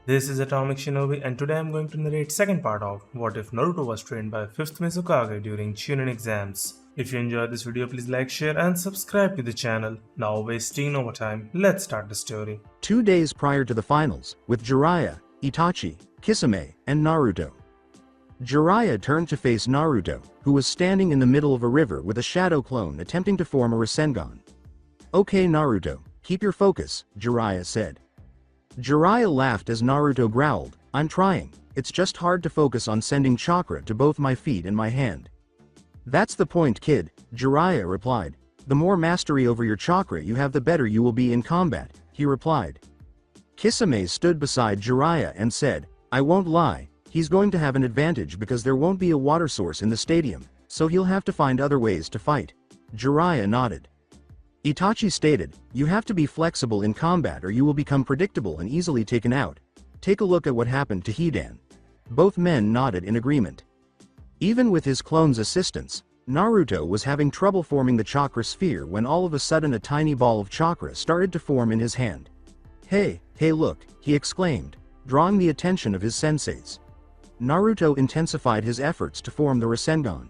This is Atomic Shinobi and today I'm going to narrate second part of What If Naruto Was Trained by 5th Mizukage during Chunin exams. If you enjoyed this video, please like, share and subscribe to the channel. Now wasting no more time, let's start the story. 2 days prior to the finals, with Jiraiya, Itachi, Kisame, and Naruto. Jiraiya turned to face Naruto, who was standing in the middle of a river with a shadow clone attempting to form a Rasengan. "Okay Naruto, keep your focus," Jiraiya said. Jiraiya laughed as Naruto growled, "I'm trying, it's just hard to focus on sending chakra to both my feet and my hand." "That's the point kid," Jiraiya replied. "The more mastery over your chakra you have the better you will be in combat," he replied. Kisame stood beside Jiraiya and said, "I won't lie, he's going to have an advantage because there won't be a water source in the stadium, so he'll have to find other ways to fight." Jiraiya nodded. Itachi stated, "You have to be flexible in combat or you will become predictable and easily taken out. Take a look at what happened to Hidan." Both men nodded in agreement. Even with his clone's assistance, Naruto was having trouble forming the chakra sphere when all of a sudden a tiny ball of chakra started to form in his hand. Hey look," he exclaimed, drawing the attention of his senseis. Naruto intensified his efforts to form the Rasengan.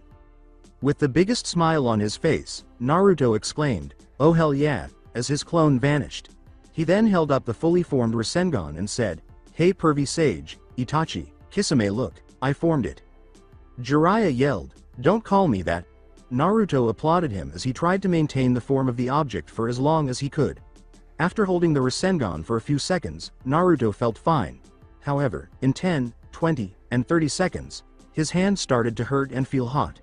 With the biggest smile on his face, Naruto exclaimed, "Oh hell yeah," as his clone vanished. He then held up the fully formed Rasengan and said, "Hey pervy sage, Itachi, Kisame look, I formed it." Jiraiya yelled, "Don't call me that." Naruto applauded him as he tried to maintain the form of the object for as long as he could. After holding the Rasengan for a few seconds, Naruto felt fine. However, in 10, 20, and 30 seconds, his hand started to hurt and feel hot.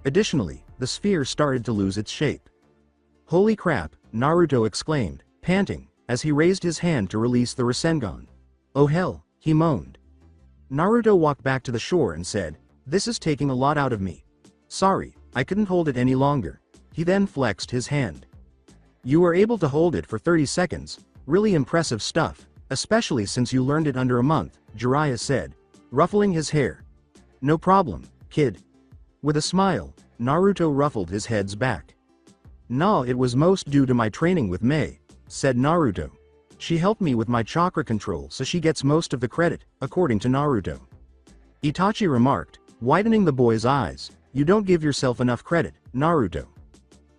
Additionally, the sphere started to lose its shape. "Holy crap," Naruto exclaimed, panting, as he raised his hand to release the Rasengan. "Oh hell," he moaned. Naruto walked back to the shore and said, "This is taking a lot out of me. Sorry, I couldn't hold it any longer." He then flexed his hand. "You were able to hold it for 30 seconds, really impressive stuff, especially since you learned it under a month," Jiraiya said, ruffling his hair. "No problem, kid." With a smile, Naruto ruffled his head's back. "Nah, it was most due to my training with Mei," said Naruto. "She helped me with my chakra control so she gets most of the credit," according to Naruto. Itachi remarked, widening the boy's eyes, "You don't give yourself enough credit, Naruto.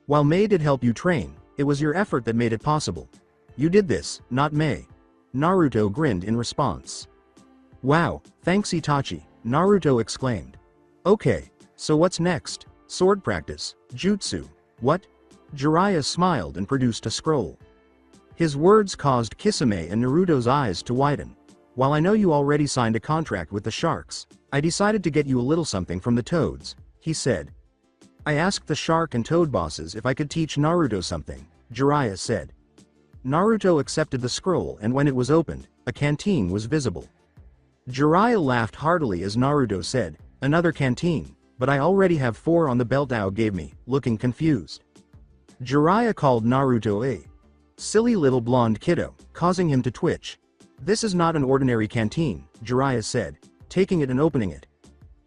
While Mei did help you train, it was your effort that made it possible. You did this, not Mei." Naruto grinned in response. "Wow, thanks Itachi," Naruto exclaimed. "Okay, so what's next? Sword practice, jutsu, what?" Jiraiya smiled and produced a scroll. His words caused Kisame and Naruto's eyes to widen. "While I know you already signed a contract with the Sharks, I decided to get you a little something from the Toads," he said. "I asked the Shark and Toad bosses if I could teach Naruto something," Jiraiya said. Naruto accepted the scroll and when it was opened, a canteen was visible. Jiraiya laughed heartily as Naruto said, "Another canteen, but I already have 4 on the belt Ao gave me," looking confused. Jiraiya called Naruto a silly little blonde kiddo, causing him to twitch. "This is not an ordinary canteen," Jiraiya said, taking it and opening it.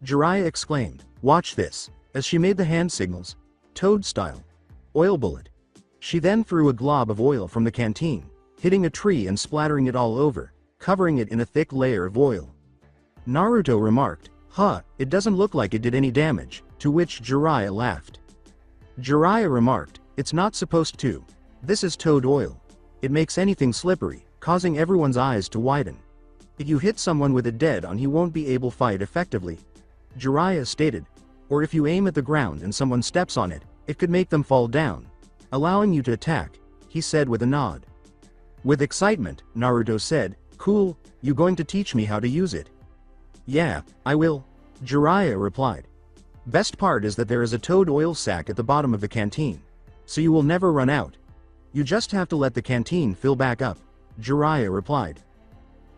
Jiraiya exclaimed, "Watch this," as she made the hand signals. Toad style. Oil bullet. She then threw a glob of oil from the canteen, hitting a tree and splattering it all over, covering it in a thick layer of oil. Naruto remarked, "Huh, it doesn't look like it did any damage," to which Jiraiya laughed. Jiraiya remarked, "It's not supposed to. This is toad oil. It makes anything slippery, causing everyone's eyes to widen. If you hit someone with it dead on he won't be able to fight effectively," Jiraiya stated. "Or if you aim at the ground and someone steps on it, it could make them fall down, allowing you to attack," he said with a nod. With excitement, Naruto said, "Cool, you going to teach me how to use it?" "Yeah, I will," Jiraiya replied. "Best part is that there is a toad oil sack at the bottom of the canteen, so you will never run out. You just have to let the canteen fill back up," Jiraiya replied.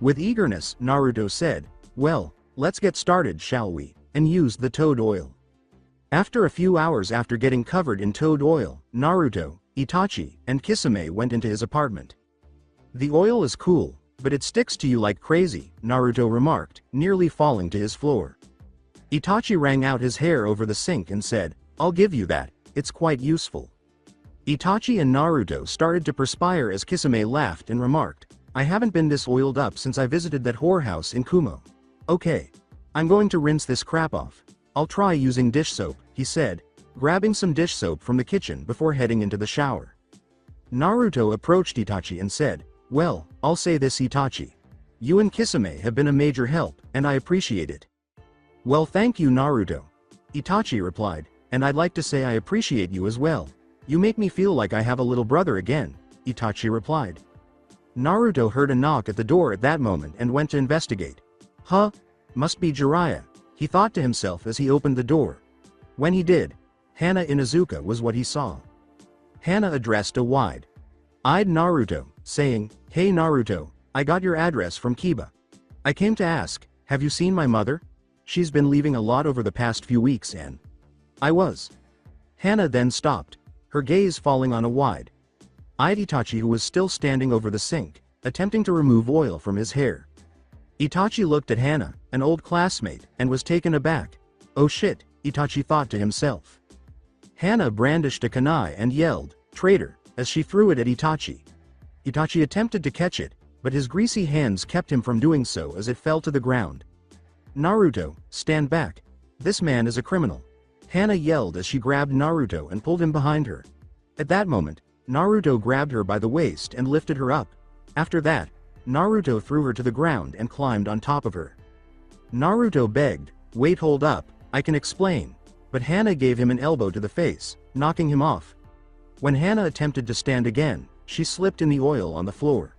With eagerness, Naruto said, "Well, let's get started shall we," and used the toad oil. After a few hours after getting covered in toad oil, Naruto, Itachi, and Kisame went into his apartment. "The oil is cool, but it sticks to you like crazy," Naruto remarked, nearly falling to his floor. Itachi wrung out his hair over the sink and said, "I'll give you that, it's quite useful." Itachi and Naruto started to perspire as Kisame laughed and remarked, I haven't been this oiled up since I visited that whorehouse in Kumo. Okay. I'm going to rinse this crap off. I'll try using dish soap, he said, grabbing some dish soap from the kitchen before heading into the shower. Naruto approached Itachi and said, "Well, I'll say this, Itachi. You and Kisame have been a major help, and I appreciate it." "Well, thank you, Naruto," Itachi replied, "and I'd like to say I appreciate you as well. You make me feel like I have a little brother again," Itachi replied. Naruto heard a knock at the door at that moment and went to investigate. "Huh? Must be Jiraiya," he thought to himself as he opened the door. When he did, Hana Inuzuka was what he saw. Hana addressed a wide-eyed Naruto, saying, "Hey Naruto, I got your address from Kiba. I came to ask, have you seen my mother? She's been leaving a lot over the past few weeks and I was." Hana then stopped, her gaze falling on a wide-eyed Itachi who was still standing over the sink, attempting to remove oil from his hair. Itachi looked at Hana, an old classmate, and was taken aback. "Oh shit," Itachi thought to himself. Hana brandished a kunai and yelled, "Traitor," as she threw it at Itachi. Itachi attempted to catch it, but his greasy hands kept him from doing so as it fell to the ground. "Naruto, stand back. This man is a criminal," Hana yelled as she grabbed Naruto and pulled him behind her. At that moment, Naruto grabbed her by the waist and lifted her up. After that, Naruto threw her to the ground and climbed on top of her. Naruto begged, "Wait, hold up, I can explain," but Hana gave him an elbow to the face, knocking him off. When Hana attempted to stand again, she slipped in the oil on the floor.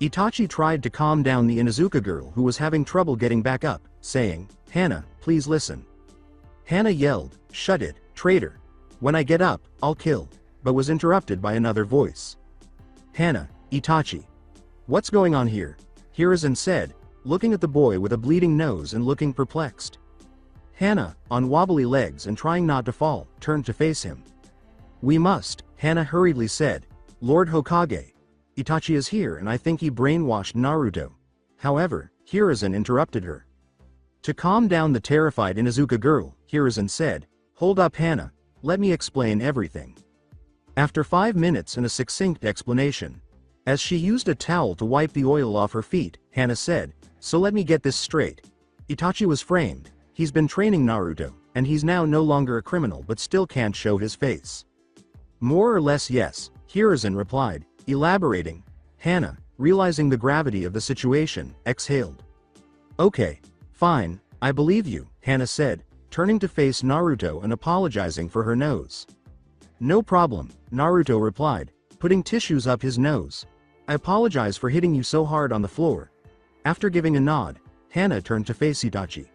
Itachi tried to calm down the Inuzuka girl who was having trouble getting back up, saying, "Hana, please listen." Hana yelled, "Shut it, traitor. When I get up, I'll kill," but was interrupted by another voice. "Hana, Itachi. What's going on here?" Hiruzen said, looking at the boy with a bleeding nose and looking perplexed. Hana, on wobbly legs and trying not to fall, turned to face him. "We must," Hana hurriedly said. "Lord Hokage. Itachi is here and I think he brainwashed Naruto." However, Hiruzen interrupted her. To calm down the terrified Inuzuka girl, Hiruzen said, "Hold up Hana, let me explain everything." After 5 minutes and a succinct explanation, as she used a towel to wipe the oil off her feet, Hana said, "So let me get this straight. Itachi was framed, he's been training Naruto, and he's now no longer a criminal but still can't show his face." "More or less yes," Hiruzen replied, elaborating. Hana, realizing the gravity of the situation, exhaled. "Okay. Fine, I believe you," Hana said, turning to face Naruto and apologizing for her nose. "No problem," Naruto replied, putting tissues up his nose. "I apologize for hitting you so hard on the floor." After giving a nod, Hana turned to face Itachi.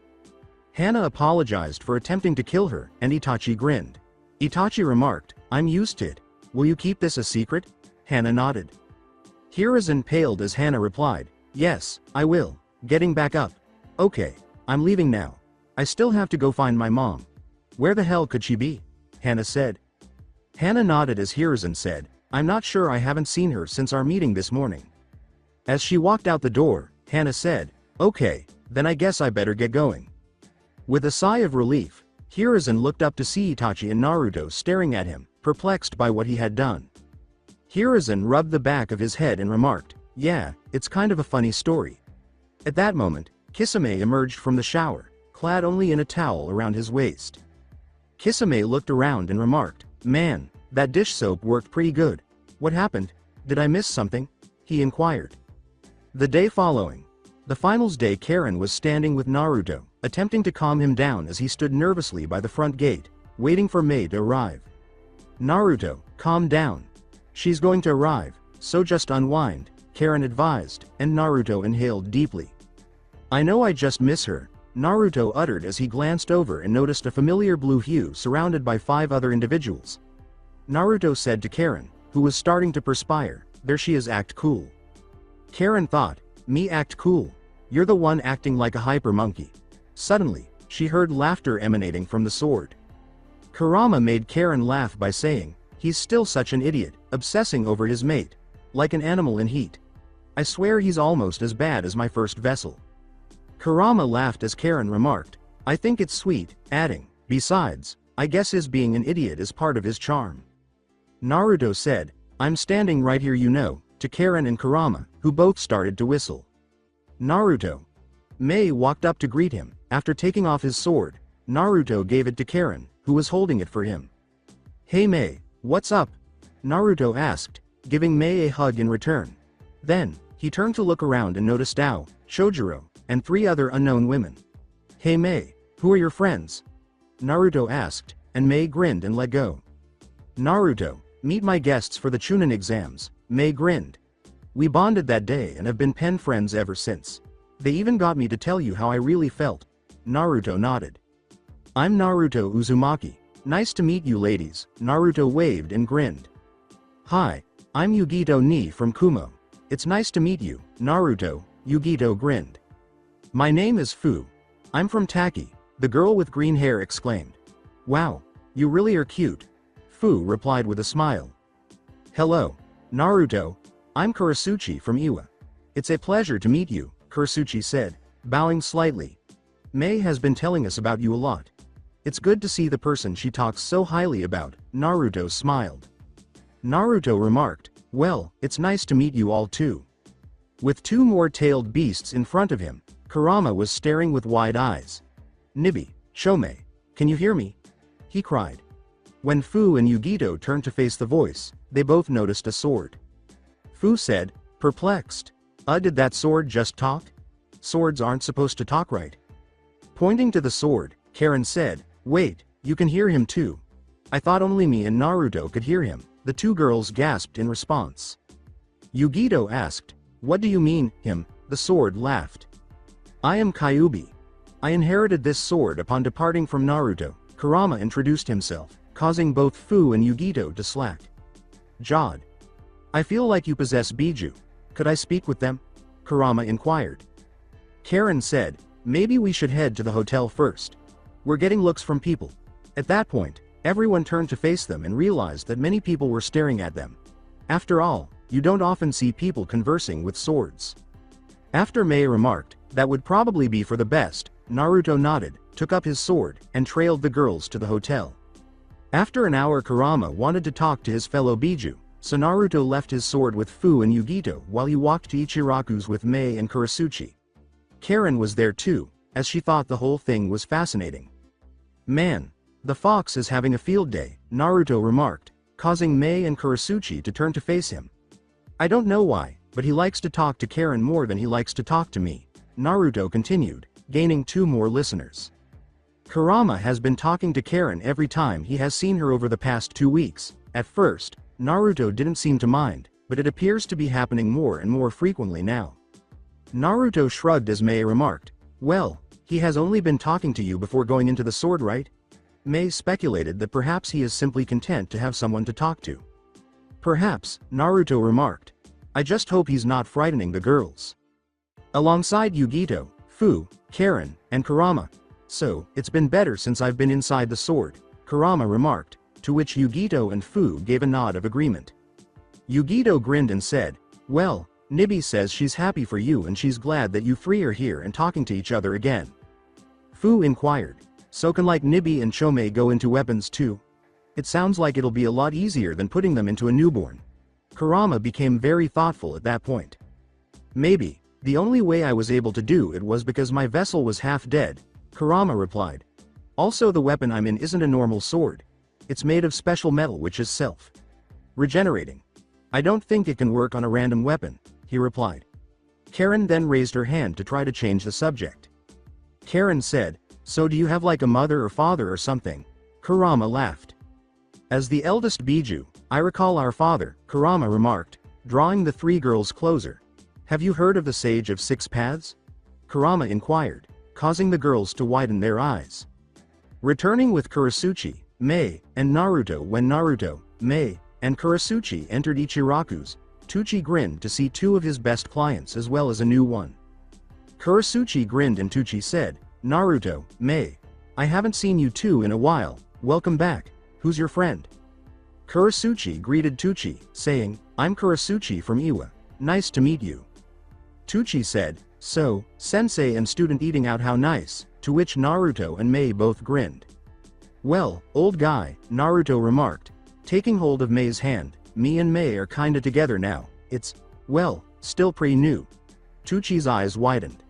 Hana apologized for attempting to kill her, and Itachi grinned. Itachi remarked, "I'm used to it. Will you keep this a secret?" Hana nodded. Hiruzen paled as Hana replied, "Yes, I will." Getting back up. "Okay, I'm leaving now. I still have to go find my mom." "Where the hell could she be?" Hana said. Hana nodded as Hiruzen said, "I'm not sure, I haven't seen her since our meeting this morning." As she walked out the door, Hana said, "Okay, then I guess I better get going." With a sigh of relief, Hiruzen looked up to see Itachi and Naruto staring at him, perplexed by what he had done. Hiruzen rubbed the back of his head and remarked, "Yeah, it's kind of a funny story." At that moment, Kisame emerged from the shower, clad only in a towel around his waist. Kisame looked around and remarked, "Man, that dish soap worked pretty good. What happened? Did I miss something?" he inquired. The day following, the finals day, Karin was standing with Naruto, attempting to calm him down as he stood nervously by the front gate, waiting for Mei to arrive. "Naruto, calm down. She's going to arrive, so just unwind," Karin advised, and Naruto inhaled deeply. "I know I just miss her," Naruto uttered as he glanced over and noticed a familiar blue hue surrounded by 5 other individuals. Naruto said to Karin, who was starting to perspire, "There she is, act cool." Karin thought, "Me act cool? You're the one acting like a hyper monkey." Suddenly, she heard laughter emanating from the sword. Kurama made Karin laugh by saying, "He's still such an idiot, obsessing over his mate. Like an animal in heat. I swear he's almost as bad as my first vessel." Kurama laughed as Karin remarked, "I think it's sweet," adding, "Besides, I guess his being an idiot is part of his charm." Naruto said, "I'm standing right here, you know, to Karin and Kurama, who both started to whistle. Naruto. Mei walked up to greet him. After taking off his sword, Naruto gave it to Karin, who was holding it for him. "Hey Mei, what's up?" Naruto asked, giving Mei a hug in return. Then, he turned to look around and noticed Ao, Shojiro, and 3 other unknown women. "Hey Mei, who are your friends?" Naruto asked, and Mei grinned and let go. "Naruto, meet my guests for the Chunin exams," Mei grinned. "We bonded that day and have been pen friends ever since. They even got me to tell you how I really felt." Naruto nodded. "I'm Naruto Uzumaki. Nice to meet you ladies," Naruto waved and grinned. "Hi, I'm Yugito Ni from Kumo. It's nice to meet you, Naruto," Yugito grinned. "My name is Fu. I'm from Taki," the girl with green hair exclaimed. "Wow, you really are cute," Fu replied with a smile. "Hello, Naruto. I'm Kurasuchi from Iwa. It's a pleasure to meet you," Kurasuchi said, bowing slightly. "Mei has been telling us about you a lot. It's good to see the person she talks so highly about," Naruto smiled. Naruto remarked, "Well, it's nice to meet you all too." With 2 more tailed beasts in front of him, Kurama was staring with wide eyes. "Nibi, Shomei, can you hear me?" he cried. When Fu and Yugito turned to face the voice, they both noticed a sword. Fu said, perplexed, did that sword just talk? Swords aren't supposed to talk, right?" Pointing to the sword, Karin said, "Wait, you can hear him too." "I thought only me and Naruto could hear him," the 2 girls gasped in response. Yugito asked, "What do you mean, him?" The sword laughed. "I am Kyuubi. I inherited this sword upon departing from Naruto," Kurama introduced himself, causing both Fu and Yugito to slack jawed. "I feel like you possess Biju. Could I speak with them?" Kurama inquired. Karin said, "Maybe we should head to the hotel first. We're getting looks from people." At that point, everyone turned to face them and realized that many people were staring at them. After all, you don't often see people conversing with swords. After Mei remarked, "That would probably be for the best," Naruto nodded, took up his sword, and trailed the girls to the hotel. After an hour, Kurama wanted to talk to his fellow Biju, so Naruto left his sword with Fu and Yugito while he walked to Ichiraku's with Mei and Kurasuchi. Karin was there too, as she thought the whole thing was fascinating. "Man, the fox is having a field day," Naruto remarked, causing Mei and Kurasuchi to turn to face him. "I don't know why, but he likes to talk to Karin more than he likes to talk to me," Naruto continued, gaining 2 more listeners. "Kurama has been talking to Karin every time he has seen her over the past 2 weeks. At first, Naruto didn't seem to mind, but it appears to be happening more and more frequently now." Naruto shrugged as Mei remarked, "Well, he has only been talking to you before going into the sword, right?" Mei speculated that perhaps he is simply content to have someone to talk to. "Perhaps," Naruto remarked. "I just hope he's not frightening the girls." Alongside Yugito, Fu, Karin, and Kurama. "So, it's been better since I've been inside the sword," Kurama remarked, to which Yugito and Fu gave a nod of agreement. Yugito grinned and said, "Well, Nibi says she's happy for you and she's glad that you 3 are here and talking to each other again." Fu inquired, "So can like Nibi and Chomei go into weapons too? It sounds like it'll be a lot easier than putting them into a newborn." Kurama became very thoughtful at that point. "Maybe, the only way I was able to do it was because my vessel was half dead," Kurama replied. "Also the weapon I'm in isn't a normal sword. It's made of special metal which is self-regenerating. I don't think it can work on a random weapon," he replied. Karin then raised her hand to try to change the subject. Karin said, "So do you have like a mother or father or something?" Kurama laughed. "As the eldest Biju, I recall our father," Kurama remarked, drawing the 3 girls closer. "Have you heard of the Sage of 6 Paths?" Kurama inquired, causing the girls to widen their eyes. Returning with Kurasuchi, Mei, and Naruto. When Naruto, Mei, and Kurasuchi entered Ichiraku's, Tucci grinned to see 2 of his best clients as well as a new one. Kurasuchi grinned and Tucci said, "Naruto, Mei, I haven't seen you 2 in a while, welcome back, who's your friend?" Kurasuchi greeted Tucci, saying, "I'm Kurasuchi from Iwa, nice to meet you." Tucci said, "So, sensei and student eating out, how nice," to which Naruto and Mei both grinned. "Well, old guy," Naruto remarked, taking hold of Mei's hand, "me and Mei are kinda together now, it's Well, still pretty new. Tucci's eyes widened.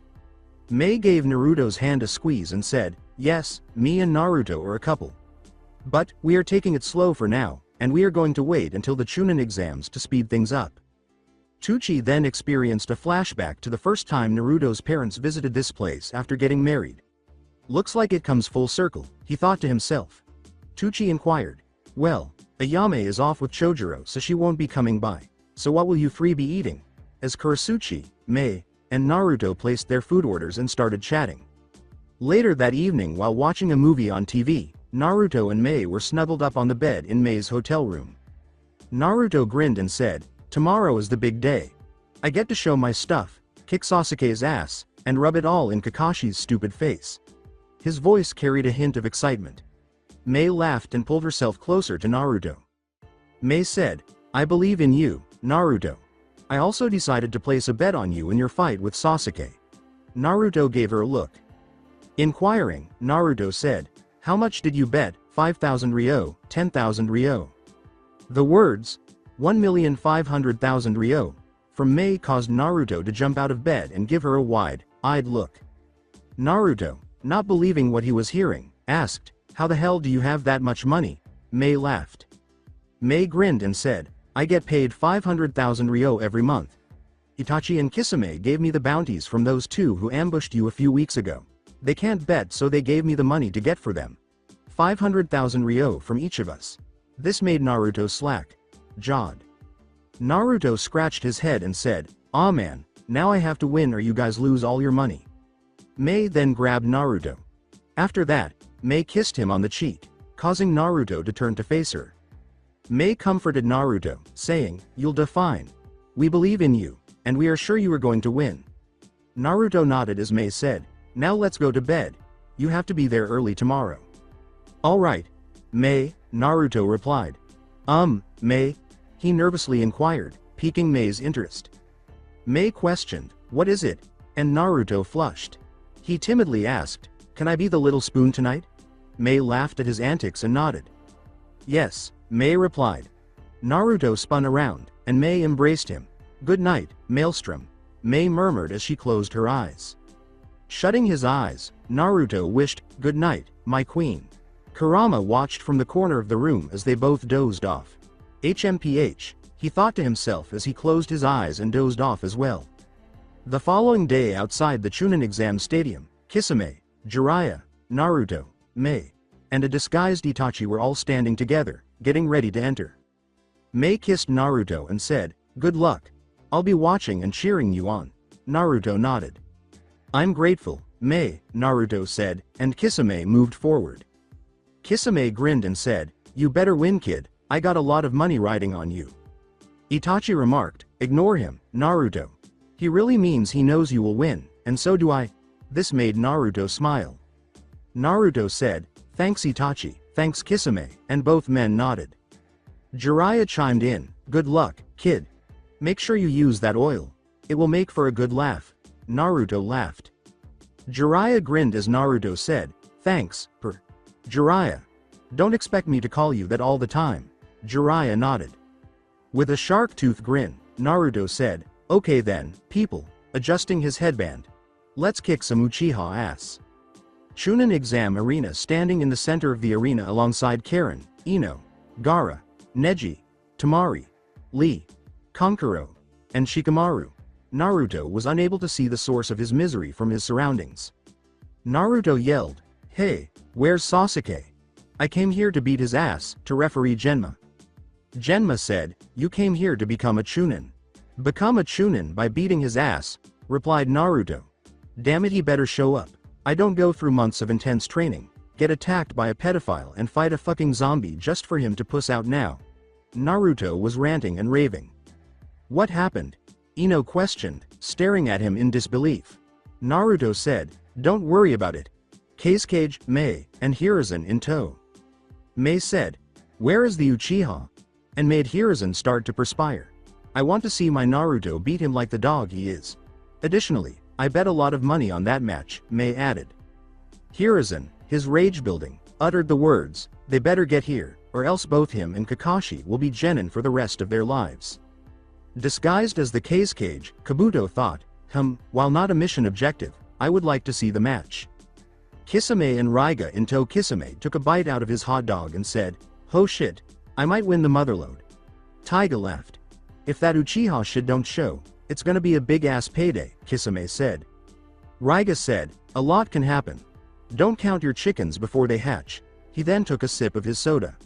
Mei gave Naruto's hand a squeeze and said, yes, me and Naruto are a couple. But, we are taking it slow for now, and we are going to wait until the Chunin exams to speed things up. Tucci then experienced a flashback to the first time Naruto's parents visited this place after getting married. Looks like it comes full circle, he thought to himself. Tucci inquired. Well, Ayame is off with Chojuro so she won't be coming by. So what will you three be eating? As Kurasuchi, Mei, and Naruto placed their food orders and started chatting. Later that evening while watching a movie on TV, Naruto and Mei were snuggled up on the bed in Mei's hotel room. Naruto grinned and said, tomorrow is the big day. I get to show my stuff, kick Sasuke's ass, and rub it all in Kakashi's stupid face. His voice carried a hint of excitement. Mei laughed and pulled herself closer to Naruto. Mei said, I believe in you, Naruto. I also decided to place a bet on you in your fight with Sasuke. Naruto gave her a look. Inquiring, Naruto said, how much did you bet? 5,000 ryo, 10,000 ryo. The words, 1,500,000 ryo, from Mei caused Naruto to jump out of bed and give her a wide-eyed look. Naruto, not believing what he was hearing, asked, how the hell do you have that much money? Mei laughed. Mei grinned and said, I get paid 500,000 ryo every month. Itachi and Kisame gave me the bounties from those two who ambushed you a few weeks ago. They can't bet so they gave me the money to get for them. 500,000 ryo from each of us. This made Naruto slack-jawed. Naruto scratched his head and said, aw man, now I have to win or you guys lose all your money. Mei then grabbed Naruto. After that, Mei kissed him on the cheek, causing Naruto to turn to face her. Mei comforted Naruto, saying, you'll do fine. We believe in you, and we are sure you are going to win. Naruto nodded as Mei said, now let's go to bed. You have to be there early tomorrow. Alright. Mei, Naruto replied. Mei? He nervously inquired, piquing Mei's interest. Mei questioned, what is it? And Naruto flushed. He timidly asked, can I be the little spoon tonight? Mei laughed at his antics and nodded. Yes, Mei replied. Naruto spun around, and Mei embraced him. Good night, Maelstrom, Mei murmured as she closed her eyes. Shutting his eyes, Naruto wished, good night, my queen. Kurama watched from the corner of the room as they both dozed off. HMPH, he thought to himself as he closed his eyes and dozed off as well. The following day outside the Chunin exam stadium, Kisame, Jiraiya, Naruto, Mei, and a disguised Itachi were all standing together, getting ready to enter. Mei kissed Naruto and said, good luck. I'll be watching and cheering you on. Naruto nodded. I'm grateful, Mei, Naruto said, and Kisame moved forward. Kisame grinned and said, you better win kid, I got a lot of money riding on you. Itachi remarked, ignore him, Naruto. He really means he knows you will win, and so do I. This made Naruto smile. Naruto said, thanks Itachi, thanks Kisame, and both men nodded. Jiraiya chimed in, good luck, kid. Make sure you use that oil. It will make for a good laugh. Naruto laughed. Jiraiya grinned as Naruto said, thanks, Jiraiya. Don't expect me to call you that all the time. Jiraiya nodded. With a shark tooth grin, Naruto said, okay then, people, adjusting his headband. Let's kick some Uchiha ass. Chunin exam arena standing in the center of the arena alongside Karin, Ino, Gaara, Neji, Temari, Lee, Kankuro, and Shikamaru. Naruto was unable to see the source of his misery from his surroundings. Naruto yelled, hey, where's Sasuke? I came here to beat his ass, to referee Genma. Genma said, you came here to become a Chunin. Become a Chunin by beating his ass, replied Naruto. Damn it, he better show up. I don't go through months of intense training, get attacked by a pedophile and fight a fucking zombie just for him to puss out now. Naruto was ranting and raving. What happened? Ino questioned, staring at him in disbelief. Naruto said, don't worry about it. Kage, Mei, and Hiruzen in tow. Mei said, where is the Uchiha? And made Hiruzen start to perspire. I want to see my Naruto beat him like the dog he is. Additionally, I bet a lot of money on that match, Mei added. Hiruzen, his rage building, uttered the words, they better get here, or else both him and Kakashi will be genin for the rest of their lives. Disguised as the Kage, Kabuto thought, while not a mission objective, I would like to see the match. Kisame and Raiga in tow. Kisame took a bite out of his hot dog and said, "Oh shit, I might win the motherload." Taiga laughed. "If that Uchiha shit don't show, it's gonna be a big-ass payday," Kisame said. Raiga said, "A lot can happen. Don't count your chickens before they hatch." He then took a sip of his soda.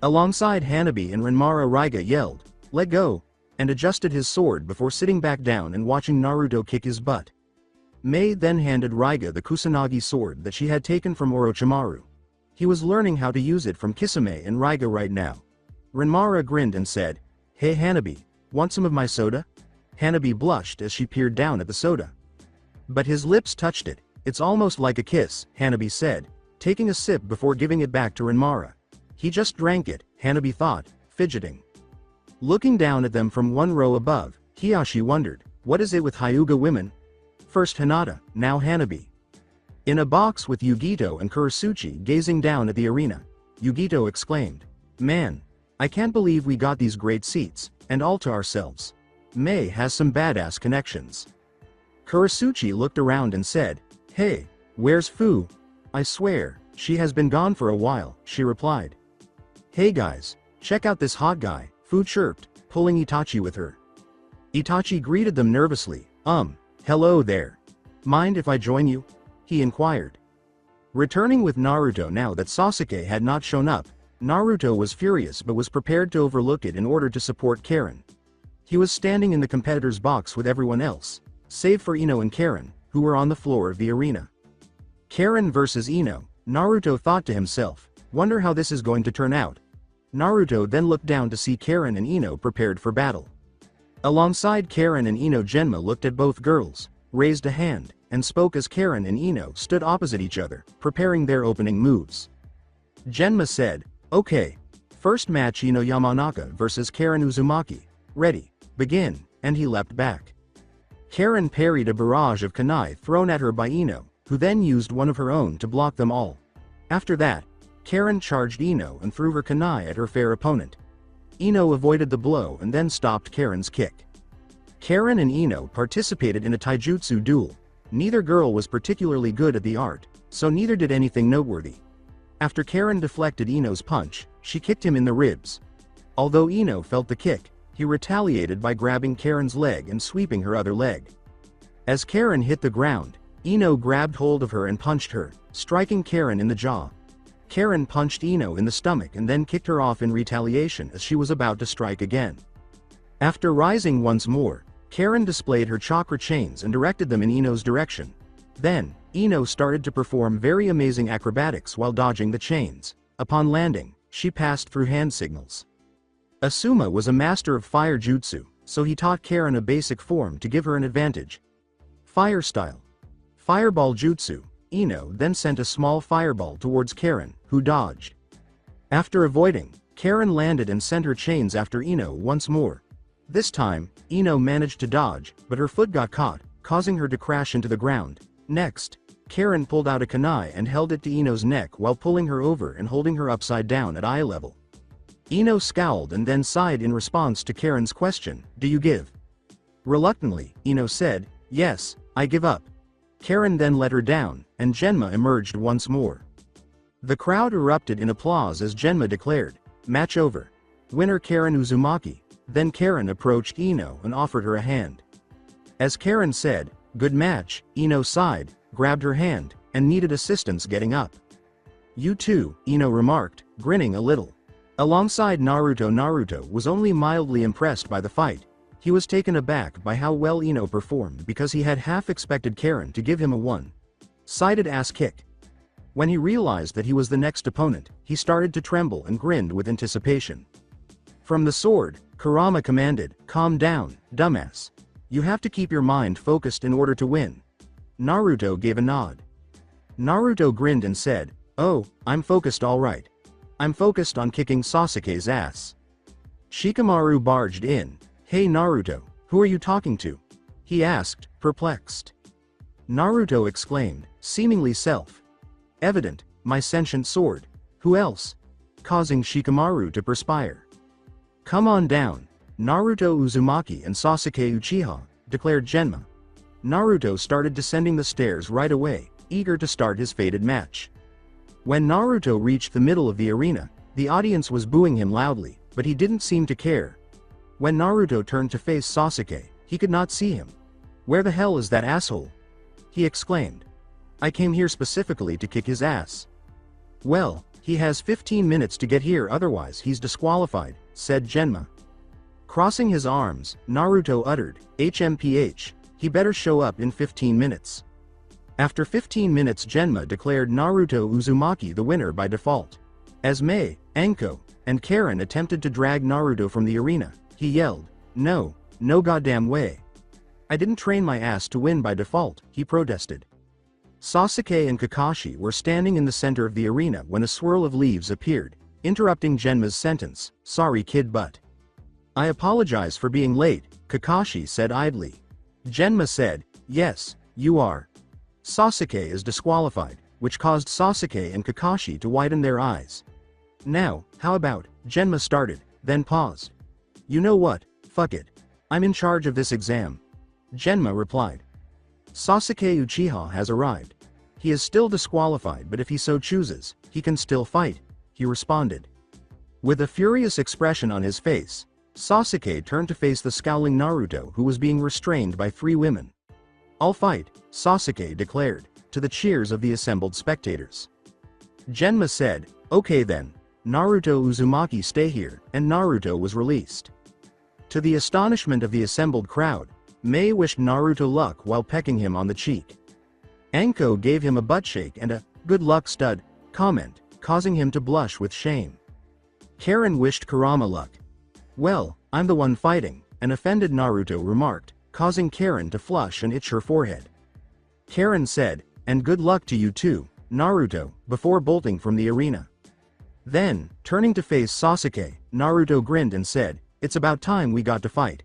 Alongside Hanabi and Renmara, Raiga yelled, "Let go," and adjusted his sword before sitting back down and watching Naruto kick his butt. Mei then handed Raiga the Kusanagi sword that she had taken from Orochimaru. He was learning how to use it from Kisame and Raiga right now. Renmara grinned and said, "Hey Hanabi, want some of my soda?" Hanabi blushed as she peered down at the soda. But his lips touched it. "It's almost like a kiss," Hanabi said, taking a sip before giving it back to Renmara. "He just drank it," Hanabi thought, fidgeting. Looking down at them from one row above, Hiyashi wondered, what is it with Hyuga women? First Hinata, now Hanabi. In a box with Yugito and Kurasuchi gazing down at the arena, Yugito exclaimed, "Man, I can't believe we got these great seats, and all to ourselves. Mei has some badass connections." Kurasuchi looked around and said, "Hey, where's Fu?" "I swear, she has been gone for a while," she replied. "Hey guys, check out this hot guy," Fu chirped, pulling Itachi with her. Itachi greeted them nervously. Hello there. Mind if I join you?" he inquired. Returning with Naruto now that Sasuke had not shown up, Naruto was furious but was prepared to overlook it in order to support Karin. He was standing in the competitor's box with everyone else, save for Ino and Karin, who were on the floor of the arena. Karin versus Ino, Naruto thought to himself, wonder how this is going to turn out. Naruto then looked down to see Karin and Ino prepared for battle. Alongside Karin and Ino, Genma looked at both girls, raised a hand, and spoke as Karin and Ino stood opposite each other, preparing their opening moves. Genma said, "Okay, first match Ino Yamanaka versus Karin Uzumaki. Ready, begin," and he leapt back. Karin parried a barrage of kunai thrown at her by Ino, who then used one of her own to block them all. After that, Karin charged Ino and threw her kunai at her fair opponent. Ino avoided the blow and then stopped Karin's kick. Karin and Ino participated in a taijutsu duel. Neither girl was particularly good at the art, so neither did anything noteworthy. After Karin deflected Ino's punch, she kicked him in the ribs. Although Ino felt the kick, he retaliated by grabbing Karin's leg and sweeping her other leg. As Karin hit the ground, Ino grabbed hold of her and punched her, striking Karin in the jaw. Karin punched Ino in the stomach and then kicked her off in retaliation as she was about to strike again. After rising once more, Karin displayed her chakra chains and directed them in Ino's direction. Then, Ino started to perform very amazing acrobatics while dodging the chains. Upon landing, she passed through hand signals. Asuma was a master of fire jutsu, so he taught Karin a basic form to give her an advantage. Fire style. Fireball jutsu. Ino then sent a small fireball towards Karin, who dodged. After avoiding, Karin landed and sent her chains after Ino once more. This time, Ino managed to dodge, but her foot got caught, causing her to crash into the ground. Next, Karin pulled out a kunai and held it to Ino's neck while pulling her over and holding her upside down at eye level. Ino scowled and then sighed in response to Karin's question, "Do you give?" Reluctantly, Ino said, "Yes, I give up." Karin then let her down, and Genma emerged once more. The crowd erupted in applause as Genma declared, "Match over. Winner Karin Uzumaki." Then Karin approached Ino and offered her a hand. As Karin said, "Good match," Ino sighed, grabbed her hand, and needed assistance getting up. "You too," Ino remarked, grinning a little. Alongside Naruto was only mildly impressed by the fight. He was taken aback by how well Ino performed because he had half expected Karin to give him a one-sided ass kick. When he realized that he was the next opponent, he started to tremble and grinned with anticipation. From the sword, Kurama commanded, "Calm down, dumbass. You have to keep your mind focused in order to win." Naruto gave a nod. Naruto grinned and said, "Oh, I'm focused all right. I'm focused on kicking Sasuke's ass." Shikamaru barged in. "Hey Naruto, who are you talking to?" he asked, perplexed. Naruto exclaimed, seemingly self-evident, "My sentient sword. Who else?" causing Shikamaru to perspire. "Come on down. Naruto Uzumaki and Sasuke Uchiha, declared Genma. Naruto started descending the stairs right away, eager to start his fated match. When Naruto reached the middle of the arena, the audience was booing him loudly, but he didn't seem to care. When Naruto turned to face Sasuke, he could not see him. "Where the hell is that asshole?" he exclaimed. "I came here specifically to kick his ass." "Well, he has 15 minutes to get here, otherwise he's disqualified," said Genma. Crossing his arms, Naruto uttered, "HMPH, he better show up in 15 minutes. After 15 minutes, Genma declared Naruto Uzumaki the winner by default. As Mei, Anko, and Karin attempted to drag Naruto from the arena, he yelled, "No, no goddamn way. I didn't train my ass to win by default," he protested. Sasuke and Kakashi were standing in the center of the arena when a swirl of leaves appeared, interrupting Genma's sentence, "Sorry kid, but..." "I apologize for being late," Kakashi said idly. Genma said, "Yes, you are. Sasuke is disqualified," which caused Sasuke and Kakashi to widen their eyes. "Now, how about," Genma started, then paused. "You know what, fuck it. I'm in charge of this exam," Genma replied. "Sasuke Uchiha has arrived. He is still disqualified, but if he so chooses, he can still fight," he responded. With a furious expression on his face, Sasuke turned to face the scowling Naruto, who was being restrained by 3 women. "I'll fight," Sasuke declared, to the cheers of the assembled spectators. Genma said, "Okay then, Naruto Uzumaki stay here," and Naruto was released. To the astonishment of the assembled crowd, Mei wished Naruto luck while pecking him on the cheek. Anko gave him a butt shake and a "good luck stud" comment, causing him to blush with shame. Karin wished Kurama luck. "Well, I'm the one fighting," an offended Naruto remarked, causing Karin to flush and itch her forehead. Karin said, "And good luck to you too, Naruto," before bolting from the arena. Then, turning to face Sasuke, Naruto grinned and said, "It's about time we got to fight.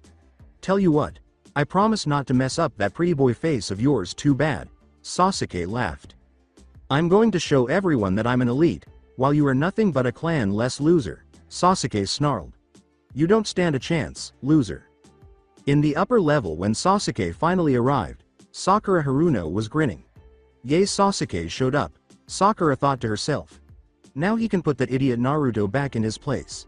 Tell you what, I promise not to mess up that pretty boy face of yours too bad." Sasuke laughed. "I'm going to show everyone that I'm an elite, while you are nothing but a clan less loser," Sasuke snarled. "You don't stand a chance, loser." In the upper level, when Sasuke finally arrived, Sakura Haruno was grinning. "Yay, Sasuke showed up," Sakura thought to herself. "Now he can put that idiot Naruto back in his place."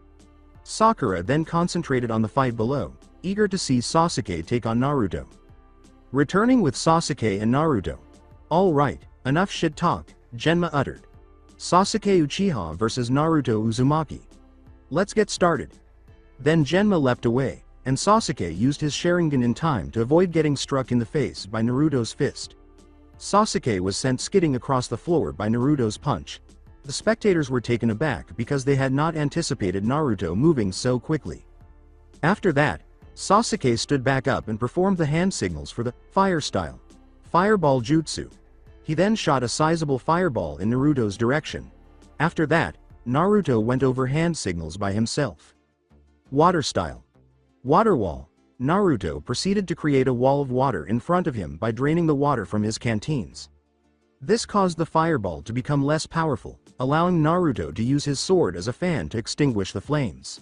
Sakura then concentrated on the fight below, eager to see Sasuke take on Naruto. Returning with Sasuke and Naruto. "All right, enough shit talk," Genma uttered. "Sasuke Uchiha versus Naruto Uzumaki. Let's get started." Then Genma leapt away, and Sasuke used his Sharingan in time to avoid getting struck in the face by Naruto's fist. Sasuke was sent skidding across the floor by Naruto's punch. The spectators were taken aback because they had not anticipated Naruto moving so quickly. After that, Sasuke stood back up and performed the hand signals for the fire style fireball jutsu. He then shot a sizable fireball in Naruto's direction. After that, Naruto went over hand signals by himself. Water style water wall. Naruto proceeded to create a wall of water in front of him by draining the water from his canteens. This caused the fireball to become less powerful, allowing Naruto to use his sword as a fan to extinguish the flames.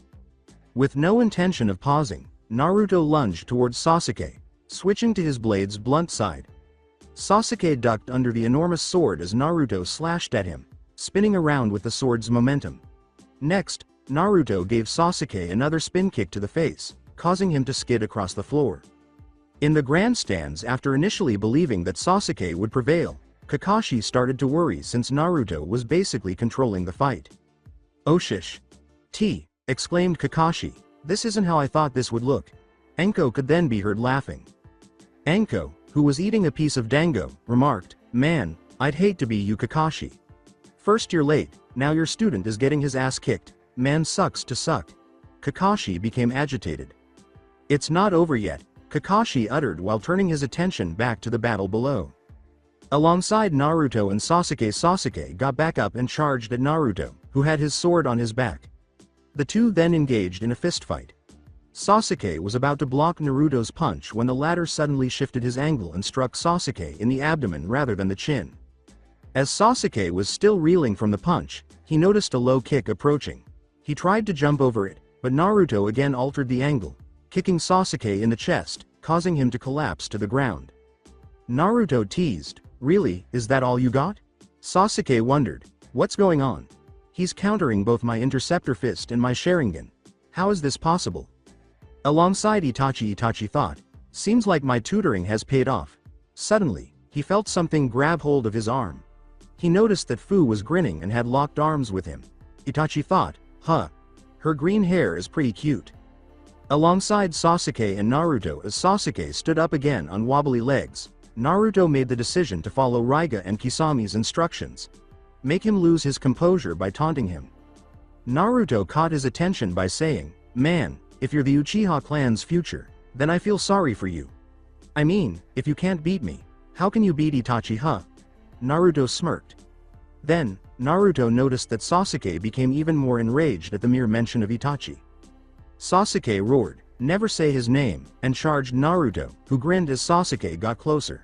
With no intention of pausing, Naruto lunged towards Sasuke, switching to his blade's blunt side. Sasuke ducked under the enormous sword as Naruto slashed at him, spinning around with the sword's momentum. Next, Naruto gave Sasuke another spin kick to the face, causing him to skid across the floor. In the grandstands, after initially believing that Sasuke would prevail, Kakashi started to worry since Naruto was basically controlling the fight. "Oh shish. Exclaimed Kakashi, "this isn't how I thought this would look." Anko could then be heard laughing. Anko, who was eating a piece of dango, remarked, "Man, I'd hate to be you, Kakashi. First you're late, now your student is getting his ass kicked. Man sucks to suck." Kakashi became agitated. "It's not over yet," Kakashi uttered while turning his attention back to the battle below. Alongside Naruto and Sasuke got back up and charged at Naruto, who had his sword on his back. The two then engaged in a fistfight. Sasuke was about to block Naruto's punch when the latter suddenly shifted his angle and struck Sasuke in the abdomen rather than the chin. As Sasuke was still reeling from the punch, he noticed a low kick approaching. He tried to jump over it, but Naruto again altered the angle, kicking Sasuke in the chest, causing him to collapse to the ground. Naruto teased, "Really, is that all you got?" Sasuke wondered, "What's going on? He's countering both my Interceptor Fist and my Sharingan. How is this possible?" Alongside Itachi thought, "Seems like my tutoring has paid off." Suddenly, he felt something grab hold of his arm. He noticed that Fu was grinning and had locked arms with him. Itachi thought, "Huh. Her green hair is pretty cute." Alongside Sasuke and Naruto, as Sasuke stood up again on wobbly legs, Naruto made the decision to follow Raiga and Kisami's instructions. Make him lose his composure by taunting him. Naruto caught his attention by saying, "Man, if you're the Uchiha clan's future, then I feel sorry for you. I mean, if you can't beat me, how can you beat Itachi, huh?" Naruto smirked. Then, Naruto noticed that Sasuke became even more enraged at the mere mention of Itachi. Sasuke roared, "Never say his name," and charged Naruto, who grinned as Sasuke got closer.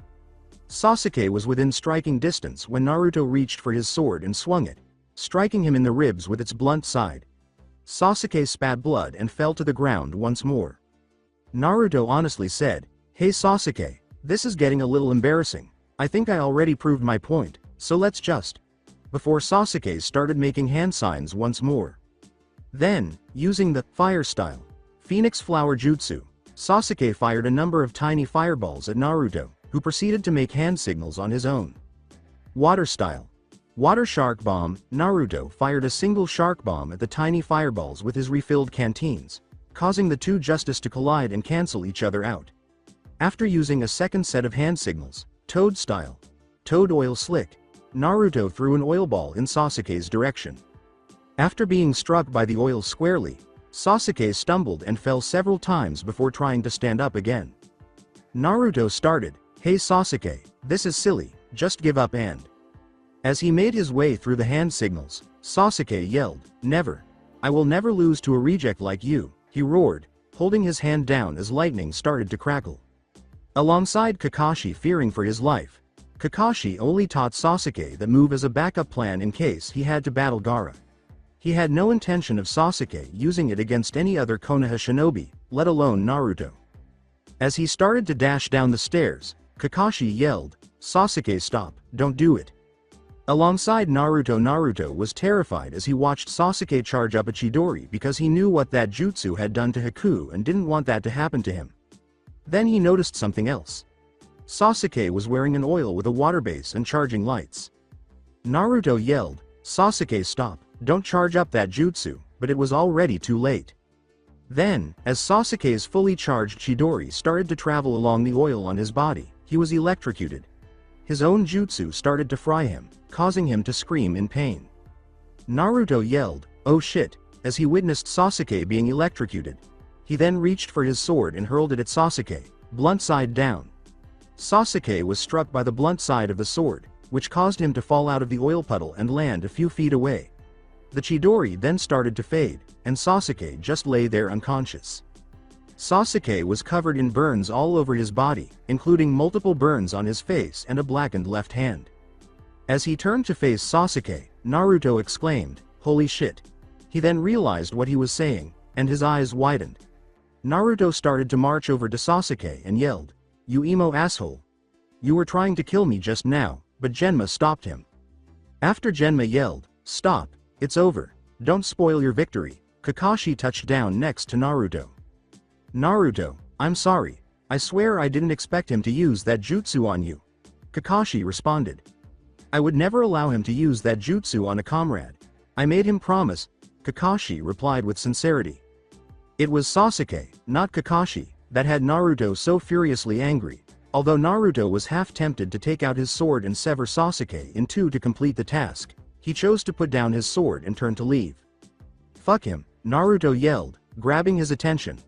Sasuke was within striking distance when Naruto reached for his sword and swung it, striking him in the ribs with its blunt side. Sasuke spat blood and fell to the ground once more. Naruto honestly said, "Hey Sasuke, this is getting a little embarrassing. I think I already proved my point, so let's just..." Before Sasuke started making hand signs once more. Then, using the fire style Phoenix Flower Jutsu, Sasuke fired a number of tiny fireballs at Naruto, who proceeded to make hand signals on his own. Water style Water Shark Bomb, Naruto fired a single shark bomb at the tiny fireballs with his refilled canteens, causing the two justice to collide and cancel each other out. After using a second set of hand signals, Toad style Toad Oil Slick, Naruto threw an oil ball in Sasuke's direction. After being struck by the oil squarely, Sasuke stumbled and fell several times before trying to stand up again. Naruto started, "Hey Sasuke, this is silly, just give up and..." As he made his way through the hand signals, Sasuke yelled, "Never! I will never lose to a reject like you," he roared, holding his hand down as lightning started to crackle. Alongside Kakashi fearing for his life, Kakashi only taught Sasuke that move as a backup plan in case he had to battle Gaara. He had no intention of Sasuke using it against any other Konoha shinobi, let alone Naruto. As he started to dash down the stairs, Kakashi yelled, "Sasuke, stop, don't do it." Alongside Naruto was terrified as he watched Sasuke charge up a Chidori because he knew what that jutsu had done to Haku and didn't want that to happen to him. Then he noticed something else. Sasuke was wearing an oil with a water base and charging lights. Naruto yelled, "Sasuke, stop, don't charge up that jutsu," but it was already too late. Then, as Sasuke's fully charged Chidori started to travel along the oil on his body, he was electrocuted. His own jutsu started to fry him, causing him to scream in pain. Naruto yelled, "Oh shit," as he witnessed Sasuke being electrocuted. He then reached for his sword and hurled it at Sasuke, blunt side down. Sasuke was struck by the blunt side of the sword, which caused him to fall out of the oil puddle and land a few feet away. The Chidori then started to fade, and Sasuke just lay there unconscious. Sasuke was covered in burns all over his body, including multiple burns on his face and a blackened left hand. As he turned to face Sasuke, Naruto exclaimed, "Holy shit." He then realized what he was saying, and his eyes widened. Naruto started to march over to Sasuke and yelled, "You emo asshole. You were trying to kill me just now," but Genma stopped him. After Genma yelled, "Stop, it's over, don't spoil your victory," Kakashi touched down next to Naruto. "Naruto, I'm sorry, I swear I didn't expect him to use that jutsu on you," Kakashi responded. "I would never allow him to use that jutsu on a comrade. I made him promise," Kakashi replied with sincerity. It was Sasuke, not Kakashi, that had Naruto so furiously angry. Although Naruto was half tempted to take out his sword and sever Sasuke in two to complete the task, he chose to put down his sword and turn to leave. "Fuck him," Naruto yelled, grabbing his attention.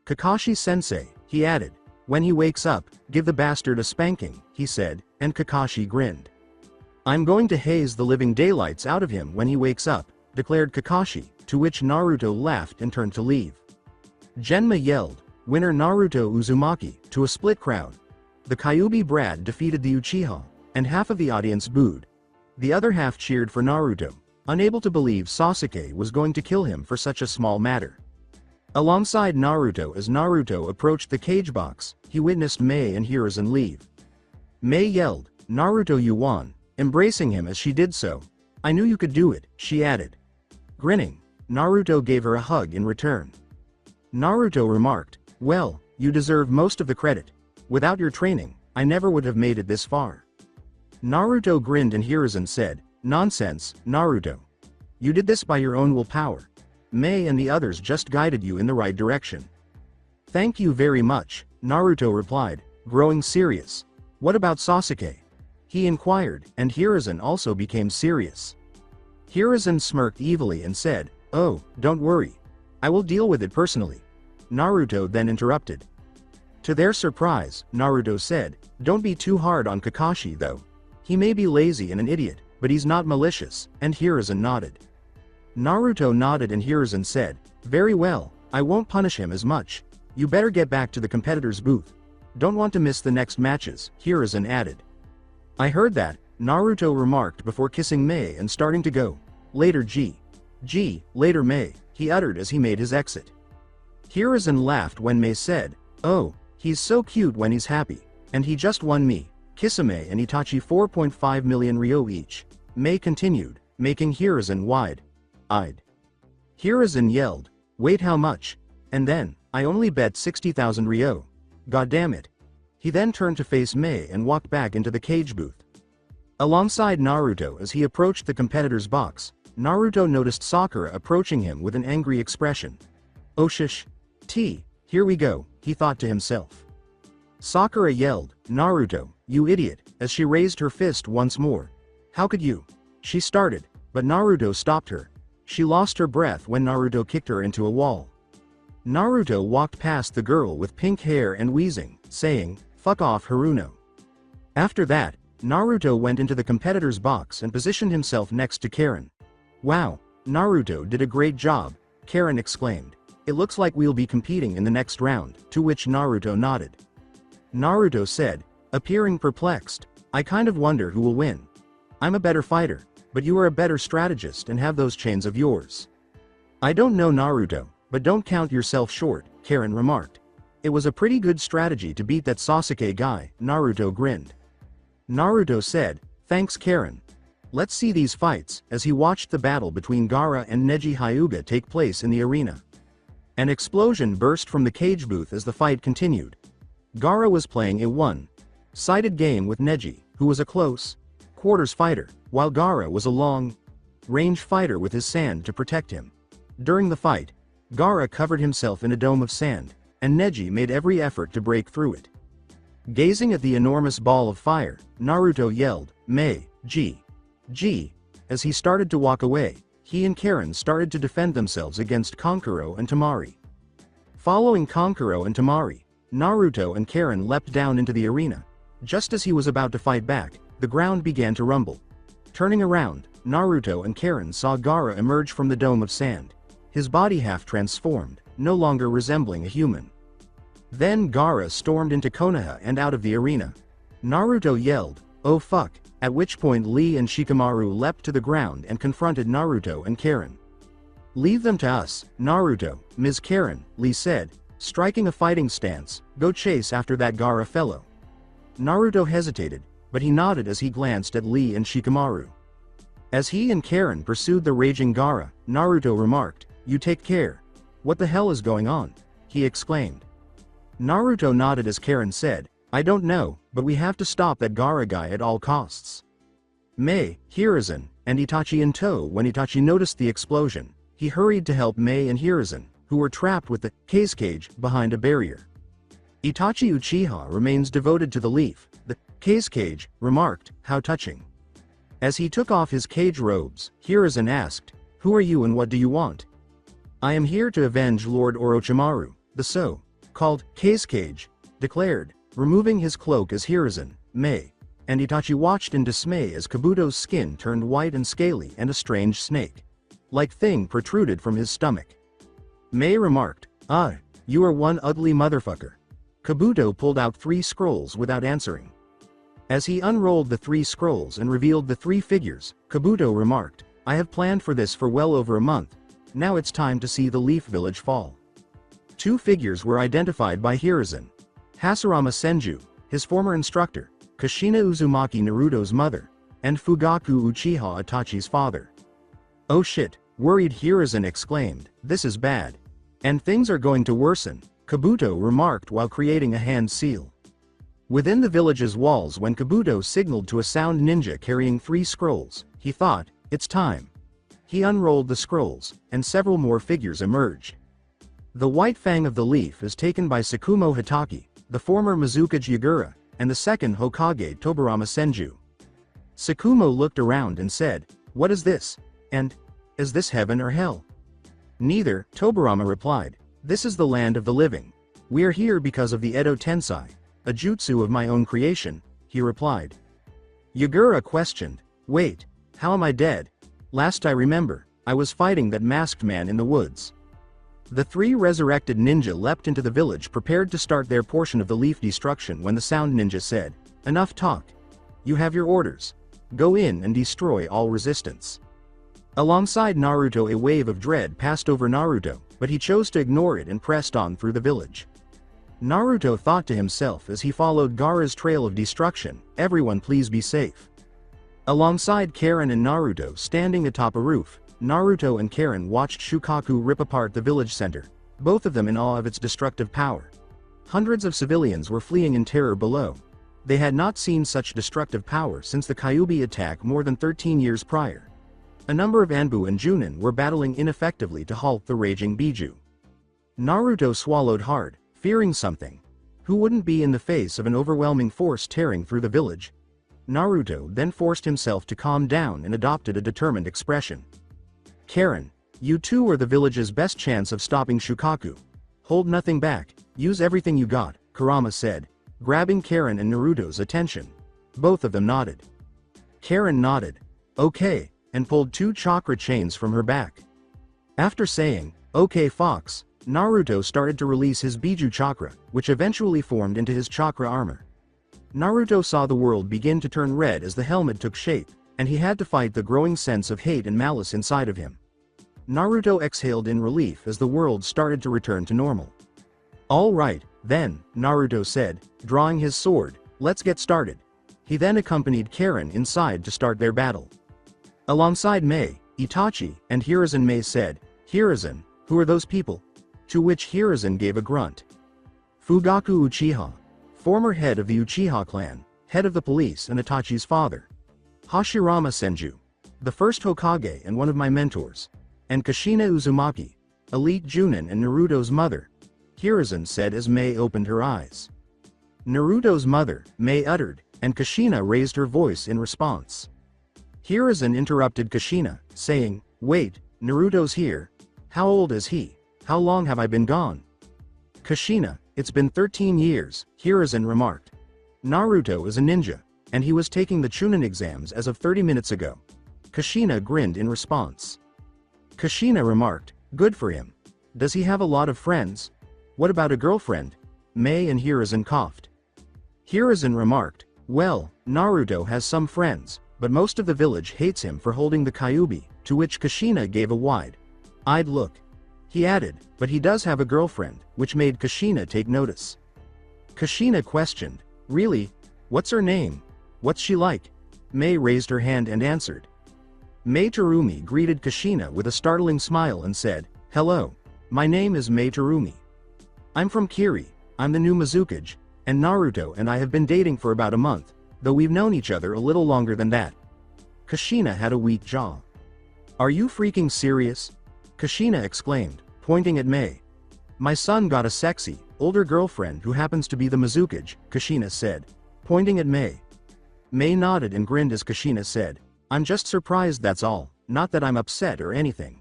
"Kakashi-sensei," he added. "When he wakes up, give the bastard a spanking," he said, and Kakashi grinned. "I'm going to haze the living daylights out of him when he wakes up," declared Kakashi, to which Naruto laughed and turned to leave. Genma yelled, "Winner Naruto Uzumaki," to a split crowd. The Kyuubi Brad defeated the Uchiha, and half of the audience booed. The other half cheered for Naruto, unable to believe Sasuke was going to kill him for such a small matter. Alongside Naruto, as Naruto approached the cage box, he witnessed Mei and Hiruzen leave. Mei yelled, "Naruto, you won," embracing him as she did so. "I knew you could do it," she added. Grinning, Naruto gave her a hug in return. Naruto remarked, "Well, you deserve most of the credit. Without your training, I never would have made it this far." Naruto grinned and Hiruzen said, "Nonsense, Naruto. You did this by your own willpower. Mei and the others just guided you in the right direction." "Thank you very much," Naruto replied, growing serious. "What about Sasuke?" he inquired, and Hiruzen also became serious. Hiruzen smirked evilly and said, "Oh, don't worry. I will deal with it personally." Naruto then interrupted. To their surprise, Naruto said, "Don't be too hard on Kakashi though. He may be lazy and an idiot, but he's not malicious," and Hiruzen nodded. Naruto nodded and Hiruzen said, "Very well, I won't punish him as much. You better get back to the competitor's booth. Don't want to miss the next matches," Hiruzen added. "I heard that," Naruto remarked before kissing Mei and starting to go. "Later later Mei," he uttered as he made his exit. Hiruzen laughed when Mei said, "Oh, he's so cute when he's happy, and he just won me, Kisame and Itachi 4.5 million ryo each," Mei continued, making Hiruzen wide-eyed. Hiruzen yelled, "Wait, how much?" And then, "I only bet 60,000 ryo. God damn it." He then turned to face Mei and walked back into the cage booth. Alongside Naruto as he approached the competitor's box, Naruto noticed Sakura approaching him with an angry expression. "Oh shish. Here we go," he thought to himself. Sakura yelled, "Naruto, you idiot," as she raised her fist once more. "How could you?" she started, but Naruto stopped her. She lost her breath when Naruto kicked her into a wall. Naruto walked past the girl with pink hair and wheezing, saying, "Fuck off, Haruno." After that, Naruto went into the competitor's box and positioned himself next to Karin. "Wow, Naruto did a great job," Karin exclaimed. "It looks like we'll be competing in the next round," to which Naruto nodded. Naruto said, appearing perplexed, "I kind of wonder who will win. I'm a better fighter, but you are a better strategist and have those chains of yours." "I don't know, Naruto, but don't count yourself short," Karin remarked. "It was a pretty good strategy to beat that Sasuke guy," Naruto grinned. Naruto said, "Thanks, Karin. Let's see these fights," as he watched the battle between Gaara and Neji Hyuga take place in the arena. An explosion burst from the cage booth as the fight continued. Gaara was playing a one-sided game with Neji, who was a close-quarters fighter, while Gaara was a long-range fighter with his sand to protect him. During the fight, Gaara covered himself in a dome of sand, and Neji made every effort to break through it. Gazing at the enormous ball of fire, Naruto yelled, "Mei, G. As he started to walk away, he and Karin started to defend themselves against Kankuro and Temari. Following Kankuro and Temari, Naruto and Karin leapt down into the arena. Just as he was about to fight back, the ground began to rumble. Turning around, Naruto and Karin saw Gaara emerge from the dome of sand, his body half transformed, no longer resembling a human. Then Gaara stormed into Konoha and out of the arena. Naruto yelled, "Oh fuck," at which point Lee and Shikamaru leapt to the ground and confronted Naruto and Karin. "Leave them to us, Naruto, Ms. Karin," Lee said, striking a fighting stance, "go chase after that Gaara fellow." Naruto hesitated, but he nodded as he glanced at Lee and Shikamaru. As he and Karin pursued the raging Gaara, Naruto remarked, "You take care. What the hell is going on?" he exclaimed. Naruto nodded as Karin said, "I don't know, but we have to stop that Gaara guy at all costs." Mei, Hiruzen, and Itachi in tow. When Itachi noticed the explosion, he hurried to help Mei and Hiruzen, who were trapped with the cage behind a barrier. Itachi Uchiha remains devoted to the leaf, the cage, remarked, "How touching." As he took off his cage robes, Hiruzen asked, "Who are you and what do you want?" "I am here to avenge Lord Orochimaru," the so-called Kage declared, removing his cloak as Hiruzen, Mei, and Itachi watched in dismay as Kabuto's skin turned white and scaly and a strange snake-like thing protruded from his stomach. Mei remarked, "Ah, you are one ugly motherfucker." Kabuto pulled out 3 scrolls without answering. As he unrolled the 3 scrolls and revealed the 3 figures, Kabuto remarked, "I have planned for this for well over a month. Now it's time to see the Leaf Village fall." 2 figures were identified by Hiruzen. Hashirama Senju, his former instructor, Kushina Uzumaki Naruto's mother, and Fugaku Uchiha Itachi's father. "Oh shit," worried Hiruzen exclaimed, "this is bad. And things are going to worsen," Kabuto remarked while creating a hand seal. Within the village's walls, when Kabuto signaled to a sound ninja carrying 3 scrolls, he thought, "It's time." He unrolled the scrolls, and several more figures emerged. The White Fang of the Leaf is taken by Tsukumo Hitaki, the former Mizukage Yagura, and the second Hokage Tobarama Senju. Tsukumo looked around and said, "What is this? And, is this heaven or hell?" "Neither," Tobarama replied. "This is the land of the living. We are here because of the Edo Tensei, a jutsu of my own creation," he replied. Yagura questioned, "Wait, how am I dead? Last I remember, I was fighting that masked man in the woods." The 3 resurrected ninja leapt into the village prepared to start their portion of the leaf destruction when the sound ninja said, "Enough talk. You have your orders. Go in and destroy all resistance." Alongside Naruto, a wave of dread passed over Naruto, but he chose to ignore it and pressed on through the village. Naruto thought to himself as he followed Gaara's trail of destruction, "Everyone please be safe." Alongside Karin and Naruto standing atop a roof, Naruto and Karin watched Shikaku rip apart the village center, both of them in awe of its destructive power. Hundreds of civilians were fleeing in terror below. They had not seen such destructive power since the Kyuubi attack more than 13 years prior. A number of Anbu and Chunin were battling ineffectively to halt the raging Biju. Naruto swallowed hard, fearing something. Who wouldn't be in the face of an overwhelming force tearing through the village? Naruto then forced himself to calm down and adopted a determined expression. "Karin, you two are the village's best chance of stopping Shikaku. Hold nothing back, use everything you got," Kurama said, grabbing Karin and Naruto's attention. Both of them nodded. Karin nodded, "Okay," and pulled 2 chakra chains from her back. After saying, "Okay Fox," Naruto started to release his Biju chakra, which eventually formed into his chakra armor. Naruto saw the world begin to turn red as the helmet took shape, and he had to fight the growing sense of hate and malice inside of him. Naruto exhaled in relief as the world started to return to normal. "All right, then," Naruto said, drawing his sword, "let's get started." He then accompanied Karin inside to start their battle. Alongside Mei, Itachi, and Hiruzen, Mei said, "Hiruzen, who are those people?" To which Hiruzen gave a grunt. "Fugaku Uchiha, former head of the Uchiha clan, head of the police and Itachi's father. Hashirama Senju, the first Hokage and one of my mentors. And Kushina Uzumaki, elite Chunin and Naruto's mother," Hiruzen said as Mei opened her eyes. "Naruto's mother," Mei uttered, and Kushina raised her voice in response. Hiruzen interrupted Kushina, saying, "Wait, Naruto's here? How old is he? How long have I been gone?" "Kushina, it's been 13 years, Hiruzen remarked. "Naruto is a ninja, and he was taking the Chunin exams as of 30 minutes ago." Kushina grinned in response. Kushina remarked, "Good for him. Does he have a lot of friends? What about a girlfriend?" Mei and Hiruzen coughed. Hiruzen remarked, "Well, Naruto has some friends, but most of the village hates him for holding the Kyuubi," to which Kushina gave a wide-eyed look. He added, "But he does have a girlfriend," which made Kushina take notice. Kushina questioned, "Really? What's her name? What's she like?" Mei raised her hand and answered. Mei Terumi greeted Kushina with a startling smile and said, "Hello. My name is Mei Terumi. I'm from Kiri, I'm the new Mizukage, and Naruto and I have been dating for about a month, though we've known each other a little longer than that." Kushina had a weak jaw. "Are you freaking serious?" Kushina exclaimed, pointing at Mei. "My son got a sexy, older girlfriend who happens to be the Mizukage," Kushina said, pointing at Mei. Mei nodded and grinned as Kushina said, "I'm just surprised, that's all, not that I'm upset or anything."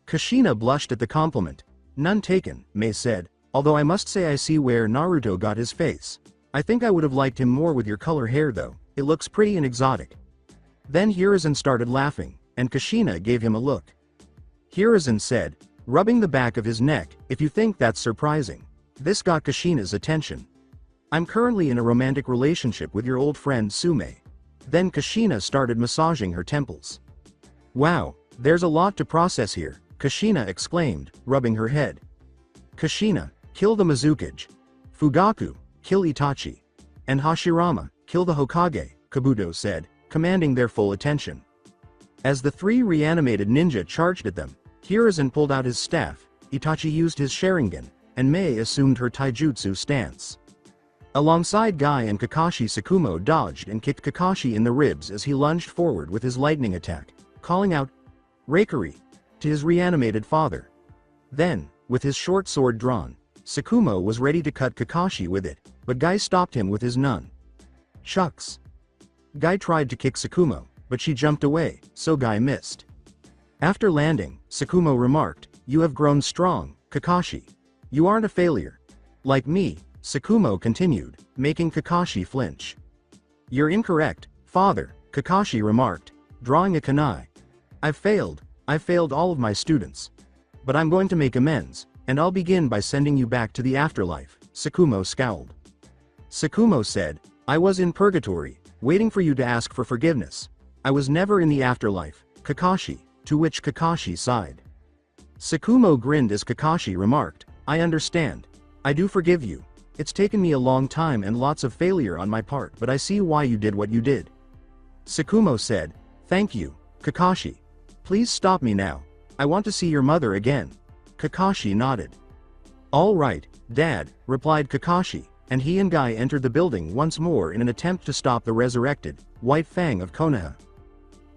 Kushina blushed at the compliment. "None taken," Mei said, "although I must say I see where Naruto got his face. I think I would have liked him more with your color hair though, it looks pretty and exotic." Then Hiruzen started laughing, and Kushina gave him a look. Hiruzen said, rubbing the back of his neck, "If you think that's surprising." This got Kushina's attention. "I'm currently in a romantic relationship with your old friend Sume." Then Kushina started massaging her temples. "Wow, there's a lot to process here," Kushina exclaimed, rubbing her head. Kushina, kill the Mizukage. Fugaku, kill Itachi. And Hashirama, kill the Hokage, Kabuto said, commanding their full attention. As the three reanimated ninja charged at them, Hiruzen pulled out his staff, Itachi used his Sharingan, and Mei assumed her taijutsu stance. Alongside Guy and Kakashi, Tsukumo dodged and kicked Kakashi in the ribs as he lunged forward with his lightning attack, calling out, "Reikari!" to his reanimated father. Then, with his short sword drawn, Tsukumo was ready to cut Kakashi with it, but Guy stopped him with his nun. Shucks. Guy tried to kick Tsukumo, but she jumped away, so Guy missed. After landing, Tsukumo remarked, "You have grown strong, Kakashi. You aren't a failure. Like me," Tsukumo continued, making Kakashi flinch. "You're incorrect, father," Kakashi remarked, drawing a kunai. I've failed all of my students. But I'm going to make amends, and I'll begin by sending you back to the afterlife," Tsukumo scowled. Tsukumo said, "I was in purgatory, waiting for you to ask for forgiveness. I was never in the afterlife, Kakashi," to which Kakashi sighed. Tsukumo grinned as Kakashi remarked, "I understand. I do forgive you. It's taken me a long time and lots of failure on my part, but I see why you did what you did." Tsukumo said, "Thank you, Kakashi. Please stop me now. I want to see your mother again." Kakashi nodded. "All right, Dad," replied Kakashi, and he and Guy entered the building once more in an attempt to stop the resurrected White Fang of Konoha.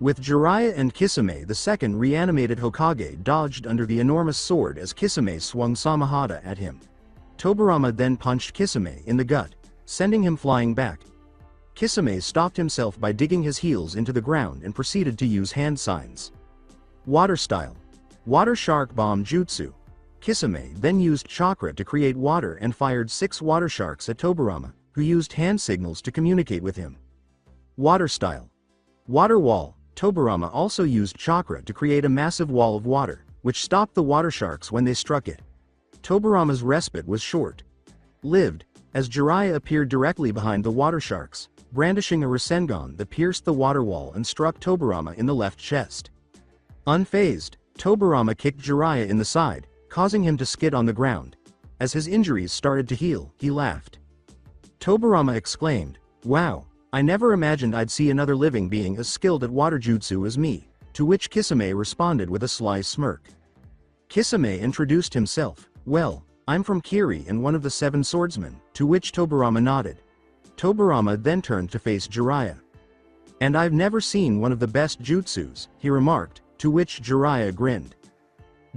With Jiraiya and Kisame, the second reanimated Hokage dodged under the enormous sword as Kisame swung Samahada at him. Tobirama then punched Kisame in the gut, sending him flying back. Kisame stopped himself by digging his heels into the ground and proceeded to use hand signs. Water style. Water shark bomb jutsu. Kisame then used chakra to create water and fired 6 water sharks at Tobirama, who used hand signals to communicate with him. Water style. Water wall. Tobirama also used chakra to create a massive wall of water, which stopped the water sharks when they struck it. Tobirama's respite was short-lived, as Jiraiya appeared directly behind the water sharks, brandishing a Rasengan that pierced the water wall and struck Tobirama in the left chest. Unfazed, Tobirama kicked Jiraiya in the side, causing him to skid on the ground. As his injuries started to heal, he laughed. Tobirama exclaimed, "Wow, I never imagined I'd see another living being as skilled at water jutsu as me," to which Kisame responded with a sly smirk. Kisame introduced himself, "Well, I'm from Kiri and one of the 7 swordsmen," to which Tobirama nodded. Tobirama then turned to face Jiraiya. "And I've never seen one of the best jutsus," he remarked, to which Jiraiya grinned.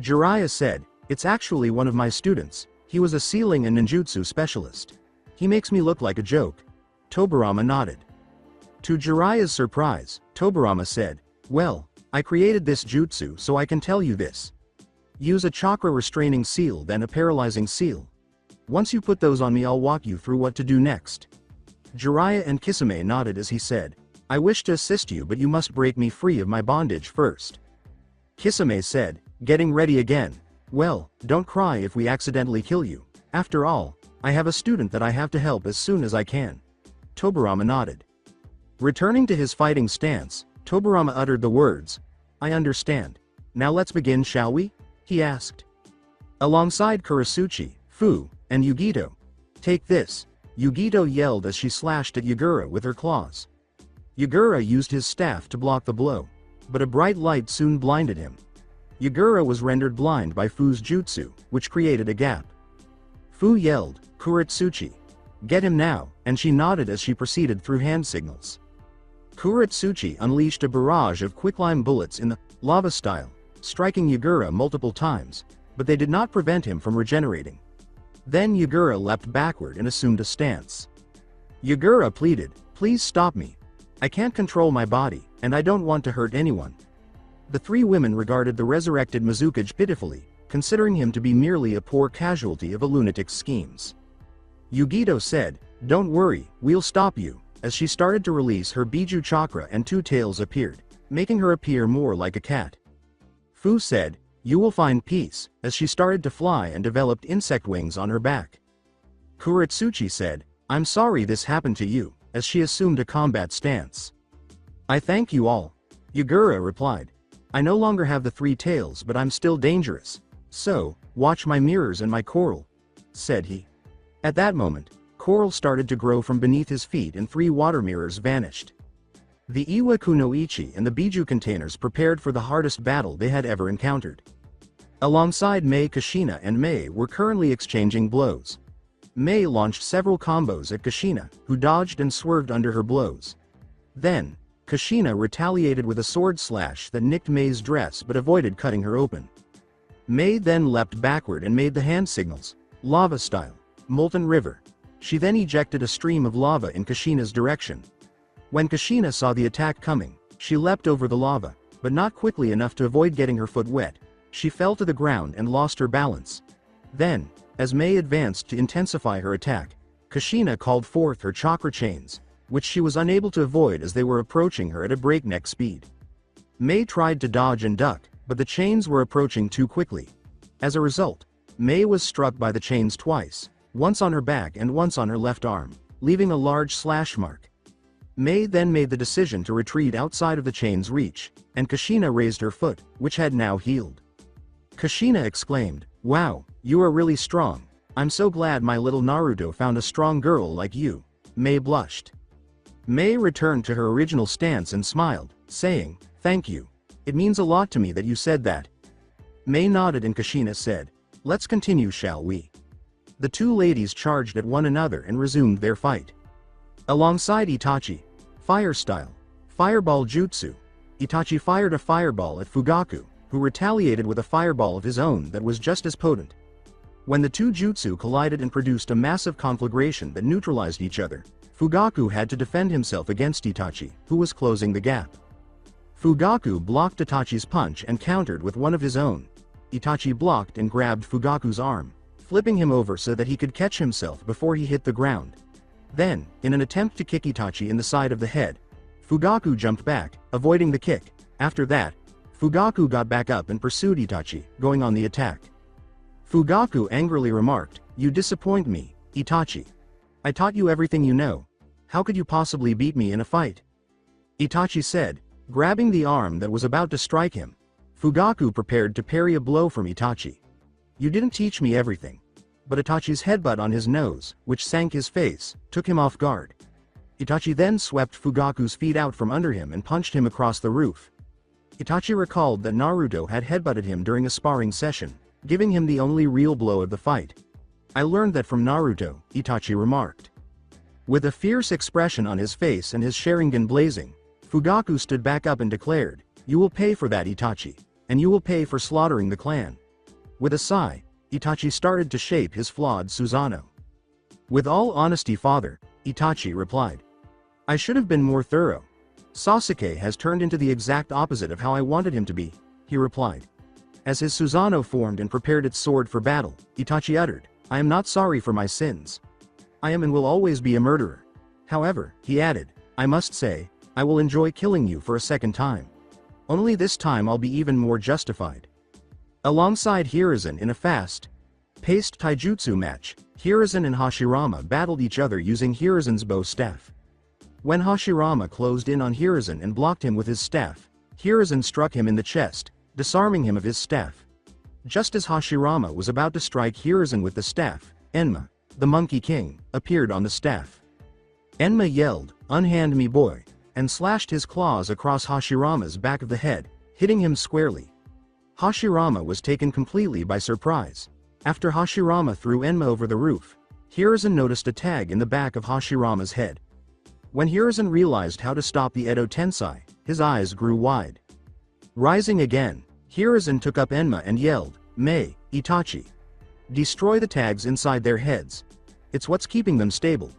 Jiraiya said, "It's actually one of my students. He was a sealing and ninjutsu specialist. He makes me look like a joke." Tobirama nodded. To Jiraiya's surprise, Tobirama said, "Well, I created this jutsu so I can tell you this. Use a chakra restraining seal then a paralyzing seal. Once you put those on me, I'll walk you through what to do next." Jiraiya and Kisame nodded as he said, "I wish to assist you, but you must break me free of my bondage first." Kisame said, getting ready again, "Well, don't cry if we accidentally kill you. After all, I have a student that I have to help as soon as I can." Tobirama nodded. Returning to his fighting stance, Tobirama uttered the words, "I understand. Now let's begin, shall we?" he asked. Alongside Kurasuchi, Fu, and Yugito. "Take this," Yugito yelled as she slashed at Yagura with her claws. Yagura used his staff to block the blow, but a bright light soon blinded him. Yagura was rendered blind by Fu's jutsu, which created a gap. Fu yelled, "Kuratsuchi! Get him now," and she nodded as she proceeded through hand signals. Kuratsuchi unleashed a barrage of quicklime bullets in the lava style, striking Yagura multiple times, but they did not prevent him from regenerating. Then Yagura leapt backward and assumed a stance. Yagura pleaded, "Please stop me. I can't control my body, and I don't want to hurt anyone." The 3 women regarded the resurrected Mizukage pitifully, considering him to be merely a poor casualty of a lunatic's schemes. Yugito said, "Don't worry, we'll stop you," as she started to release her Biju chakra and 2 tails appeared, making her appear more like a cat. Fu said, "You will find peace," as she started to fly and developed insect wings on her back. Kuratsuchi said, "I'm sorry this happened to you," as she assumed a combat stance. "I thank you all," Yagura replied. "I no longer have the 3 tails, but I'm still dangerous. So, "Watch my mirrors and my coral," said he. At that moment, coral started to grow from beneath his feet and 3 water mirrors vanished. The Iwaku no Ichi and the Biju containers prepared for the hardest battle they had ever encountered. Alongside Mei, Kushina and Mei were currently exchanging blows. Mei launched several combos at Kushina, who dodged and swerved under her blows. Then, Kushina retaliated with a sword slash that nicked Mei's dress but avoided cutting her open. Mei then leapt backward and made the hand signals, lava style, molten river. She then ejected a stream of lava in Kushina's direction. When Kushina saw the attack coming, she leapt over the lava, but not quickly enough to avoid getting her foot wet. She fell to the ground and lost her balance. Then, as Mei advanced to intensify her attack, Kushina called forth her chakra chains, which she was unable to avoid as they were approaching her at a breakneck speed. Mei tried to dodge and duck, but the chains were approaching too quickly. As a result, Mei was struck by the chains twice, once on her back and once on her left arm, leaving a large slash mark. Mei then made the decision to retreat outside of the chain's reach, and Kushina raised her foot, which had now healed. Kushina exclaimed, "Wow, you are really strong. I'm so glad my little Naruto found a strong girl like you." Mei blushed. Mei returned to her original stance and smiled, saying, "Thank you. It means a lot to me that you said that." Mei nodded and Kushina said, "Let's continue, shall we?" The two ladies charged at one another and resumed their fight. Alongside Itachi, fire style, fireball jutsu, Itachi fired a fireball at Fugaku, who retaliated with a fireball of his own that was just as potent. When the two jutsu collided and produced a massive conflagration that neutralized each other, Fugaku had to defend himself against Itachi, who was closing the gap. Fugaku blocked Itachi's punch and countered with one of his own. Itachi blocked and grabbed Fugaku's arm, flipping him over so that he could catch himself before he hit the ground. Then, in an attempt to kick Itachi in the side of the head, Fugaku jumped back, avoiding the kick. After that, Fugaku got back up and pursued Itachi, going on the attack. Fugaku angrily remarked, "You disappoint me, Itachi. I taught you everything you know. How could you possibly beat me in a fight?" Itachi said, grabbing the arm that was about to strike him. Fugaku prepared to parry a blow from Itachi. "You didn't teach me everything." But Itachi's headbutt on his nose, which sank his face, took him off guard. Itachi then swept Fugaku's feet out from under him and punched him across the roof. Itachi recalled that Naruto had headbutted him during a sparring session, giving him the only real blow of the fight. "I learned that from Naruto," Itachi remarked. With a fierce expression on his face and his Sharingan blazing, Fugaku stood back up and declared, "You will pay for that, Itachi, and you will pay for slaughtering the clan." With a sigh, Itachi started to shape his flawed Susanoo. "With all honesty, father," Itachi replied, "I should have been more thorough. Sasuke has turned into the exact opposite of how I wanted him to be," he replied. As his Susanoo formed and prepared its sword for battle, Itachi uttered, "I am not sorry for my sins. I am and will always be a murderer. However," he added, "I must say, I will enjoy killing you for a second time. Only this time I'll be even more justified." Alongside Hiruzen in a fast-paced taijutsu match, Hiruzen and Hashirama battled each other using Hiruzen's bow staff. When Hashirama closed in on Hiruzen and blocked him with his staff, Hiruzen struck him in the chest, disarming him of his staff. Just as Hashirama was about to strike Hiruzen with the staff, Enma, the Monkey King, appeared on the staff. Enma yelled, "Unhand me, boy," and slashed his claws across Hashirama's back of the head, hitting him squarely. Hashirama was taken completely by surprise. After Hashirama threw Enma over the roof, Hiruzen noticed a tag in the back of Hashirama's head. When Hiruzen realized how to stop the Edo Tensei, his eyes grew wide. Rising again, Hiruzen took up Enma and yelled, "Mei, Itachi. Destroy the tags inside their heads. It's what's keeping them stable."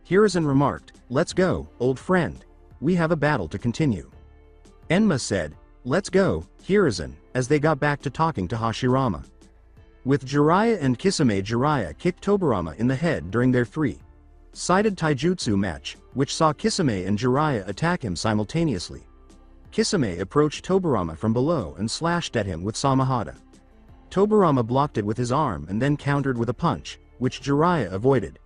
Hiruzen remarked, "Let's go, old friend. We have a battle to continue." Enma said, "Let's go, Hiruzen," as they got back to talking to Hashirama. With Jiraiya and Kisame, Jiraiya kicked Tobirama in the head during their three-sided taijutsu match, which saw Kisame and Jiraiya attack him simultaneously. Kisame approached Tobirama from below and slashed at him with Samahata. Tobirama blocked it with his arm and then countered with a punch, which Jiraiya avoided.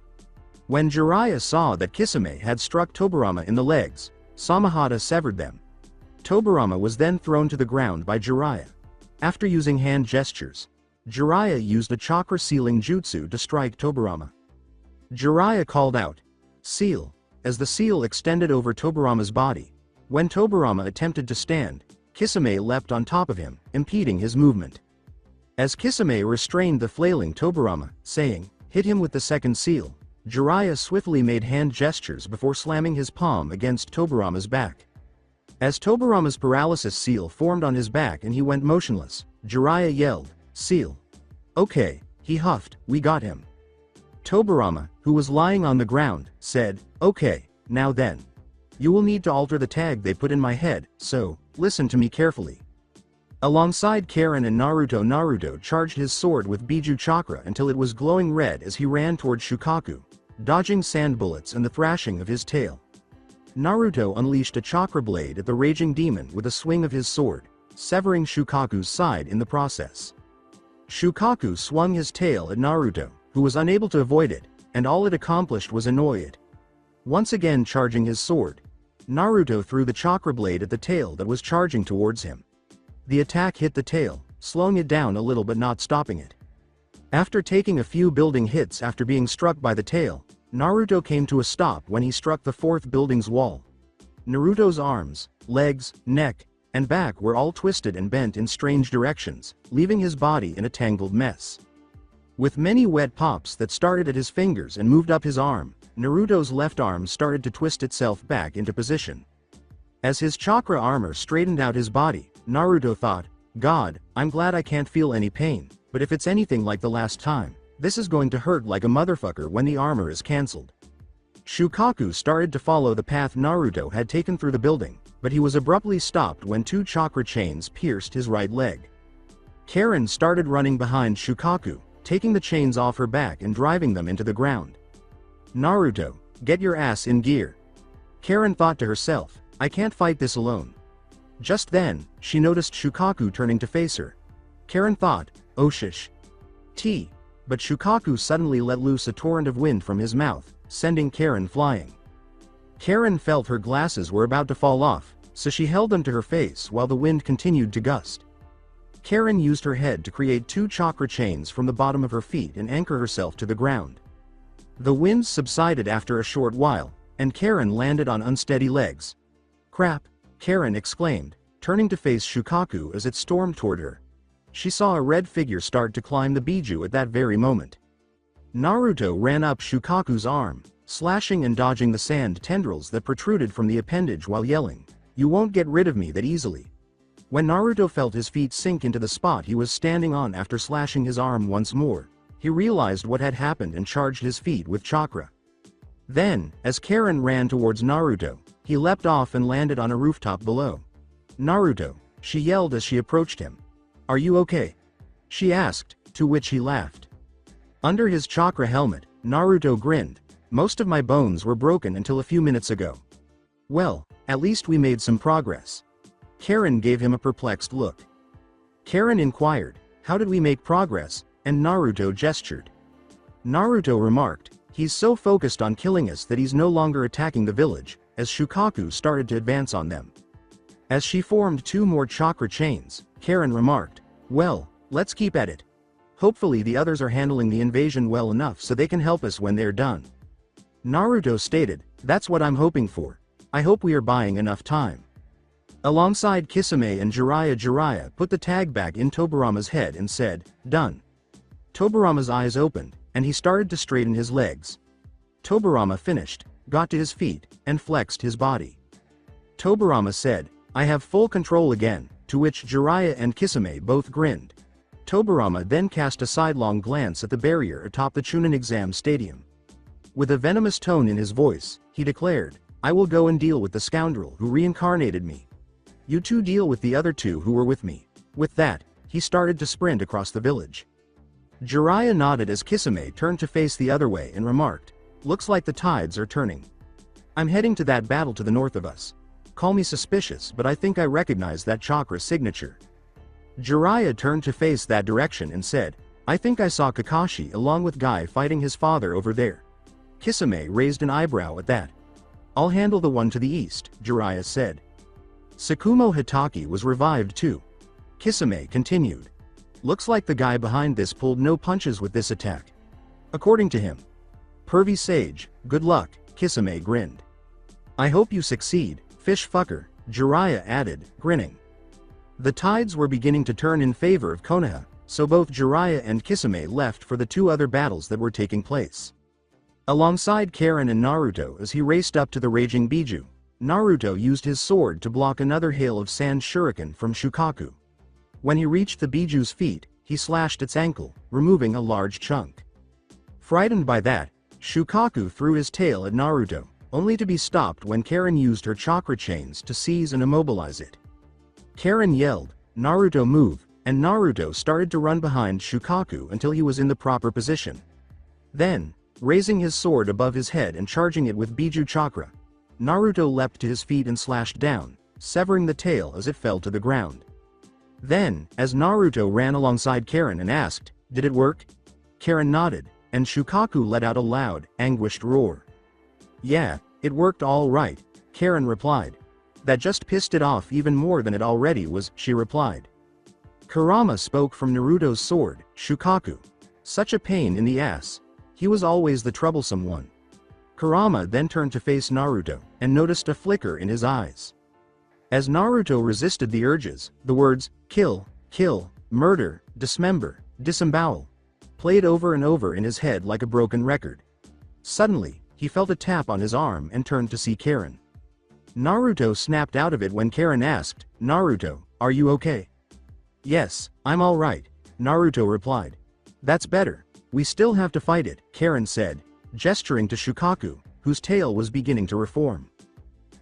When Jiraiya saw that Kisame had struck Tobirama in the legs, Samahata severed them. Tobirama was then thrown to the ground by Jiraiya. After using hand gestures, Jiraiya used a chakra sealing jutsu to strike Tobirama. Jiraiya called out, "Seal," as the seal extended over Tobirama's body. When Tobirama attempted to stand, Kisame leapt on top of him, impeding his movement. As Kisame restrained the flailing Tobirama, saying, "Hit him with the second seal," Jiraiya swiftly made hand gestures before slamming his palm against Tobirama's back. As Tobirama's paralysis seal formed on his back and he went motionless, Jiraiya yelled, "Seal." "Okay," he huffed, "we got him." Tobirama, who was lying on the ground, said, "Okay, now then. You will need to alter the tag they put in my head, so, listen to me carefully." Alongside Karin and Naruto charged his sword with Biju Chakra until it was glowing red as he ran toward Shikaku, dodging sand bullets and the thrashing of his tail. Naruto unleashed a chakra blade at the raging demon with a swing of his sword, severing Shukaku's side in the process. Shukaku swung his tail at Naruto, who was unable to avoid it, and all it accomplished was annoy it. Once again charging his sword, Naruto threw the chakra blade at the tail that was charging towards him. The attack hit the tail, slowing it down a little but not stopping it. After taking a few building hits after being struck by the tail, Naruto came to a stop when he struck the fourth building's wall. Naruto's arms, legs, neck, and back were all twisted and bent in strange directions, leaving his body in a tangled mess. With many wet pops that started at his fingers and moved up his arm, Naruto's left arm started to twist itself back into position. As his chakra armor straightened out his body, Naruto thought, "God, I'm glad I can't feel any pain, but if it's anything like the last time, this is going to hurt like a motherfucker when the armor is cancelled." Shukaku started to follow the path Naruto had taken through the building, but he was abruptly stopped when two chakra chains pierced his right leg. Karin started running behind Shukaku, taking the chains off her back and driving them into the ground. "Naruto, get your ass in gear." Karin thought to herself, "I can't fight this alone." Just then, she noticed Shukaku turning to face her. Karin thought, "Oh shish. T." But Shukaku suddenly let loose a torrent of wind from his mouth, sending Karin flying. Karin felt her glasses were about to fall off, so she held them to her face while the wind continued to gust. Karin used her head to create two chakra chains from the bottom of her feet and anchor herself to the ground. The wind subsided after a short while, and Karin landed on unsteady legs. "Crap," Karin exclaimed, turning to face Shukaku as it stormed toward her. She saw a red figure start to climb the Biju at that very moment. Naruto ran up Shukaku's arm, slashing and dodging the sand tendrils that protruded from the appendage while yelling, "You won't get rid of me that easily." When Naruto felt his feet sink into the spot he was standing on after slashing his arm once more, he realized what had happened and charged his feet with chakra. Then, as Karin ran towards Naruto, he leapt off and landed on a rooftop below. "Naruto," she yelled as she approached him. "Are you okay?" she asked, to which he laughed. Under his chakra helmet, Naruto grinned, "Most of my bones were broken until a few minutes ago." "Well, at least we made some progress." Karin gave him a perplexed look. Karin inquired, "How did we make progress?" and Naruto gestured. Naruto remarked, "He's so focused on killing us that he's no longer attacking the village," as Shukaku started to advance on them. As she formed two more chakra chains, Karin remarked, "Well, let's keep at it. Hopefully the others are handling the invasion well enough so they can help us when they're done." Naruto stated, "That's what I'm hoping for. I hope we are buying enough time." Alongside Kisame and Jiraiya put the tag back in Tobirama's head and said, "Done." Tobirama's eyes opened, and he started to straighten his legs. Tobirama finished, got to his feet, and flexed his body. Tobirama said, "I have full control again," to which Jiraiya and Kisame both grinned. Tobirama then cast a sidelong glance at the barrier atop the Chunin exam stadium. With a venomous tone in his voice, he declared, "I will go and deal with the scoundrel who reincarnated me. You two deal with the other two who were with me." With that, he started to sprint across the village. Jiraiya nodded as Kisame turned to face the other way and remarked, "Looks like the tides are turning. I'm heading to that battle to the north of us. Call me suspicious, but I think I recognize that chakra signature." Jiraiya turned to face that direction and said, "I think I saw Kakashi along with Guy fighting his father over there." Kisame raised an eyebrow at that. "I'll handle the one to the east," Jiraiya said. "Tsukumo Hitaki was revived too," Kisame continued. Looks like the guy behind this pulled no punches with this attack. According to him. Pervy Sage, good luck, Kisame grinned. I hope you succeed, fish fucker, Jiraiya added, grinning. The tides were beginning to turn in favor of Konoha, so both Jiraiya and Kisame left for the two other battles that were taking place. Alongside Karin and Naruto as he raced up to the raging Biju, Naruto used his sword to block another hail of sand shuriken from Shikaku. When he reached the Biju's feet, he slashed its ankle, removing a large chunk. Frightened by that, Shikaku threw his tail at Naruto, only to be stopped when Karin used her chakra chains to seize and immobilize it. Karin yelled, "Naruto move," and Naruto started to run behind Shikaku until he was in the proper position. Then, raising his sword above his head and charging it with Biju chakra, Naruto leapt to his feet and slashed down, severing the tail as it fell to the ground. Then, as Naruto ran alongside Karin and asked, "Did it work?" Karin nodded, and Shikaku let out a loud, anguished roar. "Yeah, it worked all right," Karin replied. "That just pissed it off even more than it already was," she replied. Kurama spoke from Naruto's sword, Shikaku. Such a pain in the ass. He was always the troublesome one. Kurama then turned to face Naruto, and noticed a flicker in his eyes. As Naruto resisted the urges, the words, kill, murder, dismember, disembowel, played over and over in his head like a broken record. Suddenly, he felt a tap on his arm and turned to see Karin. Naruto snapped out of it when Karin asked, "Naruto, are you okay?" "Yes, I'm all right," Naruto replied. "That's better. We still have to fight it," Karin said, gesturing to Shikaku, whose tail was beginning to reform.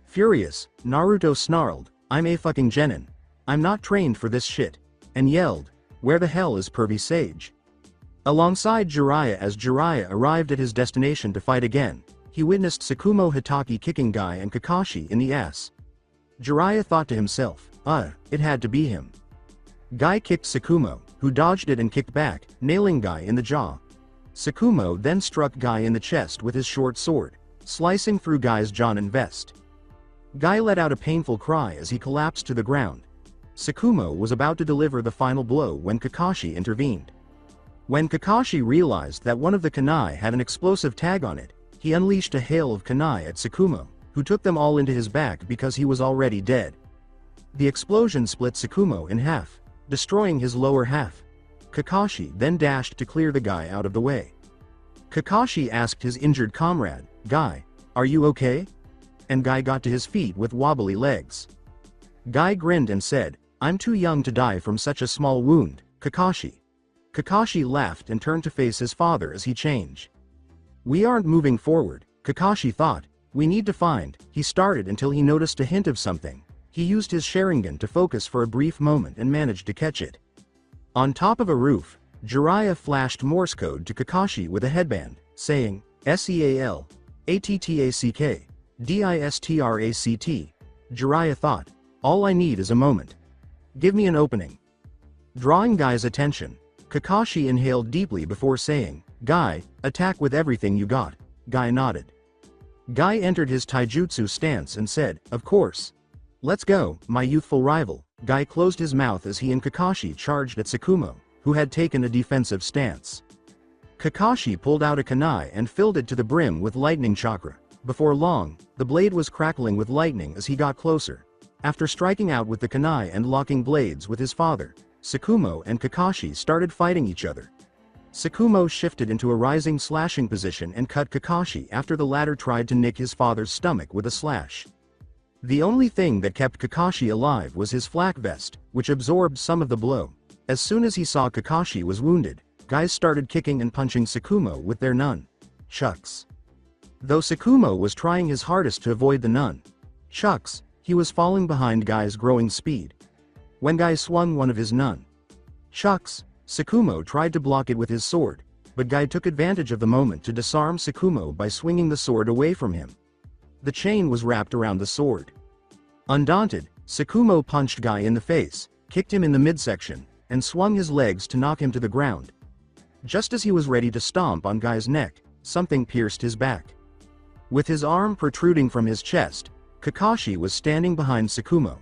Furious, Naruto snarled, "I'm a fucking genin. I'm not trained for this shit," and yelled, "Where the hell is Pervy Sage?" Alongside Jiraiya. As Jiraiya arrived at his destination to fight again, he witnessed Tsukumo Hitaki kicking Guy and Kakashi in the ass. Jiraiya thought to himself, it had to be him. Guy kicked Tsukumo, who dodged it and kicked back, nailing Guy in the jaw. Tsukumo then struck Guy in the chest with his short sword, slicing through Guy's jaw and vest. Guy let out a painful cry as he collapsed to the ground. Tsukumo was about to deliver the final blow when Kakashi intervened. When Kakashi realized that one of the kunai had an explosive tag on it, he unleashed a hail of kunai at Tsukumo, who took them all into his back because he was already dead. The explosion split Tsukumo in half, destroying his lower half. Kakashi then dashed to clear the guy out of the way. Kakashi asked his injured comrade, "Guy, are you okay?" And Guy got to his feet with wobbly legs. Guy grinned and said, "I'm too young to die from such a small wound, Kakashi." Kakashi laughed and turned to face his father as he changed. "We aren't moving forward," Kakashi thought. "We need to find," he started until he noticed a hint of something. He used his Sharingan to focus for a brief moment and managed to catch it. On top of a roof, Jiraiya flashed Morse code to Kakashi with a headband, saying, "SEAL, ATTACK, DISTRACT. Jiraiya thought, "All I need is a moment. Give me an opening." Drawing Guy's attention, Kakashi inhaled deeply before saying, "Guy, attack with everything you got." Guy nodded. Guy entered his taijutsu stance and said, "Of course. Let's go, my youthful rival." Guy closed his mouth as he and Kakashi charged at Tsukumo, who had taken a defensive stance. Kakashi pulled out a kunai and filled it to the brim with lightning chakra. Before long, the blade was crackling with lightning as he got closer. After striking out with the kunai and locking blades with his father, Tsukumo and Kakashi started fighting each other. Tsukumo shifted into a rising slashing position and cut Kakashi after the latter tried to nick his father's stomach with a slash. The only thing that kept Kakashi alive was his flak vest, which absorbed some of the blow. As soon as he saw Kakashi was wounded, guys started kicking and punching Tsukumo with their nunchucks. Though Tsukumo was trying his hardest to avoid the nunchucks, he was falling behind Guy's growing speed. When Guy swung one of his nunchucks, Tsukumo tried to block it with his sword, but Guy took advantage of the moment to disarm Tsukumo by swinging the sword away from him. The chain was wrapped around the sword. Undaunted, Tsukumo punched Guy in the face, kicked him in the midsection, and swung his legs to knock him to the ground. Just as he was ready to stomp on Guy's neck, something pierced his back. With his arm protruding from his chest, Kakashi was standing behind Tsukumo.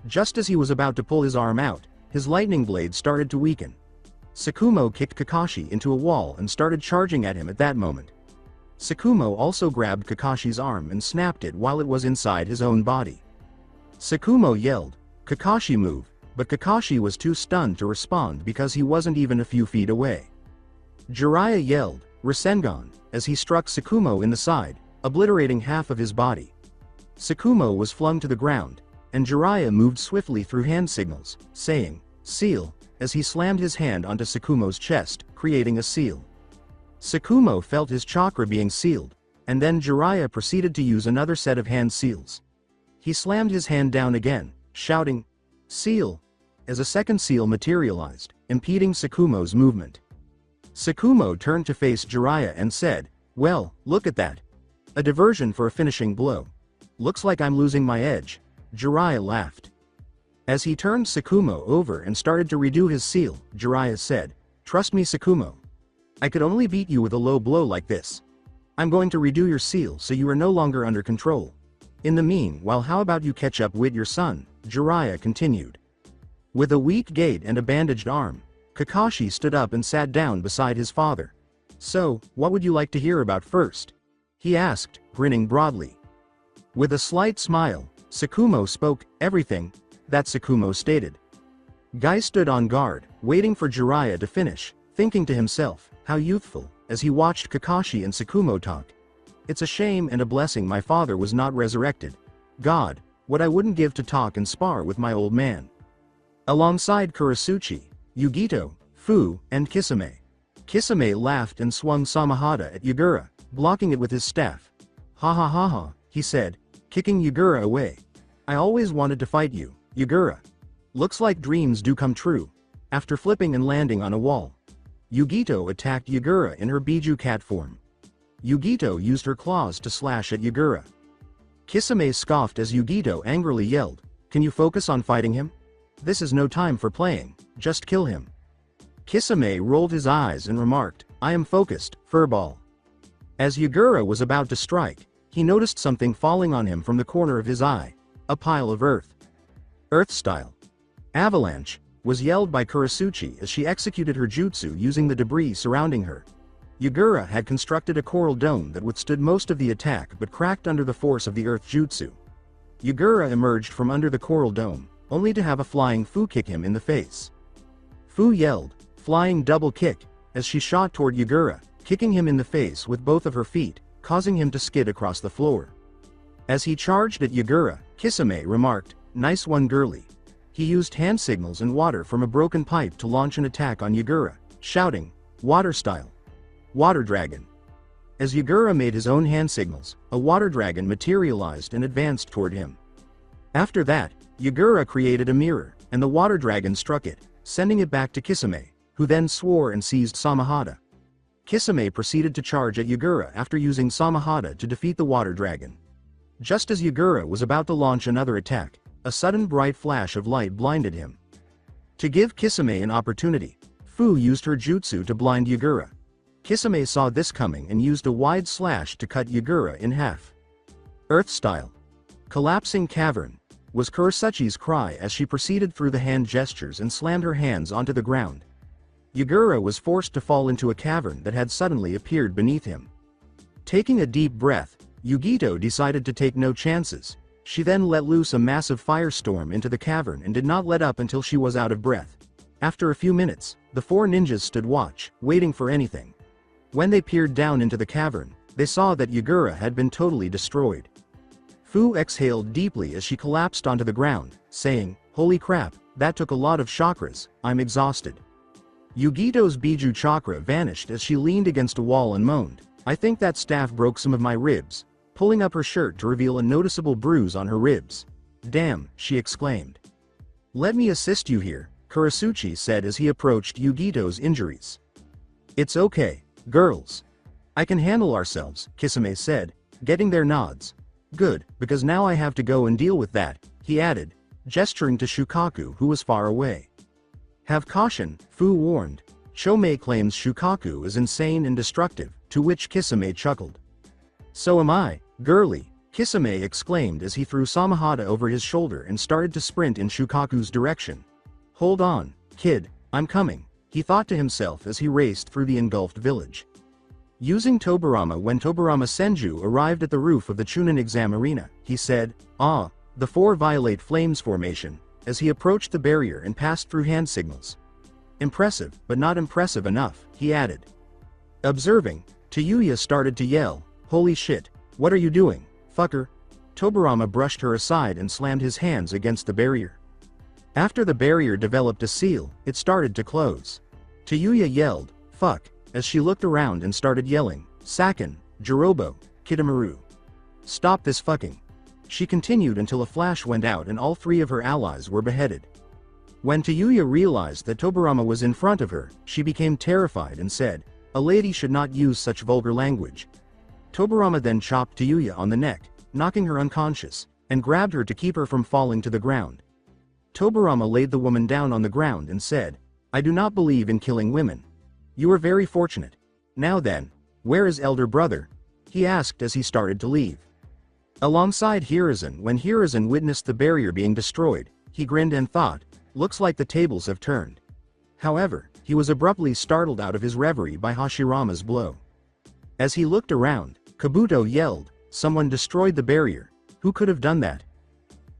Just as he was about to pull his arm out, his lightning blade started to weaken. Tsukumo kicked Kakashi into a wall and started charging at him at that moment. Tsukumo also grabbed Kakashi's arm and snapped it while it was inside his own body. Tsukumo yelled, "Kakashi move," but Kakashi was too stunned to respond because he wasn't even a few feet away. Jiraiya yelled, "Rasengan," as he struck Tsukumo in the side, obliterating half of his body. Tsukumo was flung to the ground, and Jiraiya moved swiftly through hand signals, saying, "Seal," as he slammed his hand onto Tsukumo's chest, creating a seal. Tsukumo felt his chakra being sealed, and then Jiraiya proceeded to use another set of hand seals. He slammed his hand down again, shouting, "Seal," as a second seal materialized, impeding Tsukumo's movement. Tsukumo turned to face Jiraiya and said, "Well, look at that. A diversion for a finishing blow. Looks like I'm losing my edge." Jiraiya laughed. As he turned Tsukumo over and started to redo his seal, Jiraiya said, "Trust me, Tsukumo. I could only beat you with a low blow like this. I'm going to redo your seal so you are no longer under control. In the meanwhile, how about you catch up with your son?" Jiraiya continued. With a weak gait and a bandaged arm, Kakashi stood up and sat down beside his father. "So, what would you like to hear about first?" he asked, grinning broadly. With a slight smile, Tsukumo spoke, "Everything," that Tsukumo stated. Guy stood on guard, waiting for Jiraiya to finish, thinking to himself, how youthful, as he watched Kakashi and Tsukumo talk. It's a shame and a blessing my father was not resurrected. God, what I wouldn't give to talk and spar with my old man. Alongside Kurasuchi, Yugito, Fu, and Kisame. Kisame laughed and swung Samahada at Yagura, blocking it with his staff. "Ha ha ha ha," he said, kicking Yagura away. "I always wanted to fight you, Yagura. Looks like dreams do come true." After flipping and landing on a wall, Yugito attacked Yagura in her Biju cat form. Yugito used her claws to slash at Yagura. Kisame scoffed as Yugito angrily yelled, "Can you focus on fighting him? This is no time for playing, just kill him." Kisame rolled his eyes and remarked, "I am focused, furball." As Yagura was about to strike, he noticed something falling on him from the corner of his eye, a pile of earth. "Earth style. Avalanche," was yelled by Kurasuchi as she executed her jutsu using the debris surrounding her. Yagura had constructed a coral dome that withstood most of the attack but cracked under the force of the earth jutsu. Yagura emerged from under the coral dome, only to have a flying Fu kick him in the face. Fu yelled, "Flying double kick," as she shot toward Yagura, kicking him in the face with both of her feet, causing him to skid across the floor. As he charged at Yagura, Kisame remarked, "Nice one, girly." He used hand signals and water from a broken pipe to launch an attack on Yagura, shouting, "Water style. Water dragon." As Yagura made his own hand signals, a water dragon materialized and advanced toward him. After that, Yagura created a mirror, and the water dragon struck it, sending it back to Kisame, who then swore and seized Samahada. Kisame proceeded to charge at Yagura after using Samahada to defeat the water dragon. Just as Yagura was about to launch another attack, a sudden bright flash of light blinded him. To give Kisame an opportunity, Fu used her jutsu to blind Yagura. Kisame saw this coming and used a wide slash to cut Yagura in half. "Earth style. Collapsing cavern," was Kurasuchi's cry as she proceeded through the hand gestures and slammed her hands onto the ground. Yagura was forced to fall into a cavern that had suddenly appeared beneath him. Taking a deep breath, Yugito decided to take no chances. She then let loose a massive firestorm into the cavern and did not let up until she was out of breath. After a few minutes, the four ninjas stood watch, waiting for anything. When they peered down into the cavern, they saw that Yagura had been totally destroyed. Fu exhaled deeply as she collapsed onto the ground, saying, "Holy crap, that took a lot of chakras, I'm exhausted." Yugito's Biju chakra vanished as she leaned against a wall and moaned, "I think that staff broke some of my ribs," pulling up her shirt to reveal a noticeable bruise on her ribs. "Damn," she exclaimed. "Let me assist you here," Kurasuchi said as he approached Yugito's injuries. "It's okay, girls. I can handle ourselves," Kisame said, getting their nods. "Good, because now I have to go and deal with that," he added, gesturing to Shikaku who was far away. "Have caution," Fu warned. "Chomei claims Shikaku is insane and destructive," to which Kisame chuckled. "So am I, girly," Kisame exclaimed as he threw Samahada over his shoulder and started to sprint in Shukaku's direction. "Hold on, kid, I'm coming." he thought to himself as he raced through the engulfed village. Using Tobarama when Tobarama Senju arrived at the roof of the Chunin exam arena, he said, "Ah, the 4 Violate Flames formation," as he approached the barrier and passed through hand signals. "Impressive, but not impressive enough," he added. Observing, Tayuya started to yell, "Holy shit, what are you doing, fucker?" Tobarama brushed her aside and slammed his hands against the barrier. After the barrier developed a seal, it started to close. Tayuya yelled, "Fuck," as she looked around and started yelling, "Sakin, Jirobo, Kitamaru. Stop this fucking." She continued until a flash went out and all 3 of her allies were beheaded. When Tayuya realized that Tobarama was in front of her, she became terrified and said, "A lady should not use such vulgar language." Tobarama then chopped Tayuya on the neck, knocking her unconscious, and grabbed her to keep her from falling to the ground. Tobarama laid the woman down on the ground and said, "I do not believe in killing women. You are very fortunate. Now then, where is elder brother?" he asked as he started to leave. Alongside Hiruzen, when Hiruzen witnessed the barrier being destroyed, he grinned and thought, "Looks like the tables have turned." However, he was abruptly startled out of his reverie by Hashirama's blow. As he looked around, Kabuto yelled, "Someone destroyed the barrier. Who could have done that?"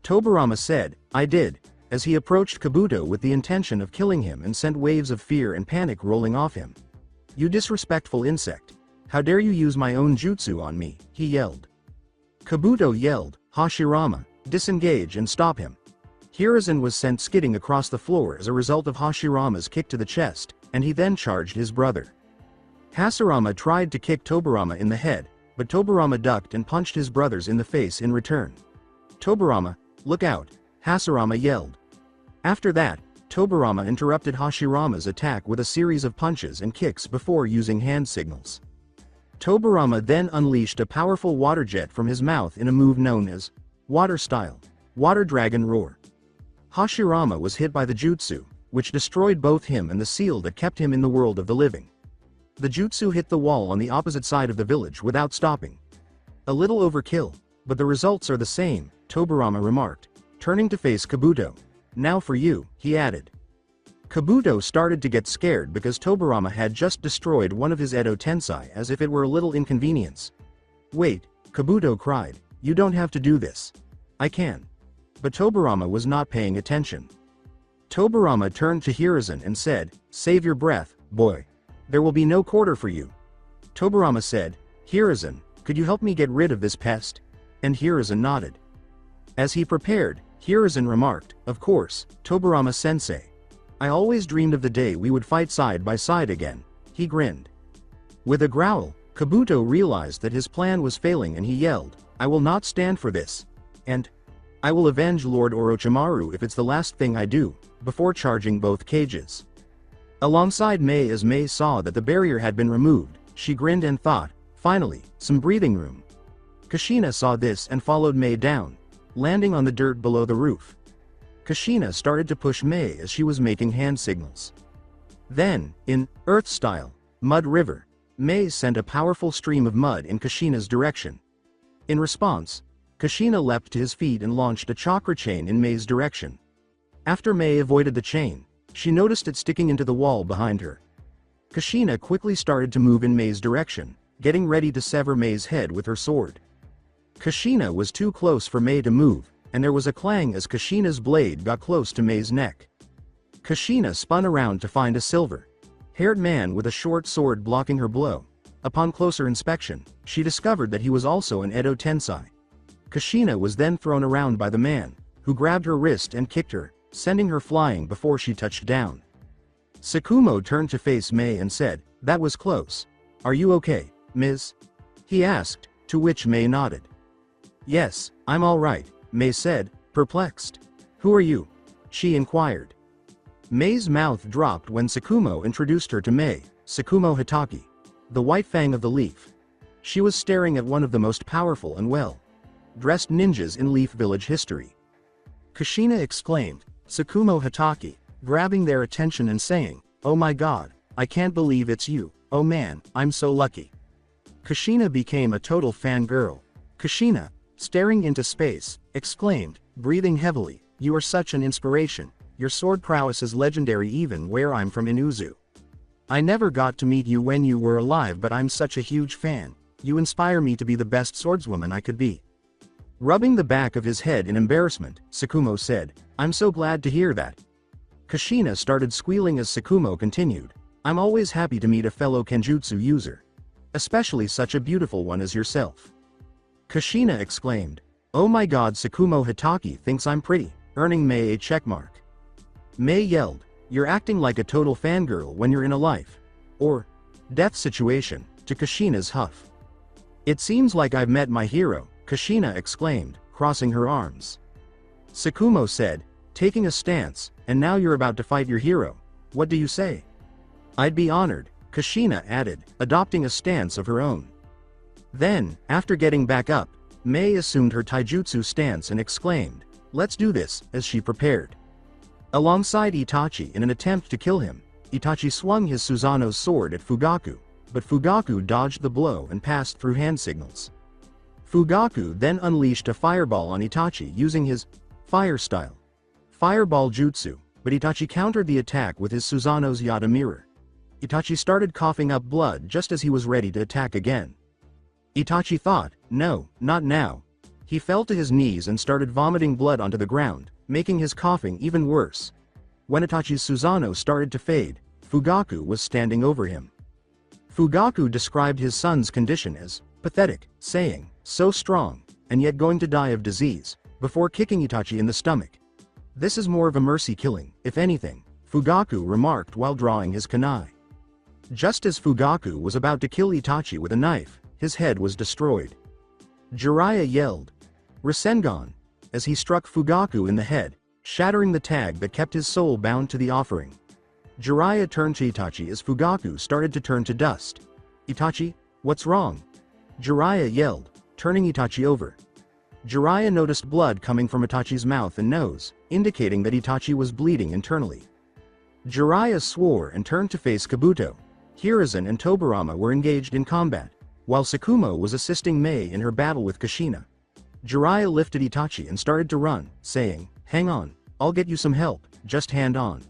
Tobarama said, "I did," as he approached Kabuto with the intention of killing him and sent waves of fear and panic rolling off him. "You disrespectful insect. How dare you use my own jutsu on me," he yelled. Kabuto yelled, "Hashirama, disengage and stop him." Hiruzen was sent skidding across the floor as a result of Hashirama's kick to the chest, and he then charged his brother. Hashirama tried to kick Tobarama in the head, but Tobarama ducked and punched his brothers in the face in return. "Tobarama, look out," Hashirama yelled. After that, Tobarama interrupted Hashirama's attack with a series of punches and kicks before using hand signals. Tobarama then unleashed a powerful water jet from his mouth in a move known as Water Style, Water Dragon Roar. Hashirama was hit by the jutsu, which destroyed both him and the seal that kept him in the world of the living. The jutsu hit the wall on the opposite side of the village without stopping. "A little overkill, but the results are the same," Tobarama remarked, turning to face Kabuto. "Now for you," he added. Kabuto started to get scared because Tobarama had just destroyed one of his Edo Tensei as if it were a little inconvenience. "Wait," Kabuto cried, "you don't have to do this. I can." But Tobarama was not paying attention. Tobarama turned to Hiruzen and said, "Save your breath, boy. There will be no quarter for you." Tobarama said, "Hiruzen, could you help me get rid of this pest?" And Hiruzen nodded. As he prepared, Hiruzen remarked, "Of course, Tobarama-sensei. I always dreamed of the day we would fight side by side again." He grinned. With a growl, Kabuto realized that his plan was failing and he yelled, "I will not stand for this. And I will avenge Lord Orochimaru if it's the last thing I do," before charging both cages. Alongside Mei, as Mei saw that the barrier had been removed, she grinned and thought, "Finally, some breathing room." Kushina saw this and followed Mei down, landing on the dirt below the roof. Kushina started to push Mei as she was making hand signals. Then, in Earth Style, Mud River, Mei sent a powerful stream of mud in Kushina's direction. In response, Kushina leapt to his feet and launched a chakra chain in Mei's direction. After Mei avoided the chain, she noticed it sticking into the wall behind her. Kushina quickly started to move in Mei's direction, getting ready to sever Mei's head with her sword. Kushina was too close for Mei to move, and there was a clang as Kushina's blade got close to Mei's neck. Kushina spun around to find a silver-haired man with a short sword blocking her blow. Upon closer inspection, she discovered that he was also an Edo Tensei. Kushina was then thrown around by the man, who grabbed her wrist and kicked her, sending her flying before she touched down. Tsukumo turned to face Mei and said, "That was close. Are you okay, Ms.?" he asked, to which Mei nodded. "Yes, I'm all right," Mei said, perplexed. "Who are you?" she inquired. Mei's mouth dropped when Tsukumo introduced her to Mei, Tsukumo Hitaki, the White Fang of the Leaf. She was staring at one of the most powerful and well-dressed ninjas in Leaf Village history. Kushina exclaimed, "Tsukumo Hitaki," grabbing their attention and saying, "Oh my god, I can't believe it's you, oh man, I'm so lucky." Kushina became a total fangirl. Kushina, staring into space, exclaimed, breathing heavily, "You are such an inspiration. Your sword prowess is legendary even where I'm from Inuzu." I never got to meet you when you were alive, but I'm such a huge fan. You inspire me to be the best swordswoman I could be. Rubbing the back of his head in embarrassment, Tsukumo said, I'm so glad to hear that. Kushina started squealing as Tsukumo continued, I'm always happy to meet a fellow Kenjutsu user. Especially such a beautiful one as yourself. Kushina exclaimed, oh my god, Tsukumo Hitaki thinks I'm pretty, earning Mei a checkmark. Mei yelled, you're acting like a total fangirl when you're in a life or death situation, to Kushina's huff. It seems like I've met my hero, Kushina exclaimed, crossing her arms. Tsukumo said, taking a stance, and now you're about to fight your hero. What do you say? I'd be honored, Kushina added, adopting a stance of her own. Then, after getting back up, Mei assumed her taijutsu stance and exclaimed, let's do this, as she prepared. Alongside Itachi in an attempt to kill him, Itachi swung his Susanoo's sword at Fugaku, but Fugaku dodged the blow and passed through hand signals. Fugaku then unleashed a fireball on Itachi using his fire style fireball jutsu, but Itachi countered the attack with his Susanoo's Yata mirror. Itachi started coughing up blood just as he was ready to attack again. Itachi thought, no, not now. He fell to his knees and started vomiting blood onto the ground, making his coughing even worse. When Itachi's Susanoo started to fade, Fugaku was standing over him. Fugaku described his son's condition as pathetic, saying, so strong, and yet going to die of disease, before kicking Itachi in the stomach. This is more of a mercy killing, if anything, Fugaku remarked while drawing his kunai. Just as Fugaku was about to kill Itachi with a knife, his head was destroyed. Jiraiya yelled, Rasengan, as he struck Fugaku in the head, shattering the tag that kept his soul bound to the offering. Jiraiya turned to Itachi as Fugaku started to turn to dust. Itachi, what's wrong? Jiraiya yelled, turning Itachi over. Jiraiya noticed blood coming from Itachi's mouth and nose, indicating that Itachi was bleeding internally. Jiraiya swore and turned to face Kabuto. Hiruzen and Tobirama were engaged in combat, while Tsukumo was assisting Mei in her battle with Kushina. Jiraiya lifted Itachi and started to run, saying, hang on, I'll get you some help, just hand on.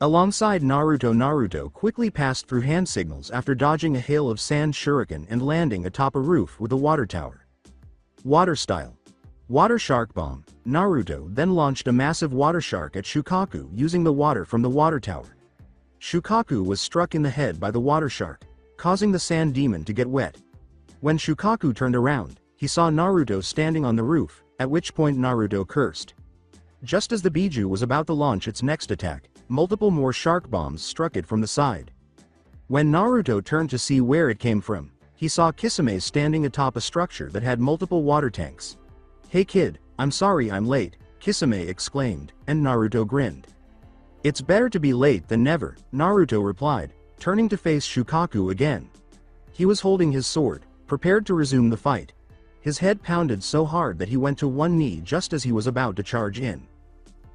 Alongside Naruto quickly passed through hand signals after dodging a hail of sand shuriken and landing atop a roof with a water tower. Water style. Water shark bomb. Naruto then launched a massive water shark at Shikaku using the water from the water tower. Shikaku was struck in the head by the water shark, causing the sand demon to get wet. When Shikaku turned around, he saw Naruto standing on the roof, at which point Naruto cursed. Just as the Biju was about to launch its next attack, multiple more shark bombs struck it from the side. When Naruto turned to see where it came from, he saw Kisame standing atop a structure that had multiple water tanks. Hey kid, I'm sorry I'm late, Kisame exclaimed, and Naruto grinned. It's better to be late than never, Naruto replied, turning to face Shikaku again. He was holding his sword, prepared to resume the fight. His head pounded so hard that he went to one knee just as he was about to charge in.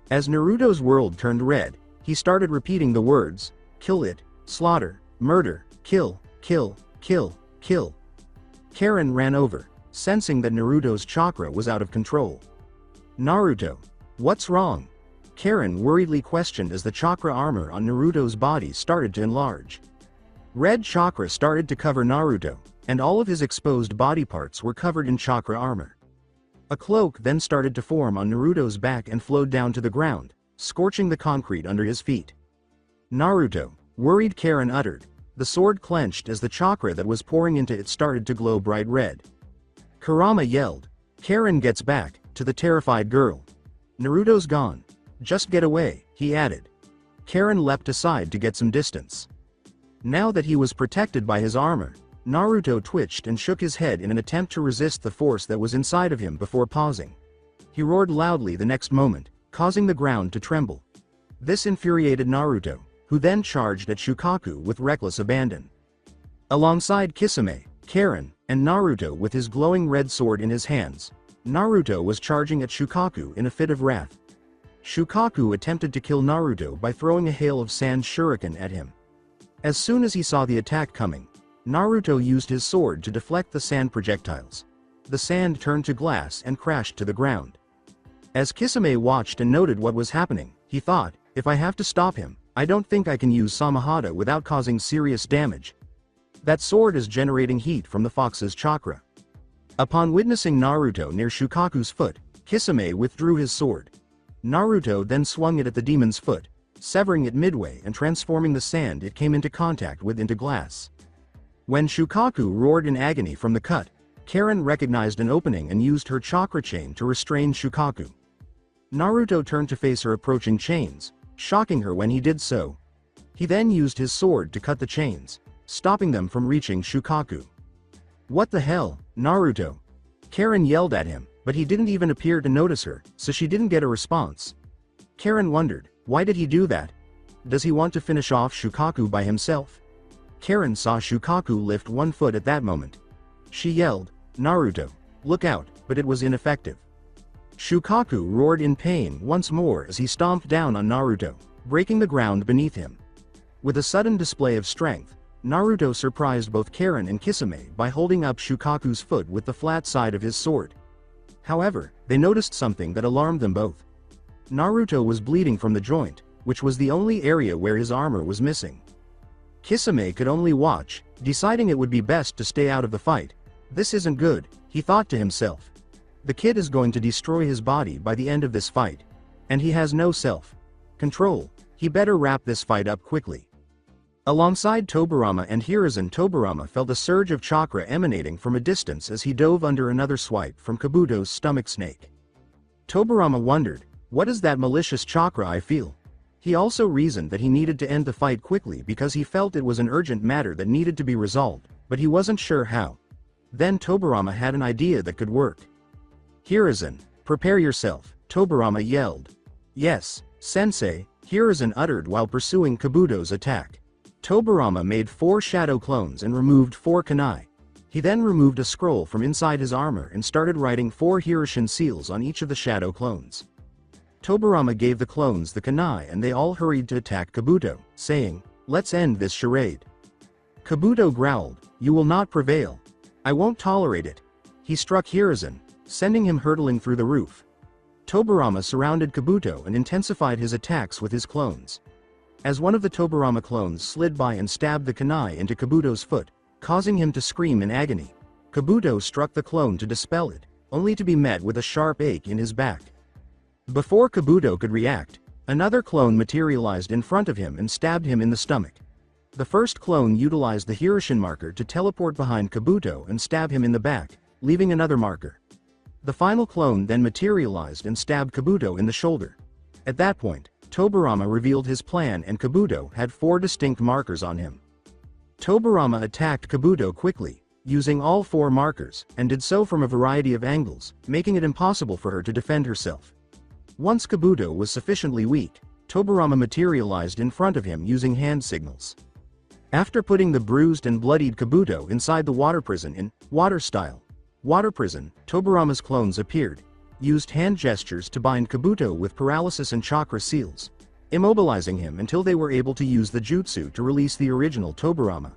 As Naruto's world turned red, he started repeating the words, kill it, slaughter, murder, kill, kill, kill, kill. Karin ran over, sensing that Naruto's chakra was out of control. Naruto, what's wrong? Karin worriedly questioned as the chakra armor on Naruto's body started to enlarge. Red chakra started to cover Naruto, and all of his exposed body parts were covered in chakra armor. A cloak then started to form on Naruto's back and flowed down to the ground, scorching the concrete under his feet. Naruto, worried, Karin uttered. The sword clenched as the chakra that was pouring into it started to glow bright red. Kurama yelled, Karin gets back, to the terrified girl. Naruto's gone. Just get away, he added. Karin leapt aside to get some distance. Now that he was protected by his armor, Naruto twitched and shook his head in an attempt to resist the force that was inside of him before pausing. He roared loudly the next moment, causing the ground to tremble. This infuriated Naruto, who then charged at Shikaku with reckless abandon. Alongside Kisame, Karin, and Naruto with his glowing red sword in his hands, Naruto was charging at Shikaku in a fit of wrath. Shikaku attempted to kill Naruto by throwing a hail of sand shuriken at him. As soon as he saw the attack coming, Naruto used his sword to deflect the sand projectiles. The sand turned to glass and crashed to the ground. As Kisame watched and noted what was happening, he thought, if I have to stop him, I don't think I can use Samahata without causing serious damage. That sword is generating heat from the fox's chakra. Upon witnessing Naruto near Shikaku's foot, Kisame withdrew his sword. Naruto then swung it at the demon's foot, severing it midway and transforming the sand it came into contact with into glass. When Shikaku roared in agony from the cut, Karin recognized an opening and used her chakra chain to restrain Shikaku. Naruto turned to face her approaching chains, shocking her when he did so. He then used his sword to cut the chains, stopping them from reaching Shikaku. What the hell, Naruto? Karin yelled at him, but he didn't even appear to notice her, so she didn't get a response. Karin wondered, why did he do that? Does he want to finish off Shikaku by himself? Karin saw Shikaku lift one foot at that moment. She yelled, Naruto, look out, but it was ineffective. Shikaku roared in pain once more as he stomped down on Naruto, breaking the ground beneath him. With a sudden display of strength, Naruto surprised both Karin and Kisame by holding up Shikaku's foot with the flat side of his sword. However, they noticed something that alarmed them both. Naruto was bleeding from the joint, which was the only area where his armor was missing. Kisame could only watch, deciding it would be best to stay out of the fight. This isn't good, he thought to himself. The kid is going to destroy his body by the end of this fight. And he has no self-control, he better wrap this fight up quickly. Alongside Tobirama and Hiruzen, Tobirama felt a surge of chakra emanating from a distance as he dove under another swipe from Kabuto's stomach snake. Tobirama wondered, what is that malicious chakra I feel? He also reasoned that he needed to end the fight quickly because he felt it was an urgent matter that needed to be resolved, but he wasn't sure how. Then Tobirama had an idea that could work. Hiruzen, prepare yourself, Tobirama yelled. Yes, sensei, Hiruzen uttered while pursuing Kabuto's attack. Tobirama made 4 shadow clones and removed 4 kunai. He then removed a scroll from inside his armor and started writing 4 Hiroshin seals on each of the shadow clones. Tobirama gave the clones the kunai and they all hurried to attack Kabuto, saying, let's end this charade. Kabuto growled, you will not prevail. I won't tolerate it. He struck Hiruzen, sending him hurtling through the roof. Tobirama surrounded Kabuto and intensified his attacks with his clones. As one of the Tobirama clones slid by and stabbed the kunai into Kabuto's foot, causing him to scream in agony, Kabuto struck the clone to dispel it, only to be met with a sharp ache in his back. Before Kabuto could react, another clone materialized in front of him and stabbed him in the stomach. The first clone utilized the Hiroshin marker to teleport behind Kabuto and stab him in the back, leaving another marker. The final clone then materialized and stabbed Kabuto in the shoulder. At that point, Tobirama revealed his plan and Kabuto had 4 distinct markers on him. Tobirama attacked Kabuto quickly, using all 4 markers, and did so from a variety of angles, making it impossible for her to defend herself. Once Kabuto was sufficiently weak, Tobirama materialized in front of him using hand signals. After putting the bruised and bloodied Kabuto inside the water prison in water style water prison, Tobirama's clones appeared, used hand gestures to bind Kabuto with paralysis and chakra seals, immobilizing him until they were able to use the jutsu to release the original Tobirama.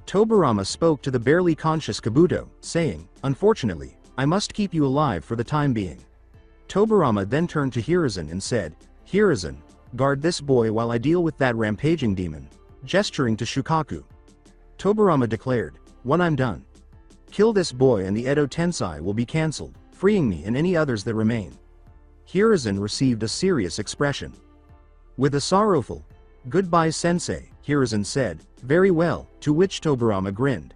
Tobirama spoke to the barely conscious Kabuto, saying, unfortunately, I must keep you alive for the time being. Tobirama then turned to Hiruzen and said, Hiruzen, guard this boy while I deal with that rampaging demon, gesturing to Shikaku. Tobirama declared, when I'm done, kill this boy and the Edo Tensei will be cancelled, freeing me and any others that remain. Hiruzen received a serious expression. With a sorrowful, goodbye sensei, Hiruzen said, very well, to which Tobirama grinned.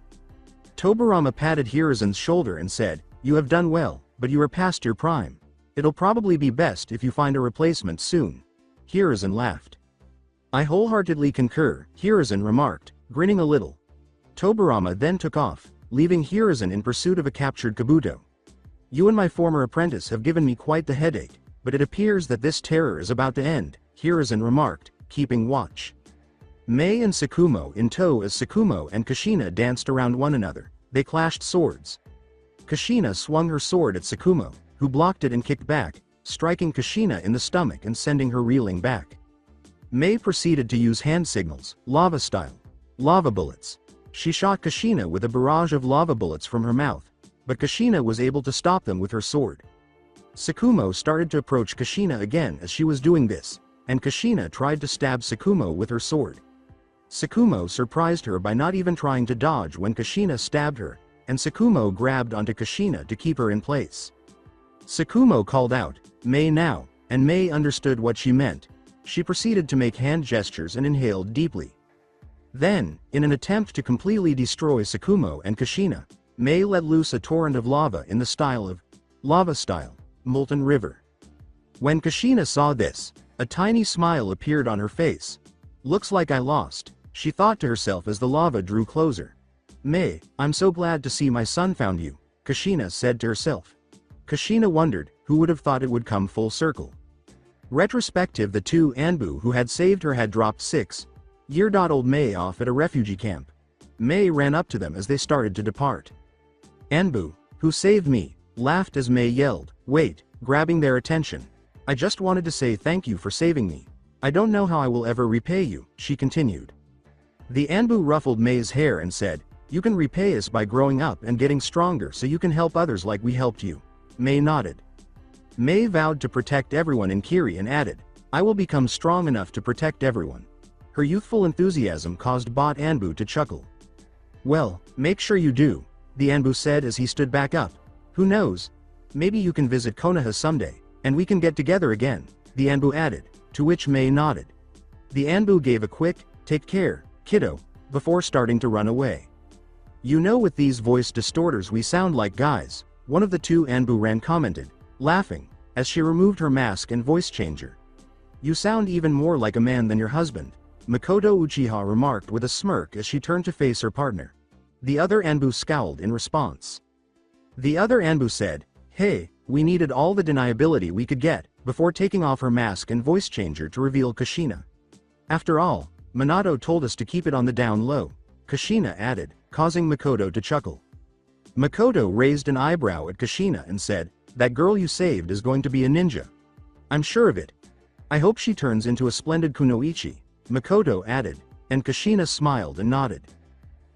Tobirama patted Hiruzen's shoulder and said, you have done well, but you are past your prime. It'll probably be best if you find a replacement soon. Hiruzen laughed. I wholeheartedly concur, Hiruzen remarked, grinning a little. Tobirama then took off, leaving Hiruzen in pursuit of a captured Kabuto. You and my former apprentice have given me quite the headache, but it appears that this terror is about to end, Hiruzen remarked, keeping watch. Mei and Tsukumo in tow as Tsukumo and Kushina danced around one another, they clashed swords. Kushina swung her sword at Tsukumo, who blocked it and kicked back, striking Kushina in the stomach and sending her reeling back. Mei proceeded to use hand signals, lava style, lava bullets. She shot Kushina with a barrage of lava bullets from her mouth, but Kushina was able to stop them with her sword. Tsukumo started to approach Kushina again as she was doing this, and Kushina tried to stab Tsukumo with her sword. Tsukumo surprised her by not even trying to dodge when Kushina stabbed her, and Tsukumo grabbed onto Kushina to keep her in place. Tsukumo called out, "Mei now," and Mei understood what she meant. She proceeded to make hand gestures and inhaled deeply. Then, in an attempt to completely destroy Tsukumo and Kushina, Mei let loose a torrent of lava in the style of lava style, molten river. When Kushina saw this, a tiny smile appeared on her face. "Looks like I lost," she thought to herself as the lava drew closer. "Mei, I'm so glad to see my son found you," Kushina said to herself. Kushina wondered, who would have thought it would come full circle. Retrospective: the two Anbu who had saved her had dropped 6-year-old Mei off at a refugee camp. Mei ran up to them as they started to depart. "Anbu, who saved me?" laughed as Mei yelled, "Wait," grabbing their attention. "I just wanted to say thank you for saving me. I don't know how I will ever repay you," she continued. The Anbu ruffled Mei's hair and said, "You can repay us by growing up and getting stronger so you can help others like we helped you." Mei nodded. Mei vowed to protect everyone in Kiri and added, "I will become strong enough to protect everyone." Her youthful enthusiasm caused Bot Anbu to chuckle. "Well, make sure you do," the Anbu said as he stood back up. "Who knows? Maybe you can visit Konoha someday, and we can get together again," the Anbu added, to which Mei nodded. The Anbu gave a quick, "Take care, kiddo," before starting to run away. "You know, with these voice distorters we sound like guys," one of the two Anbu ran commented, laughing, as she removed her mask and voice changer. "You sound even more like a man than your husband," Makoto Uchiha remarked with a smirk as she turned to face her partner. The other Anbu scowled in response. The other Anbu said, "Hey, we needed all the deniability we could get," before taking off her mask and voice changer to reveal Kushina. "After all, Minato told us to keep it on the down low," Kushina added, causing Makoto to chuckle. Makoto raised an eyebrow at Kushina and said, "That girl you saved is going to be a ninja. I'm sure of it. I hope she turns into a splendid kunoichi," Makoto added, and Kushina smiled and nodded.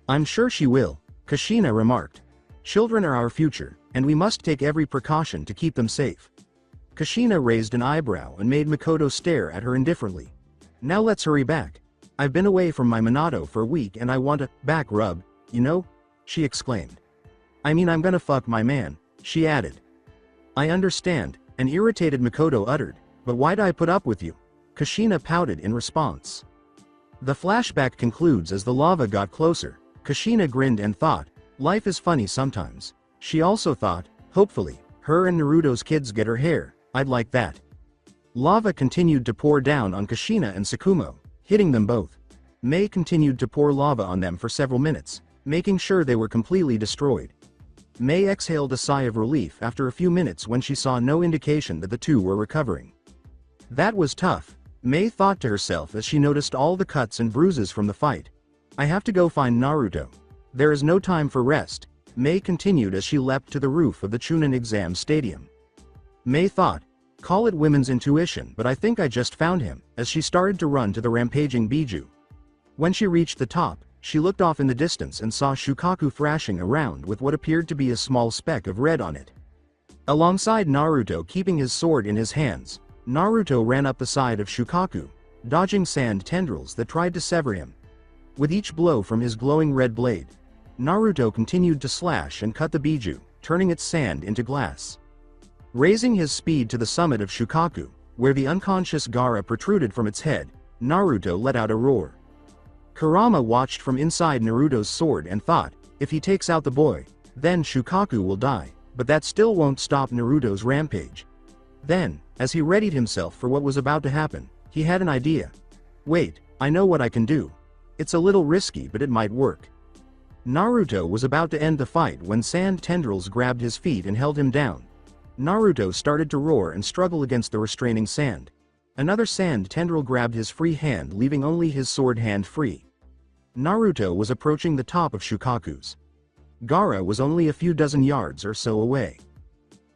"I'm sure she will," Kushina remarked. "Children are our future, and we must take every precaution to keep them safe." Kushina raised an eyebrow and made Makoto stare at her indifferently. "Now let's hurry back. I've been away from my Minato for a week and I want a back rub, you know?" she exclaimed. "I mean, I'm gonna fuck my man," she added. "I understand," an irritated Makoto uttered, "but why'd I put up with you?" Kushina pouted in response. The flashback concludes as the lava got closer. Kushina grinned and thought, life is funny sometimes. She also thought, hopefully, her and Naruto's kids get her hair, I'd like that. Lava continued to pour down on Kushina and Tsukumo, hitting them both. Mei continued to pour lava on them for several minutes, making sure they were completely destroyed. Mei exhaled a sigh of relief after a few minutes when she saw no indication that the two were recovering. That was tough, Mei thought to herself as she noticed all the cuts and bruises from the fight. "I have to go find Naruto. There is no time for rest," Mei continued as she leapt to the roof of the Chunin exam stadium. Mei thought, "Call it women's intuition, but I think I just found him," as she started to run to the rampaging Biju. When she reached the top, she looked off in the distance and saw Shikaku thrashing around with what appeared to be a small speck of red on it. Alongside Naruto keeping his sword in his hands, Naruto ran up the side of Shikaku, dodging sand tendrils that tried to sever him. With each blow from his glowing red blade, Naruto continued to slash and cut the Biju, turning its sand into glass. Raising his speed to the summit of Shikaku, where the unconscious Gaara protruded from its head, Naruto let out a roar. Kurama watched from inside Naruto's sword and thought, if he takes out the boy, then Shikaku will die, but that still won't stop Naruto's rampage. Then, as he readied himself for what was about to happen, he had an idea. "Wait, I know what I can do. It's a little risky, but it might work." Naruto was about to end the fight when sand tendrils grabbed his feet and held him down. Naruto started to roar and struggle against the restraining sand. Another sand tendril grabbed his free hand, leaving only his sword hand free. Naruto was approaching the top of Shikaku's. Gaara was only a few dozen yards or so away.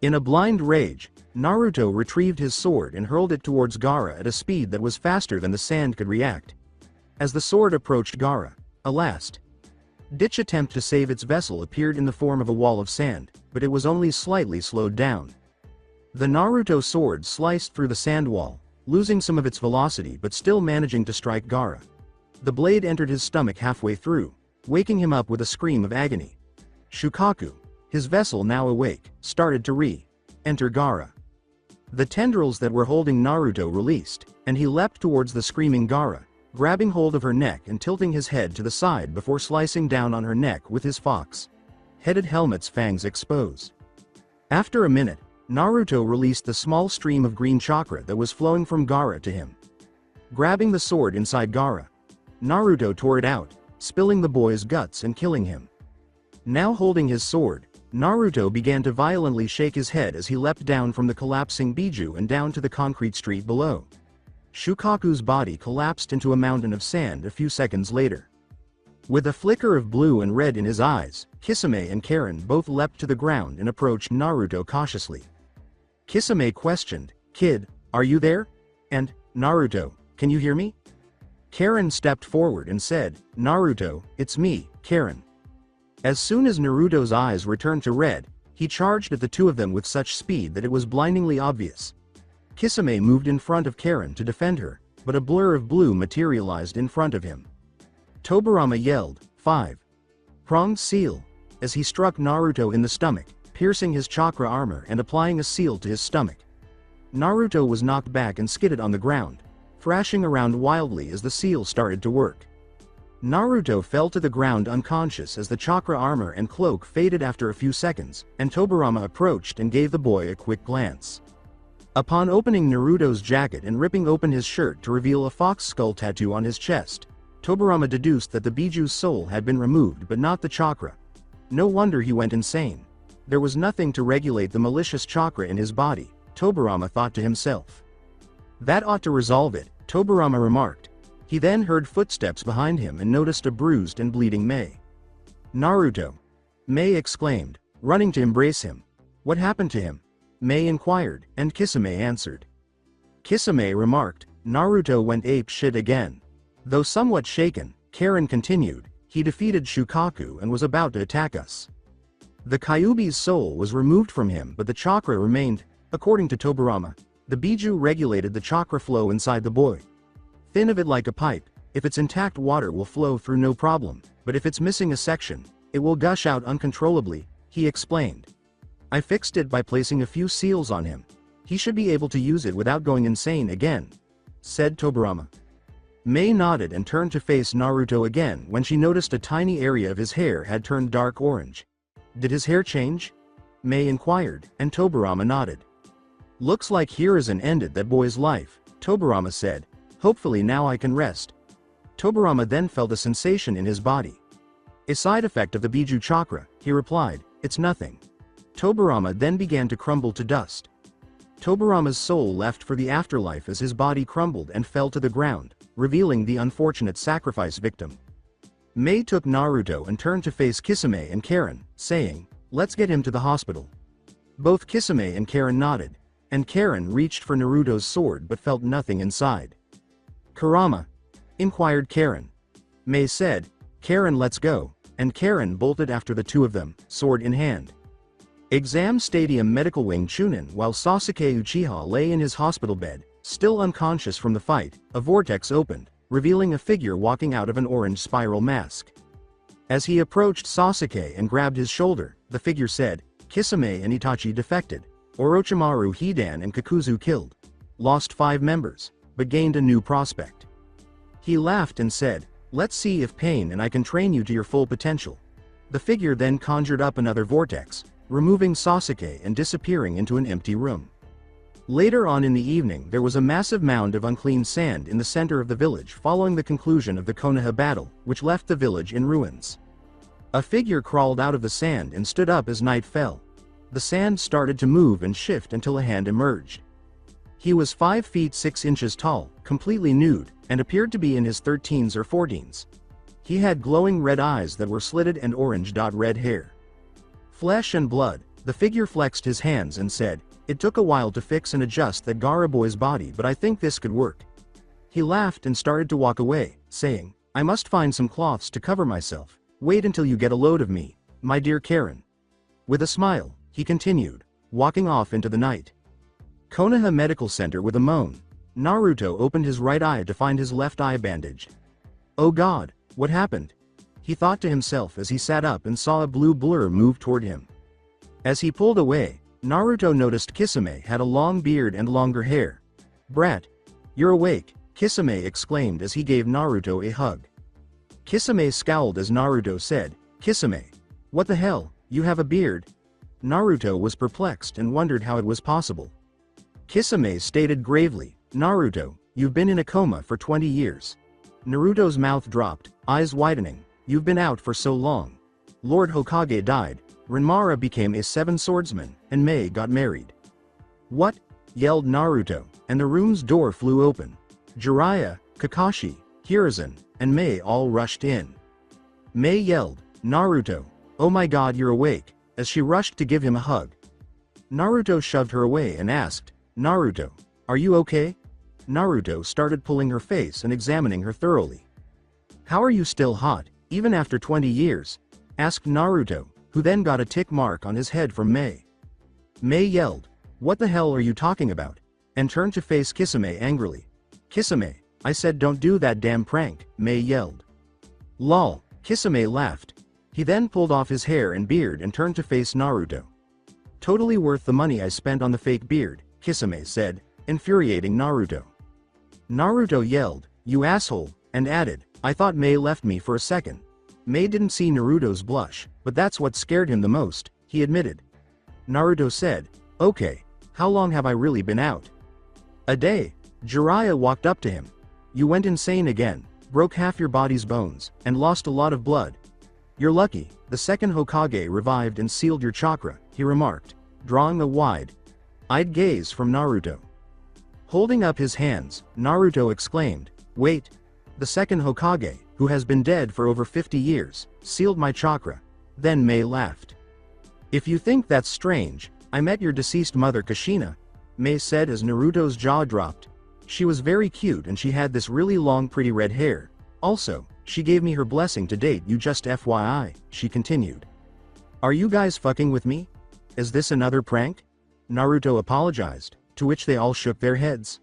In a blind rage, Naruto retrieved his sword and hurled it towards Gaara at a speed that was faster than the sand could react. As the sword approached Gaara, a last-ditch attempt to save its vessel appeared in the form of a wall of sand, but it was only slightly slowed down. The Naruto sword sliced through the sand wall, losing some of its velocity but still managing to strike Gaara. The blade entered his stomach halfway through, waking him up with a scream of agony. Shikaku, his vessel now awake, started to re-enter Gaara. The tendrils that were holding Naruto released, and he leapt towards the screaming Gaara, grabbing hold of her neck and tilting his head to the side before slicing down on her neck with his fox-headed helmet's fangs exposed. After a minute, Naruto released the small stream of green chakra that was flowing from Gaara to him. Grabbing the sword inside Gaara, Naruto tore it out, spilling the boy's guts and killing him. Now holding his sword, Naruto began to violently shake his head as he leapt down from the collapsing Biju and down to the concrete street below. Shukaku's body collapsed into a mountain of sand a few seconds later. With a flicker of blue and red in his eyes, Kisame and Karin both leapt to the ground and approached Naruto cautiously. Kisame questioned, "Kid, are you there?" And, "Naruto, can you hear me?" Karin stepped forward and said, "Naruto, it's me, Karin." As soon as Naruto's eyes returned to red, he charged at the two of them with such speed that it was blindingly obvious. Kisame moved in front of Karin to defend her, but a blur of blue materialized in front of him. Tobirama yelled, "Five-pronged seal," as he struck Naruto in the stomach, piercing his chakra armor and applying a seal to his stomach. Naruto was knocked back and skidded on the ground, thrashing around wildly as the seal started to work. Naruto fell to the ground unconscious as the chakra armor and cloak faded after a few seconds, and Tobirama approached and gave the boy a quick glance. Upon opening Naruto's jacket and ripping open his shirt to reveal a fox skull tattoo on his chest, Tobirama deduced that the Biju's soul had been removed but not the chakra. No wonder he went insane. There was nothing to regulate the malicious chakra in his body, Tobirama thought to himself. That ought to resolve it, Tobirama remarked. He then heard footsteps behind him and noticed a bruised and bleeding Mei. "Naruto!" Mei exclaimed, running to embrace him. "What happened to him?" Mei inquired, and Kisame answered. Kisame remarked, "Naruto went ape shit again." Though somewhat shaken, Karin continued, "He defeated Shikaku and was about to attack us. The Kyuubi's soul was removed from him but the chakra remained. According to Tobirama, the Biju regulated the chakra flow inside the boy. Thin of it like a pipe, if it's intact water will flow through no problem, but if it's missing a section, it will gush out uncontrollably," he explained. "I fixed it by placing a few seals on him. He should be able to use it without going insane again," said Tobirama. Mei nodded and turned to face Naruto again when she noticed a tiny area of his hair had turned dark orange. "Did his hair change?" Mei inquired, and Tobirama nodded. "Looks like Hiruzen ended that boy's life," Tobirama said. "Hopefully now I can rest." Tobirama then felt a sensation in his body. "A side effect of the Biju chakra," he replied, "it's nothing." Tobirama then began to crumble to dust. Tobirama's soul left for the afterlife as his body crumbled and fell to the ground, revealing the unfortunate sacrifice victim. Mei took Naruto and turned to face Kisame and Karin, saying, "Let's get him to the hospital." Both Kisame and Karin nodded, and Karin reached for Naruto's sword but felt nothing inside. "Kurama?" inquired Karin. Mei said, "Karin, let's go," and Karin bolted after the two of them, sword in hand. Exam Stadium Medical Wing Chunin. While Sasuke Uchiha lay in his hospital bed, still unconscious from the fight, a vortex opened, revealing a figure walking out of an orange spiral mask. As he approached Sasuke and grabbed his shoulder, the figure said, "Kisame and Itachi defected. Orochimaru Hidan and Kakuzu killed. Lost 5 members, but gained a new prospect." He laughed and said, "Let's see if Pain and I can train you to your full potential." The figure then conjured up another vortex, removing Sasuke and disappearing into an empty room. Later on in the evening there was a massive mound of unclean sand in the center of the village following the conclusion of the Konoha battle, which left the village in ruins. A figure crawled out of the sand and stood up as night fell. The sand started to move and shift until a hand emerged. He was 5 feet 6 inches tall, completely nude, and appeared to be in his 13s or 14s. He had glowing red eyes that were slitted and orange-red hair. Flesh and blood, the figure flexed his hands and said, "It took a while to fix and adjust that Gaara boy's body, but I think this could work." He laughed and started to walk away, saying, "I must find some cloths to cover myself. Wait until you get a load of me, my dear Karin." With a smile, he continued, walking off into the night. Konoha Medical Center. With a moan, Naruto opened his right eye to find his left eye bandaged. Oh god, what happened? He thought to himself as he sat up and saw a blue blur move toward him. As he pulled away, Naruto noticed Kisame had a long beard and longer hair. Brat, you're awake, Kisame exclaimed as he gave Naruto a hug. Kisame scowled as Naruto said, Kisame, what the hell, you have a beard? Naruto was perplexed and wondered how it was possible. Kisame stated gravely, Naruto, you've been in a coma for 20 years. Naruto's mouth dropped, eyes widening, you've been out for so long. Lord Hokage died, Renmara became a seven swordsman, and Mei got married. What? Yelled Naruto, and the room's door flew open. Jiraiya, Kakashi, Hiruzen, and Mei all rushed in. Mei yelled, Naruto, oh my god you're awake, as she rushed to give him a hug. Naruto shoved her away and asked, Naruto, are you okay? Naruto started pulling her face and examining her thoroughly. How are you still hot, even after 20 years? Asked Naruto, who then got a tick mark on his head from Mei. Mei yelled, what the hell are you talking about? And turned to face Kisame angrily. Kisame, I said don't do that damn prank, Mei yelled. Lol, Kisame laughed. He then pulled off his hair and beard and turned to face Naruto. Totally worth the money I spent on the fake beard, Kisame said, infuriating Naruto. Naruto yelled, you asshole, and added, I thought Mei left me for a second. Mei didn't see Naruto's blush, but that's what scared him the most, he admitted. Naruto said, okay, how long have I really been out? A day. Jiraiya walked up to him. You went insane again, broke half your body's bones, and lost a lot of blood. You're lucky, the second Hokage revived and sealed your chakra, he remarked, drawing a wide-eyed gaze from Naruto. Holding up his hands, Naruto exclaimed, wait. The second Hokage, who has been dead for over 50 years, sealed my chakra. Then Mei laughed. If you think that's strange, I met your deceased mother Kushina, Mei said as Naruto's jaw dropped. She was very cute and she had this really long pretty red hair. Also, she gave me her blessing to date you just FYI, she continued. Are you guys fucking with me? Is this another prank? Naruto apologized, to which they all shook their heads.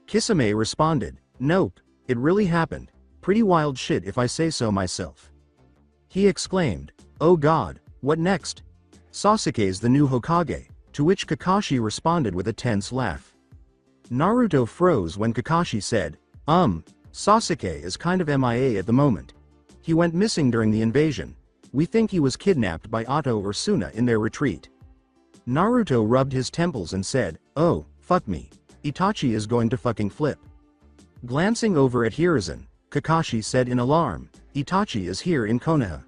Kisame responded, nope, it really happened, pretty wild shit if I say so myself. He exclaimed, oh god, what next? Sasuke's the new Hokage, to which Kakashi responded with a tense laugh. Naruto froze when Kakashi said, Sasuke is kind of MIA at the moment. He went missing during the invasion. We think he was kidnapped by Otto or Suna in their retreat. Naruto rubbed his temples and said, oh, fuck me. Itachi is going to fucking flip. Glancing over at Hiruzen, Kakashi said in alarm, Itachi is here in Konoha.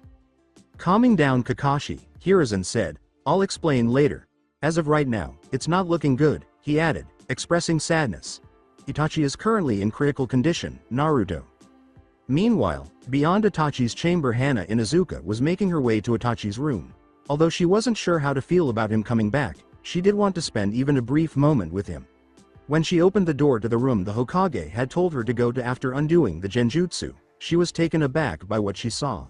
Calming down Kakashi, Hiruzen said, I'll explain later. As of right now, it's not looking good, he added, expressing sadness. Itachi is currently in critical condition, Naruto. Meanwhile, beyond Itachi's chamber Hana Inuzuka was making her way to Itachi's room. Although she wasn't sure how to feel about him coming back, she did want to spend even a brief moment with him. When she opened the door to the room the Hokage had told her to go to after undoing the genjutsu, she was taken aback by what she saw.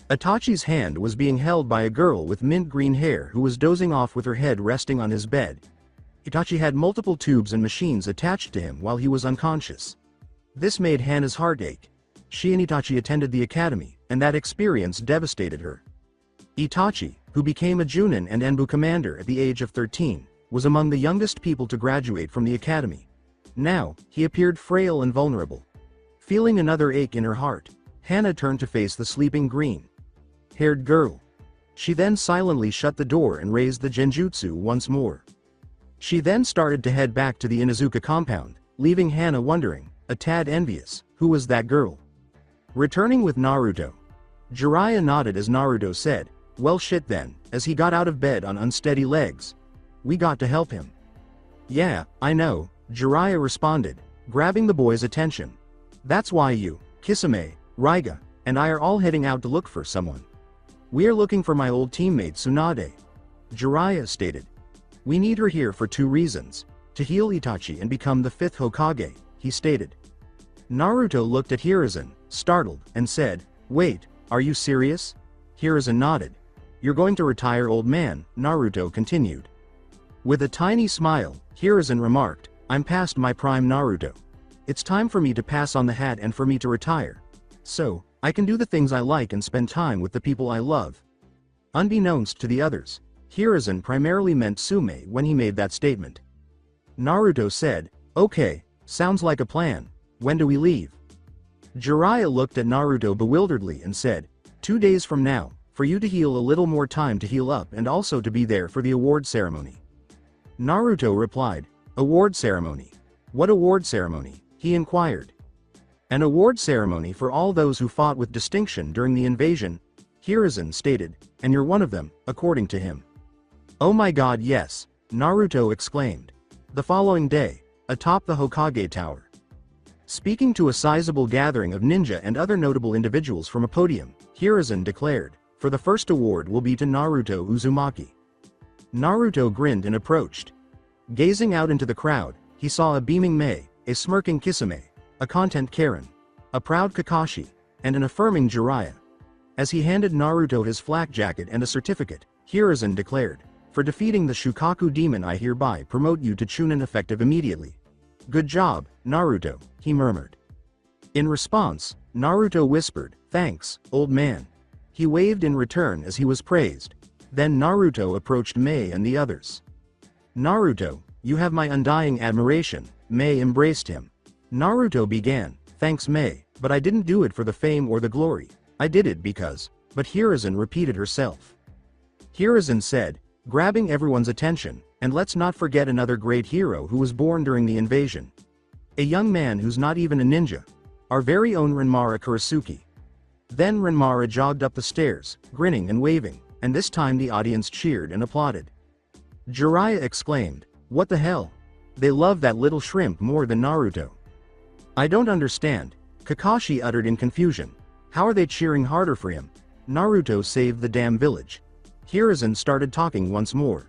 Itachi's hand was being held by a girl with mint green hair who was dozing off with her head resting on his bed. Itachi had multiple tubes and machines attached to him while he was unconscious. This made Hana's heart ache. She and Itachi attended the academy, and that experience devastated her. Itachi, who became a Chunin and Enbu commander at the age of 13, was among the youngest people to graduate from the academy. Now, he appeared frail and vulnerable. Feeling another ache in her heart, Hana turned to face the sleeping green-haired girl. She then silently shut the door and raised the genjutsu once more. She then started to head back to the Inuzuka compound, leaving Hana wondering, a tad envious, who was that girl? Returning with Naruto. Jiraiya nodded as Naruto said, well shit then, as he got out of bed on unsteady legs. We got to help him. Yeah, I know, Jiraiya responded, grabbing the boy's attention. That's why you, Kisame, Raiga, and I are all heading out to look for someone. We are looking for my old teammate Tsunade. Jiraiya stated. We need her here for two reasons. To heal Itachi and become the 5th Hokage, he stated. Naruto looked at Hiruzen, startled, and said, wait, are you serious? Hiruzen nodded. You're going to retire, old man, Naruto continued. With a tiny smile, Hiruzen remarked, I'm past my prime Naruto. It's time for me to pass on the hat and for me to retire. So, I can do the things I like and spend time with the people I love. Unbeknownst to the others, Hiruzen primarily meant Tsume when he made that statement. Naruto said, "Okay, sounds like a plan. When do we leave?" Jiraiya looked at Naruto bewilderedly and said, 2 days from now, for you to heal a little more time to heal up and also to be there for the award ceremony. Naruto replied, "Award ceremony? What award ceremony?" he inquired. "An award ceremony for all those who fought with distinction during the invasion," Hiruzen stated, "and you're one of them, according to him." "Oh my god, yes," Naruto exclaimed. The following day, atop the Hokage Tower, speaking to a sizable gathering of ninja and other notable individuals from a podium, Hiruzen declared, "For the first award will be to Naruto Uzumaki." Naruto grinned and approached. Gazing out into the crowd, he saw a beaming Mei, a smirking Kisame, a content Karin, a proud Kakashi, and an affirming Jiraiya. As he handed Naruto his flak jacket and a certificate, Hiruzen declared, "For defeating the Shikaku demon I hereby promote you to Chunin effective immediately." "Good job, Naruto," he murmured. In response, Naruto whispered, "Thanks, old man." He waved in return as he was praised. Then Naruto approached Mei and the others. "Naruto, you have my undying admiration." Mei embraced him. Naruto began, "Thanks Mei, but I didn't do it for the fame or the glory. I did it because..." But Hiruzen repeated herself. Hiruzen said, grabbing everyone's attention, "And let's not forget another great hero who was born during the invasion. A young man who's not even a ninja. Our very own Renmara Kurasuke." Then Renmara jogged up the stairs, grinning and waving, and this time the audience cheered and applauded. Jiraiya exclaimed, "What the hell? They love that little shrimp more than Naruto." "I don't understand," Kakashi uttered in confusion. "How are they cheering harder for him? Naruto saved the damn village." Hiruzen started talking once more.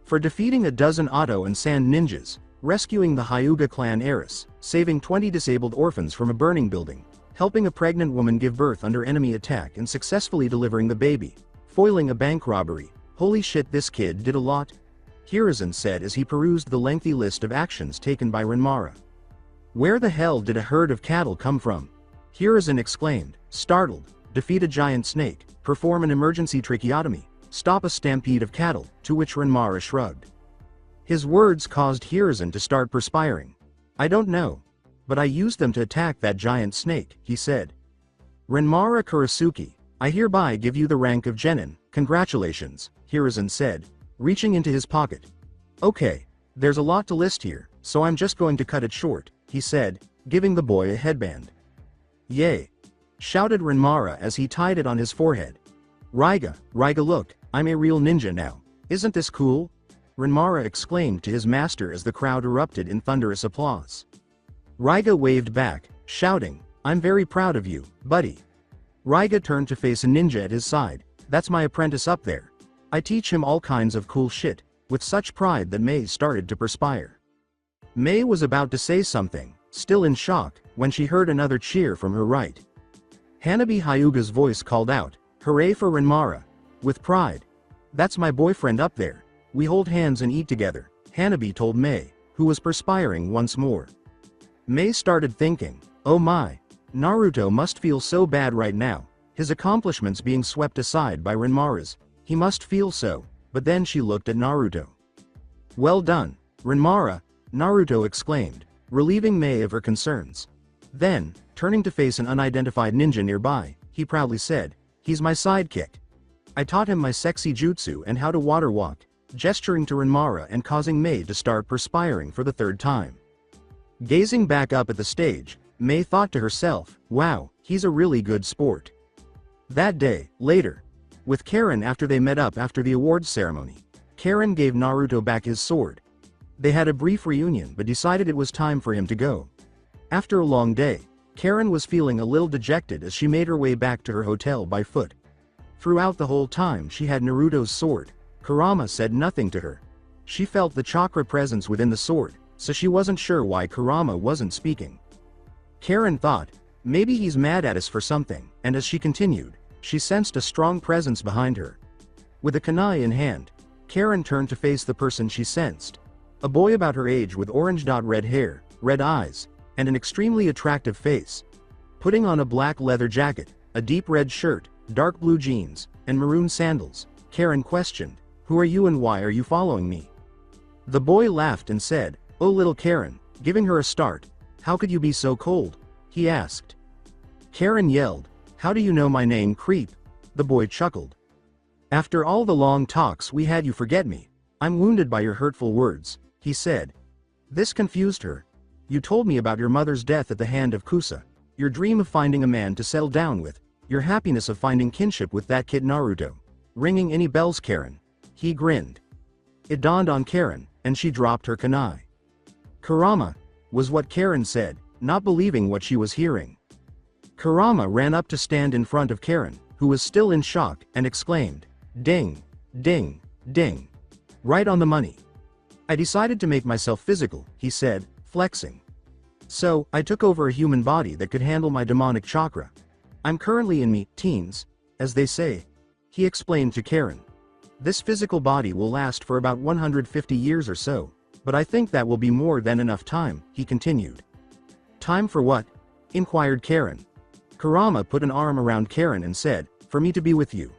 "For defeating a dozen Auto and Sand ninjas, rescuing the Hyuga clan heiress, saving 20 disabled orphans from a burning building, helping a pregnant woman give birth under enemy attack and successfully delivering the baby, foiling a bank robbery, holy shit this kid did a lot," Hiruzen said as he perused the lengthy list of actions taken by Renmara. "Where the hell did a herd of cattle come from?" Hiruzen exclaimed, startled. "Defeat a giant snake, perform an emergency tracheotomy, stop a stampede of cattle," to which Renmara shrugged. His words caused Hiruzen to start perspiring. "I don't know. But I used them to attack that giant snake," he said. "Renmara Kurasuke, I hereby give you the rank of genin, congratulations," Hiruzen said, reaching into his pocket. "Okay, there's a lot to list here, so I'm just going to cut it short," he said, giving the boy a headband. "Yay!" shouted Renmara as he tied it on his forehead. Raiga look, I'm a real ninja now. Isn't this cool?" Renmara exclaimed to his master as the crowd erupted in thunderous applause. Raiga waved back, shouting, "I'm very proud of you, buddy." Raiga turned to face a ninja at his side. "That's my apprentice up there. I teach him all kinds of cool shit," with such pride that Mei started to perspire. Mei was about to say something, still in shock, when she heard another cheer from her right. Hanabi Hyuga's voice called out, "Hooray for Renmara!" with pride. "That's my boyfriend up there. We hold hands and eat together," Hanabi told Mei, who was perspiring once more. Mei started thinking, "Oh my, Naruto must feel so bad right now, his accomplishments being swept aside by Renmara's. He must feel so," but then she looked at Naruto. "Well done, Renmara," Naruto exclaimed, relieving Mei of her concerns. Then, turning to face an unidentified ninja nearby, he proudly said, "He's my sidekick. I taught him my sexy jutsu and how to water walk," gesturing to Renmara and causing Mei to start perspiring for the third time. Gazing back up at the stage, Mei thought to herself, "Wow, he's a really good sport." That day, later, with Karin after they met up after the awards ceremony, Karin gave Naruto back his sword. They had a brief reunion but decided it was time for him to go. After a long day, Karin was feeling a little dejected as she made her way back to her hotel by foot. Throughout the whole time she had Naruto's sword, Kurama said nothing to her. She felt the chakra presence within the sword, so she wasn't sure why Kurama wasn't speaking. Karin thought, maybe he's mad at us for something, and as she continued, she sensed a strong presence behind her. With a kunai in hand, Karin turned to face the person she sensed. A boy about her age with orange-red hair, red eyes, and an extremely attractive face. Putting on a black leather jacket, a deep red shirt, dark blue jeans, and maroon sandals, Karin questioned, "Who are you and why are you following me?" The boy laughed and said, "Oh little Karin," giving her a start. "How could you be so cold?" he asked. Karin yelled, "How do you know my name, creep?" The boy chuckled. "After all the long talks we had, you forget me. I'm wounded by your hurtful words," he said. This confused her. "You told me about your mother's death at the hand of Kusa, your dream of finding a man to settle down with, your happiness of finding kinship with that kid Naruto. Ringing any bells, Karin?" He grinned. It dawned on Karin, and she dropped her kunai. "Kurama," was what Karin said, not believing what she was hearing. Kurama ran up to stand in front of Karin, who was still in shock, and exclaimed, "Ding, ding, ding. Right on the money. I decided to make myself physical," he said, flexing. "So, I took over a human body that could handle my demonic chakra. I'm currently in teens, as they say," he explained to Karin. "This physical body will last for about 150 years or so, but I think that will be more than enough time," he continued. "Time for what?" inquired Karin. Kurama put an arm around Karin and said, "For me to be with you.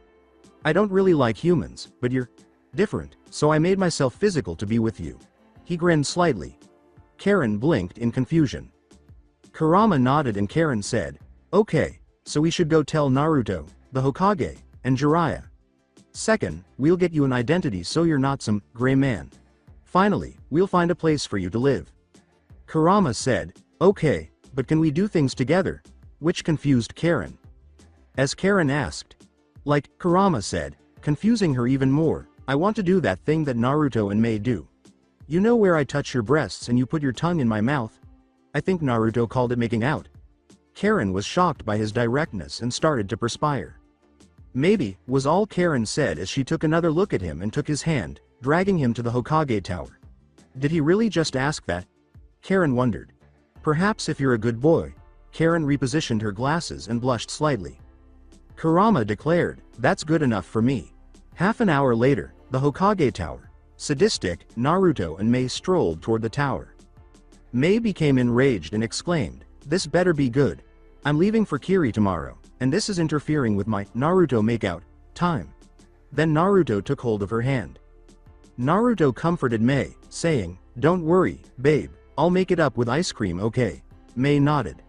I don't really like humans, but you're different, so I made myself physical to be with you." He grinned slightly. Karin blinked in confusion. Kurama nodded and Karin said, "Okay, so we should go tell Naruto, the Hokage, and Jiraiya. Second, we'll get you an identity so you're not some gray man. Finally, we'll find a place for you to live." Kurama said, "Okay, but can we do things together?" Which confused Karin. As Karin asked, "Like," Kurama said, confusing her even more, "I want to do that thing that Naruto and Mei do. You know where I touch your breasts and you put your tongue in my mouth? I think Naruto called it making out." Karin was shocked by his directness and started to perspire. "Maybe," was all Karin said as she took another look at him and took his hand, dragging him to the Hokage tower. Did he really just ask that? Karin wondered. "Perhaps if you're a good boy." Karin repositioned her glasses and blushed slightly. Kurama declared, "That's good enough for me." Half an hour later, the Hokage tower. Sadistic, Naruto and Mei strolled toward the tower. Mei became enraged and exclaimed, "This better be good. I'm leaving for Kiri tomorrow, and this is interfering with my Naruto makeout time." Then Naruto took hold of her hand. Naruto comforted Mei, saying, "Don't worry, babe, I'll make it up with ice cream, okay?" Mei nodded.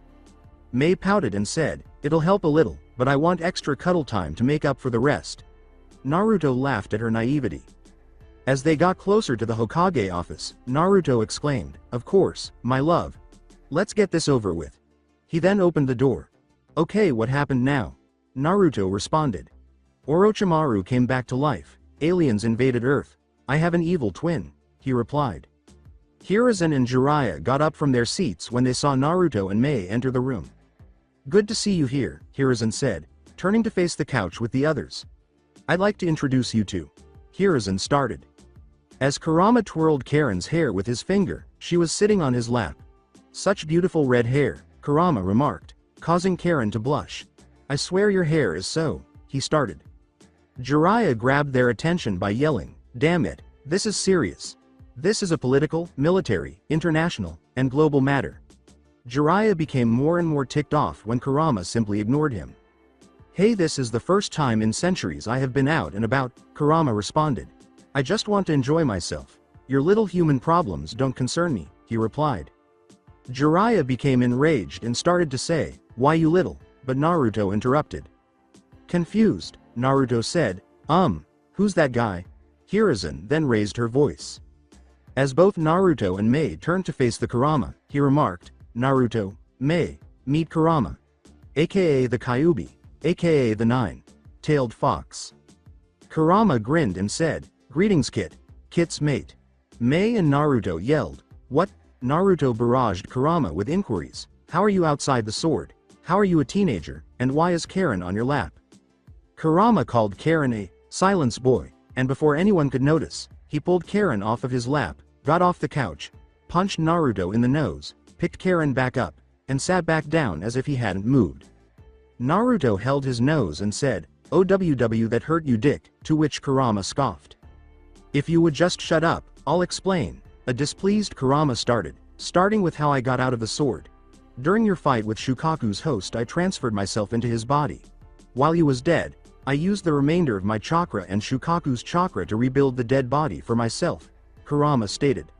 Mei pouted and said, "It'll help a little, but I want extra cuddle time to make up for the rest." Naruto laughed at her naivety. As they got closer to the Hokage office, Naruto exclaimed, "Of course, my love. Let's get this over with." He then opened the door. "Okay, what happened now?" Naruto responded. "Orochimaru came back to life. Aliens invaded Earth. I have an evil twin," he replied. Hiruzen and Jiraiya got up from their seats when they saw Naruto and Mei enter the room. "Good to see you here," Hiruzen said, turning to face the couch with the others. "I'd like to introduce you to." Hiruzen started. As Kurama twirled Karin's hair with his finger, she was sitting on his lap. "Such beautiful red hair," Kurama remarked, causing Karin to blush. "I swear your hair is so," he started. Jiraiya grabbed their attention by yelling, "Damn it, this is serious. This is a political, military, international, and global matter." Jiraiya became more and more ticked off when Kurama simply ignored him. "Hey, this is the first time in centuries I have been out and about," Kurama responded. "I just want to enjoy myself. Your little human problems don't concern me," he replied. Jiraiya became enraged and started to say, "Why you little?" but Naruto interrupted. Confused, Naruto said, "Who's that guy?" Hiruzen then raised her voice. As both Naruto and Mei turned to face the Kurama, he remarked, "Naruto, Mei, meet Kurama. AKA the Kyuubi, AKA the Nine-Tailed Fox." Kurama grinned and said, "Greetings Kit, Kit's mate." Mei and Naruto yelled, "What?" Naruto barraged Kurama with inquiries. "How are you outside the sword? How are you a teenager, and why is Karin on your lap?" Kurama called Karin a silence boy, and before anyone could notice, he pulled Karin off of his lap, got off the couch, punched Naruto in the nose, picked Karin back up, and sat back down as if he hadn't moved. Naruto held his nose and said, "OWW, that hurt you dick," to which Kurama scoffed. "If you would just shut up, I'll explain." A displeased Kurama starting with how I got out of the sword. During your fight with Shikaku's host, I transferred myself into his body. While he was dead, I used the remainder of my chakra and Shikaku's chakra to rebuild the dead body for myself, Kurama stated.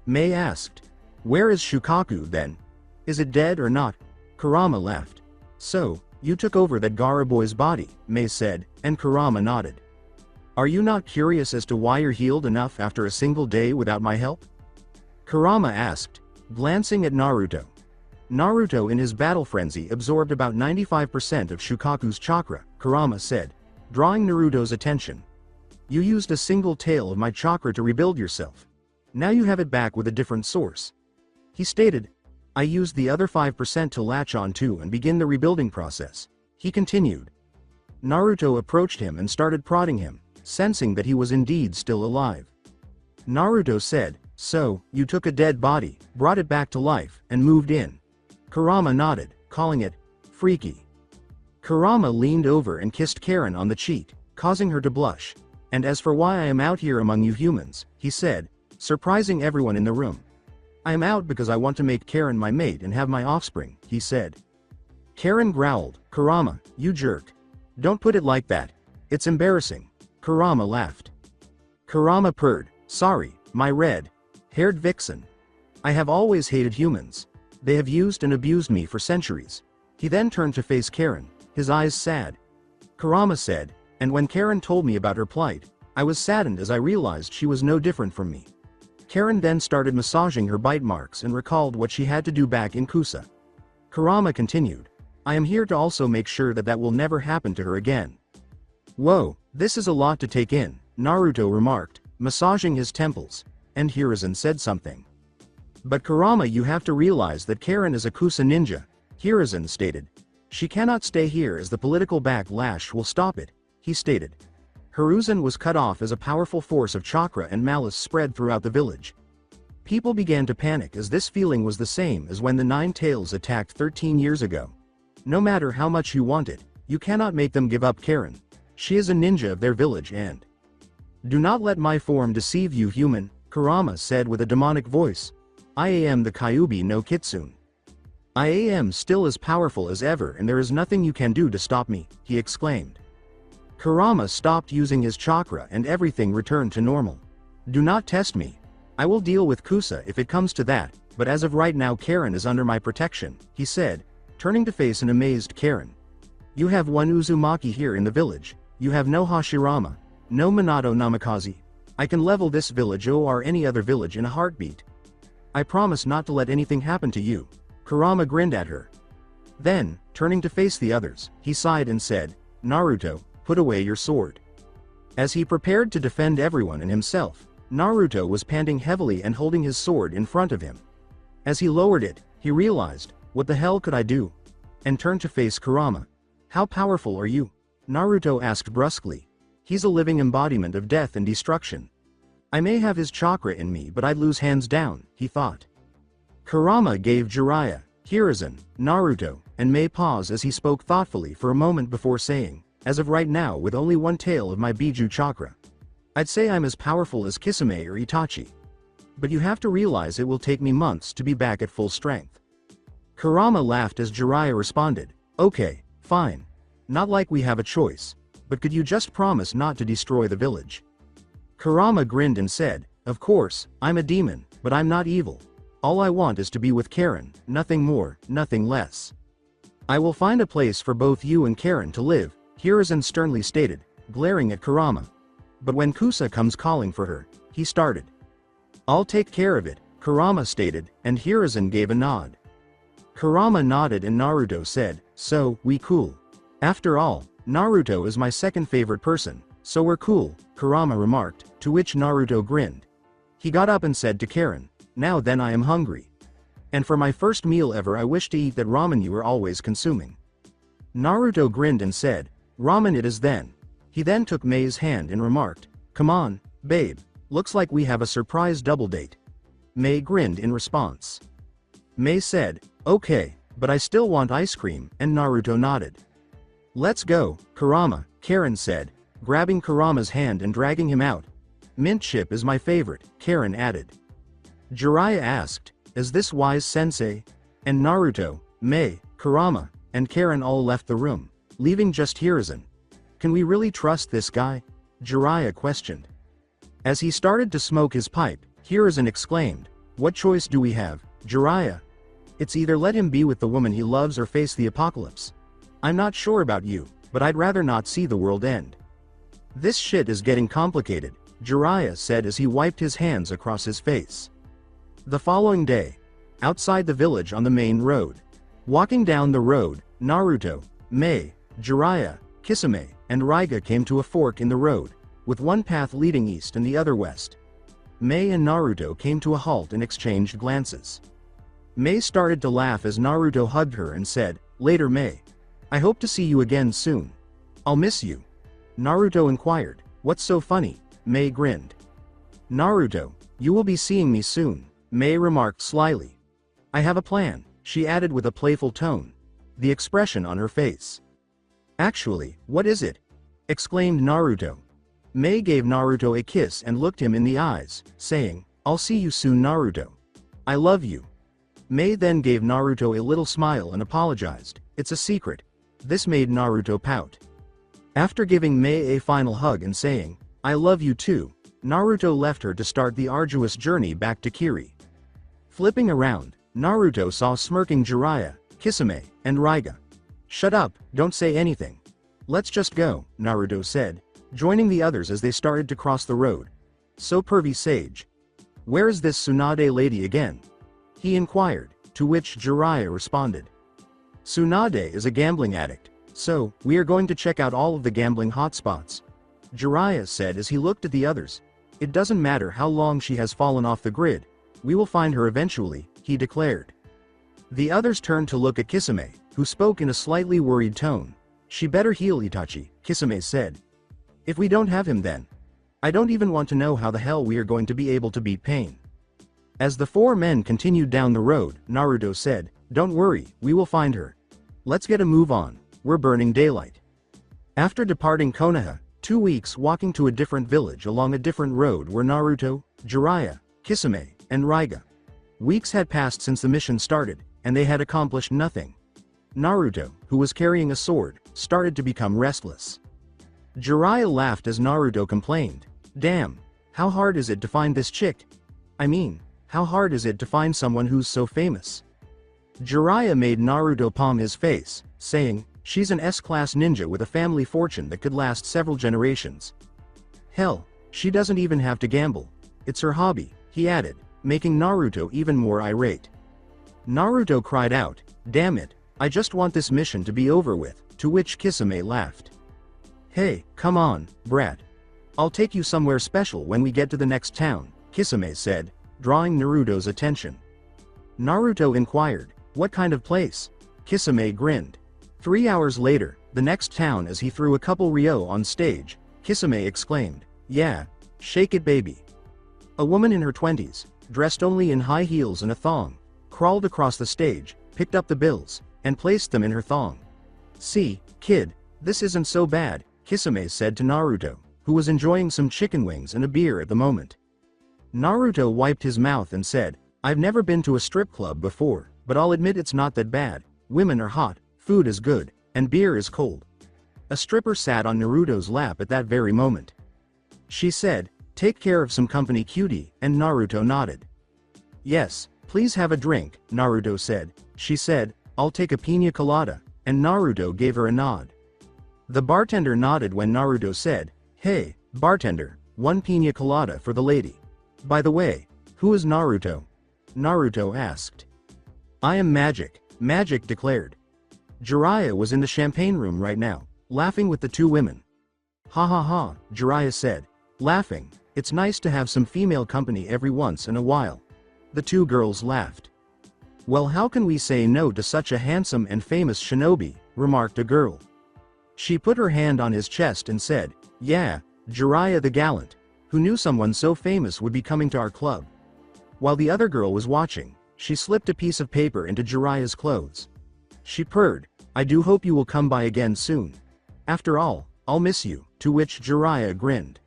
Mei asked, "Where is Shikaku then? Is it dead or not?" Kurama laughed. "So, you took over that Gara boy's body," Mei said, and Kurama nodded. "Are you not curious as to why you're healed enough after a single day without my help?" Kurama asked, glancing at Naruto. Naruto in his battle frenzy absorbed about 95% of Shikaku's chakra, Kurama said, drawing Naruto's attention. "You used a single tail of my chakra to rebuild yourself. Now you have it back with a different source." He stated, "I used the other 5% to latch on to and begin the rebuilding process." He continued. Naruto approached him and started prodding him, sensing that he was indeed still alive. Naruto said, "So, you took a dead body, brought it back to life, and moved in." Kurama nodded, calling it freaky. Kurama leaned over and kissed Karin on the cheek, causing her to blush. "And as for why I am out here among you humans," he said, surprising everyone in the room. "I am out because I want to make Karin my mate and have my offspring," he said. Karin growled, "Kurama, you jerk. Don't put it like that. It's embarrassing." Kurama laughed. Kurama purred, "Sorry, my red-haired vixen. I have always hated humans. They have used and abused me for centuries." He then turned to face Karin, his eyes sad. Kurama said, "And when Karin told me about her plight, I was saddened as I realized she was no different from me." Karin then started massaging her bite marks and recalled what she had to do back in Kusa. Kurama continued, "I am here to also make sure that that will never happen to her again." "Whoa, this is a lot to take in," Naruto remarked, massaging his temples, and Hiruzen said something. "But Kurama, you have to realize that Karin is a Kusa ninja," Hiruzen stated. "She cannot stay here as the political backlash will stop it," he stated. Hiruzen was cut off as a powerful force of chakra and malice spread throughout the village. People began to panic as this feeling was the same as when the Nine Tails attacked 13 years ago. No matter how much you want it, you cannot make them give up Karin. She is a ninja of their village and... "Do not let my form deceive you, human," Kurama said with a demonic voice. "I am the Kyuubi no Kitsune. I am still as powerful as ever and there is nothing you can do to stop me," he exclaimed. Kurama stopped using his chakra and everything returned to normal. "Do not test me. I will deal with Kusa if it comes to that, but as of right now Karin is under my protection," he said, turning to face an amazed Karin. "You have one Uzumaki here in the village. You have no Hashirama, no Minato Namikaze. I can level this village or any other village in a heartbeat. I promise not to let anything happen to you." Kurama grinned at her. Then, turning to face the others, he sighed and said, "Naruto, put away your sword." As he prepared to defend everyone and himself, Naruto was panting heavily and holding his sword in front of him. As he lowered it, he realized, "What the hell could I do?" and turned to face Kurama. "How powerful are you?" Naruto asked brusquely. "He's a living embodiment of death and destruction. I may have his chakra in me but I'd lose hands down," he thought. Kurama gave Jiraiya, Hiruzen, Naruto, and Mei pause as he spoke thoughtfully for a moment before saying, "As of right now with only one tail of my Biju chakra, I'd say I'm as powerful as Kisame or Itachi. But you have to realize it will take me months to be back at full strength." Kurama laughed as Jiraiya responded, "Okay, fine. Not like we have a choice. But could you just promise not to destroy the village?" Kurama grinned and said, "Of course, I'm a demon, but I'm not evil. All I want is to be with Karin, nothing more, nothing less. I will find a place for both you and Karin to live," Hiruzen sternly stated, glaring at Kurama. "But when Kusa comes calling for her," he started. "I'll take care of it," Kurama stated, and Hiruzen gave a nod. Kurama nodded and Naruto said, "So, we cool. After all, Naruto is my second favorite person, so we're cool," Kurama remarked, to which Naruto grinned. He got up and said to Karin, "Now then I am hungry. And for my first meal ever I wish to eat that ramen you were always consuming." Naruto grinned and said, "Ramen it is then." He then took Mei's hand and remarked, "Come on, babe, looks like we have a surprise double date." Mei grinned in response. Mei said, "Okay, but I still want ice cream," and Naruto nodded. "Let's go, Kurama," Karin said, grabbing Kurama's hand and dragging him out. "Mint chip is my favorite," Karin added. Jiraiya asked, "Is this wise sensei?" And Naruto, Mei, Kurama, and Karin all left the room, leaving just Hiruzen. "Can we really trust this guy?" Jiraiya questioned. As he started to smoke his pipe, Hiruzen exclaimed, "What choice do we have, Jiraiya? It's either let him be with the woman he loves or face the apocalypse. I'm not sure about you, but I'd rather not see the world end." "This shit is getting complicated," Jiraiya said as he wiped his hands across his face. The following day, outside the village on the main road. Walking down the road, Naruto, Mei, Jiraiya, Kisame, and Raiga came to a fork in the road, with one path leading east and the other west. Mei and Naruto came to a halt and exchanged glances. Mei started to laugh as Naruto hugged her and said, "Later, Mei. I hope to see you again soon. I'll miss you." Naruto inquired, "What's so funny?" Mei grinned. "Naruto, you will be seeing me soon," Mei remarked slyly. "I have a plan," she added with a playful tone, the expression on her face. "Actually, what is it?" exclaimed Naruto. Mei gave Naruto a kiss and looked him in the eyes, saying, "I'll see you soon, Naruto. I love you." Mei then gave Naruto a little smile and apologized, "It's a secret." This made Naruto pout. After giving Mei a final hug and saying, "I love you too," Naruto left her to start the arduous journey back to Kiri. Flipping around, Naruto saw smirking Jiraiya, Kisame, and Raiga. "Shut up, don't say anything. Let's just go," Naruto said, joining the others as they started to cross the road. "So pervy sage. Where is this Tsunade lady again?" he inquired, to which Jiraiya responded. "Tsunade is a gambling addict, so we are going to check out all of the gambling hotspots," Jiraiya said as he looked at the others. "It doesn't matter how long she has fallen off the grid, we will find her eventually," he declared. The others turned to look at Kisame, who spoke in a slightly worried tone. "She better heal Itachi," Kisame said. "If we don't have him then, I don't even want to know how the hell we are going to be able to beat Pain." As the four men continued down the road, Naruto said, "Don't worry, we will find her. Let's get a move on, we're burning daylight." After departing Konoha, 2 weeks walking to a different village along a different road were Naruto, Jiraiya, Kisame, and Raiga. Weeks had passed since the mission started, and they had accomplished nothing. Naruto, who was carrying a sword, started to become restless. Jiraiya laughed as Naruto complained, "Damn, how hard is it to find this chick? I mean, how hard is it to find someone who's so famous?" Jiraiya made Naruto palm his face, saying, "She's an S-class ninja with a family fortune that could last several generations. Hell, she doesn't even have to gamble. It's her hobby," he added, making Naruto even more irate. Naruto cried out, "Damn it, I just want this mission to be over with," to which Kisame laughed. "Hey, come on, brat. I'll take you somewhere special when we get to the next town," Kisame said, drawing Naruto's attention. Naruto inquired, "What kind of place?" Kisame grinned. 3 hours later, the next town as he threw a couple ryo on stage, Kisame exclaimed, "Yeah, shake it baby." A woman in her 20s, dressed only in high heels and a thong, crawled across the stage, picked up the bills, and placed them in her thong. "See, kid, this isn't so bad," Kisame said to Naruto, who was enjoying some chicken wings and a beer at the moment. Naruto wiped his mouth and said, "I've never been to a strip club before, but I'll admit it's not that bad. Women are hot, food is good, and beer is cold." A stripper sat on Naruto's lap at that very moment. She said, "Take care of some company, cutie," and Naruto nodded. "Yes, please have a drink," Naruto said. She said, "I'll take a piña colada," and Naruto gave her a nod. The bartender nodded when Naruto said, "Hey, bartender, 1 piña colada for the lady. By the way, who is Naruto?" Naruto asked. "I am Magic," Magic declared. Jiraiya was in the champagne room right now, laughing with the two women. "Ha ha ha," Jiraiya said, laughing, "it's nice to have some female company every once in a while." The two girls laughed. "Well, how can we say no to such a handsome and famous shinobi?" remarked a girl. She put her hand on his chest and said, "Yeah, Jiraiya the gallant. Who knew someone so famous would be coming to our club?" While the other girl was watching, she slipped a piece of paper into Jiraiya's clothes. She purred, "I do hope you will come by again soon. After all, I'll miss you," to which Jiraiya grinned.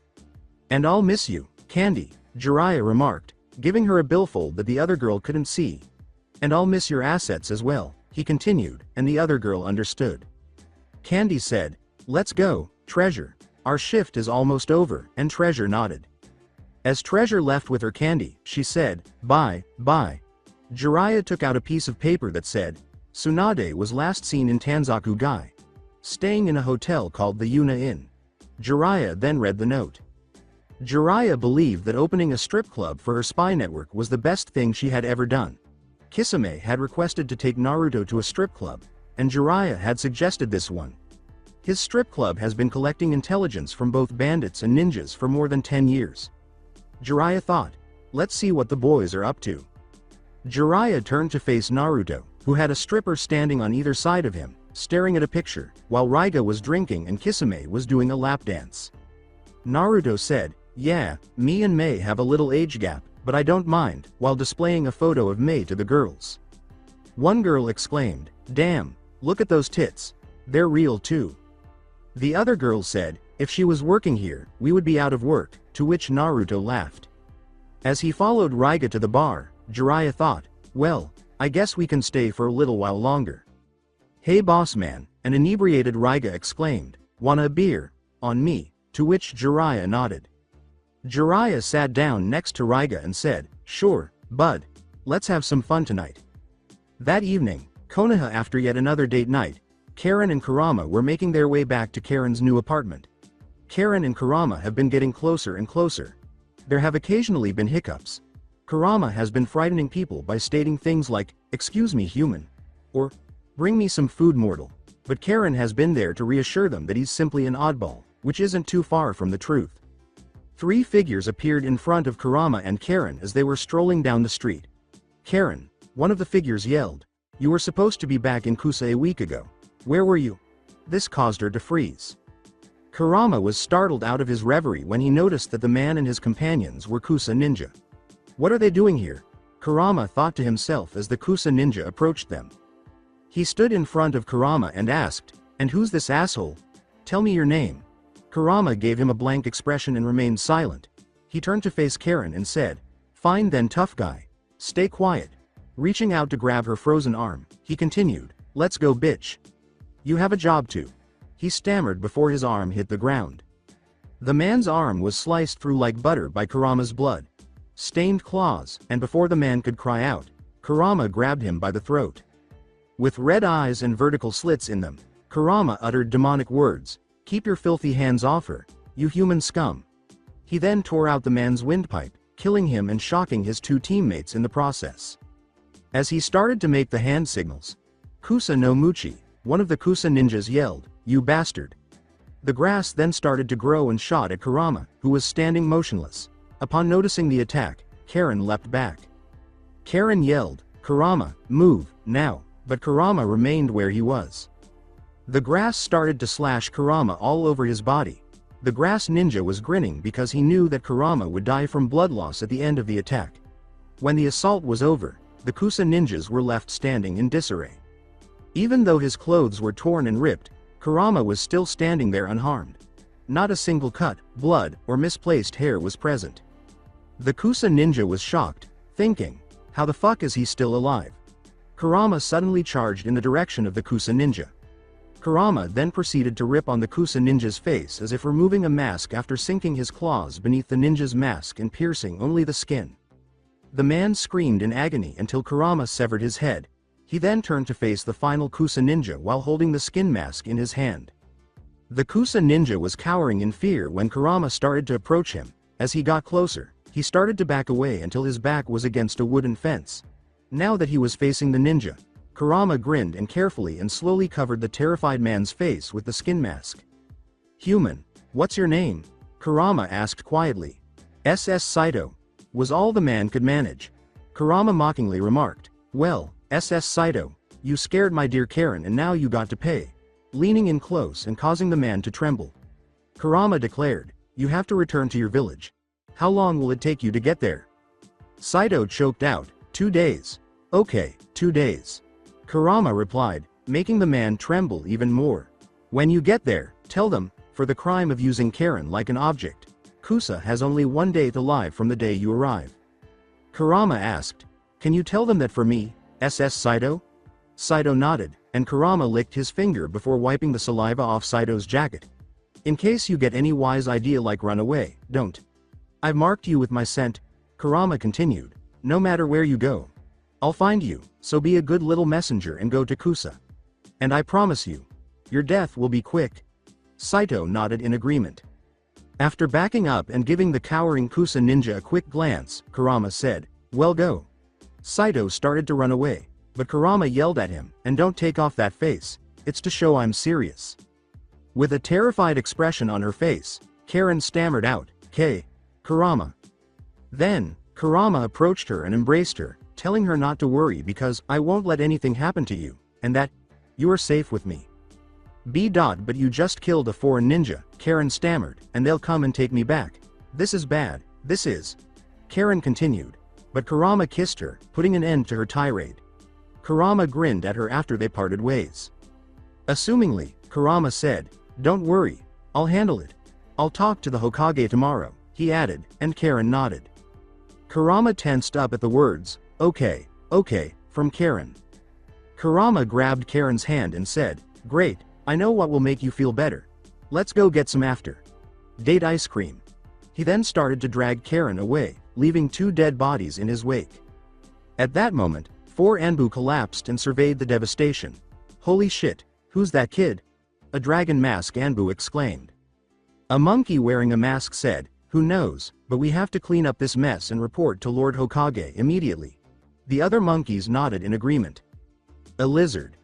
"And I'll miss you, Candy," Jiraiya remarked, giving her a billfold that the other girl couldn't see. "And I'll miss your assets as well," he continued, and the other girl understood. Candy said, "Let's go, Treasure. Our shift is almost over," and Treasure nodded. As Treasure left with her candy, she said, "Bye, bye." Jiraiya took out a piece of paper that said, "Tsunade was last seen in Tanzaku-gai, staying in a hotel called the Yuna Inn." Jiraiya then read the note. Jiraiya believed that opening a strip club for her spy network was the best thing she had ever done. Kisame had requested to take Naruto to a strip club, and Jiraiya had suggested this one. His strip club has been collecting intelligence from both bandits and ninjas for more than 10 years. Jiraiya thought, "Let's see what the boys are up to." Jiraiya turned to face Naruto, who had a stripper standing on either side of him, staring at a picture, while Raiga was drinking and Kisame was doing a lap dance. Naruto said, "Yeah, me and Mei have a little age gap, but I don't mind," while displaying a photo of Mei to the girls. One girl exclaimed, "Damn, look at those tits. They're real too." The other girl said, "If she was working here, we would be out of work," to which Naruto laughed. As he followed Raiga to the bar, Jiraiya thought, "Well, I guess we can stay for a little while longer." "Hey boss man," an inebriated Raiga exclaimed, "Wanna a beer? On me," to which Jiraiya nodded. Jiraiya sat down next to Raiga and said, "Sure, bud. Let's have some fun tonight." That evening, Konoha, after yet another date night, Karin and Kurama were making their way back to Karin's new apartment. Karin and Kurama have been getting closer and closer. There have occasionally been hiccups. Kurama has been frightening people by stating things like, "Excuse me, human," or "Bring me some food, mortal," but Karin has been there to reassure them that he's simply an oddball, which isn't too far from the truth. 3 figures appeared in front of Kurama and Karin as they were strolling down the street. "Karin," one of the figures yelled, "you were supposed to be back in Kusa a week ago. Where were you?" This caused her to freeze. Kurama was startled out of his reverie when he noticed that the man and his companions were Kusa ninja. "What are they doing here?" Kurama thought to himself as the Kusa ninja approached them. He stood in front of Kurama and asked, "And who's this asshole? Tell me your name." Kurama gave him a blank expression and remained silent. He turned to face Karin and said, "Fine then, tough guy. Stay quiet." Reaching out to grab her frozen arm, he continued, "Let's go, bitch. You have a job too." He stammered before his arm hit the ground. The man's arm was sliced through like butter by Kurama's blood stained claws, and before the man could cry out, Kurama grabbed him by the throat. With red eyes and vertical slits in them, Kurama uttered demonic words, "Keep your filthy hands off her, you human scum." He then tore out the man's windpipe, killing him and shocking his 2 teammates in the process. As he started to make the hand signals, "Kusa no Muchi," one of the Kusa ninjas yelled, "You bastard." The grass then started to grow and shot at Kurama, who was standing motionless. Upon noticing the attack, Karin leapt back. Karin yelled, "Kurama, move, now," but Kurama remained where he was. The grass started to slash Kurama all over his body. The grass ninja was grinning because he knew that Kurama would die from blood loss at the end of the attack. When the assault was over, the Kusa ninjas were left standing in disarray. Even though his clothes were torn and ripped, Kurama was still standing there unharmed. Not a single cut, blood, or misplaced hair was present. The Kusa ninja was shocked, thinking, "How the fuck is he still alive?" Kurama suddenly charged in the direction of the Kusa ninja. Kurama then proceeded to rip on the Kusa ninja's face as if removing a mask after sinking his claws beneath the ninja's mask and piercing only the skin. The man screamed in agony until Kurama severed his head. He then turned to face the final Kusa ninja while holding the skin mask in his hand. The Kusa ninja was cowering in fear when Kurama started to approach him. As he got closer, he started to back away until his back was against a wooden fence. Now that he was facing the ninja, Kurama grinned and carefully and slowly covered the terrified man's face with the skin mask. "Human, what's your name?" Kurama asked quietly. "SS Saito," was all the man could manage. Kurama mockingly remarked, "Well, SS Saito, you scared my dear Karin and now you got to pay." Leaning in close and causing the man to tremble, Kurama declared, "You have to return to your village. How long will it take you to get there?" Saito choked out, 2 days. "Okay, 2 days. Kurama replied, making the man tremble even more. "When you get there, tell them, for the crime of using Karin like an object, Kusa has only 1 day to live from the day you arrive." Kurama asked, "Can you tell them that for me, SS Saito?" Saito nodded, and Kurama licked his finger before wiping the saliva off Saito's jacket. "In case you get any wise idea like run away, don't. I've marked you with my scent," Kurama continued. "No matter where you go, I'll find you, so be a good little messenger and go to Kusa. And I promise you, your death will be quick." Saito nodded in agreement. After backing up and giving the cowering Kusa ninja a quick glance, Kurama said, "Well go." Saito started to run away, but Kurama yelled at him, "And don't take off that face, it's to show I'm serious." With a terrified expression on her face, Karin stammered out, Kurama." Then, Kurama approached her and embraced her, telling her not to worry because I won't let anything happen to you, and that you are safe with me. But you just killed a foreign ninja, Karin stammered, and they'll come and take me back. This is bad, this is. Karin continued, but Kurama kissed her, putting an end to her tirade. Kurama grinned at her after they parted ways. Assumingly, Kurama said, "Don't worry, I'll handle it. I'll talk to the Hokage tomorrow," he added, and Karin nodded. Kurama tensed up at the words, okay, from Karin. Kurama grabbed Karin's hand and said, "Great, I know what will make you feel better. Let's go get some after date ice cream." He then started to drag Karin away, leaving 2 dead bodies in his wake. At that moment, 4 Anbu collapsed and surveyed the devastation. "Holy shit, who's that kid?" A dragon mask Anbu exclaimed. A monkey wearing a mask said, "Who knows, but we have to clean up this mess and report to Lord Hokage immediately." The other monkeys nodded in agreement. A lizard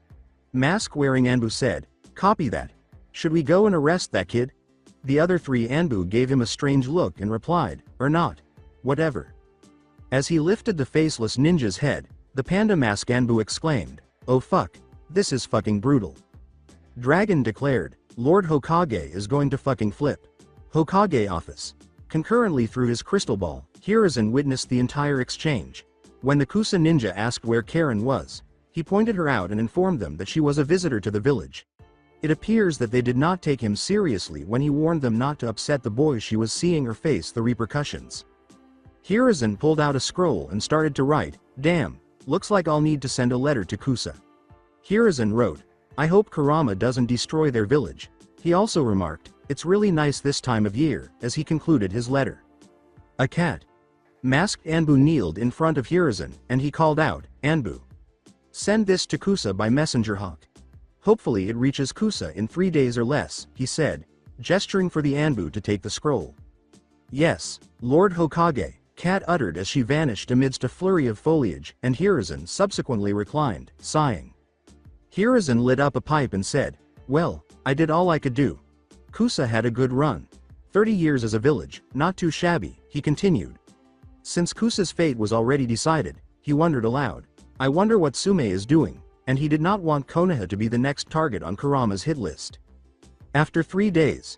mask wearing Anbu said, "Copy that. Should we go and arrest that kid?" The other 3 Anbu gave him a strange look and replied, "Or not. Whatever." As he lifted the faceless ninja's head, the panda mask Anbu exclaimed, "Oh fuck, this is fucking brutal." Dragon declared, "Lord Hokage is going to fucking flip." Hokage office. Concurrently through his crystal ball, Hiruzen witnessed the entire exchange. When the Kusa ninja asked where Karin was, he pointed her out and informed them that she was a visitor to the village. It appears that they did not take him seriously when he warned them not to upset the boy she was seeing or face the repercussions. Hiruzen pulled out a scroll and started to write, "Damn, looks like I'll need to send a letter to Kusa." Hiruzen wrote, "I hope Kurama doesn't destroy their village." He also remarked, "It's really nice this time of year," as he concluded his letter. A cat. Masked Anbu kneeled in front of Hiruzen, and he called out, "Anbu, send this to Kusa by messenger hawk. Hopefully it reaches Kusa in 3 days or less," he said, gesturing for the Anbu to take the scroll. "Yes, Lord Hokage," Cat uttered as she vanished amidst a flurry of foliage, and Hiruzen subsequently reclined, sighing. Hiruzen lit up a pipe and said, "Well, I did all I could do. Kusa had a good run. 30 years as a village, not too shabby," he continued. Since Kusa's fate was already decided, he wondered aloud, "I wonder what Sume is doing," and he did not want Konoha to be the next target on Kurama's hit list. After 3 days,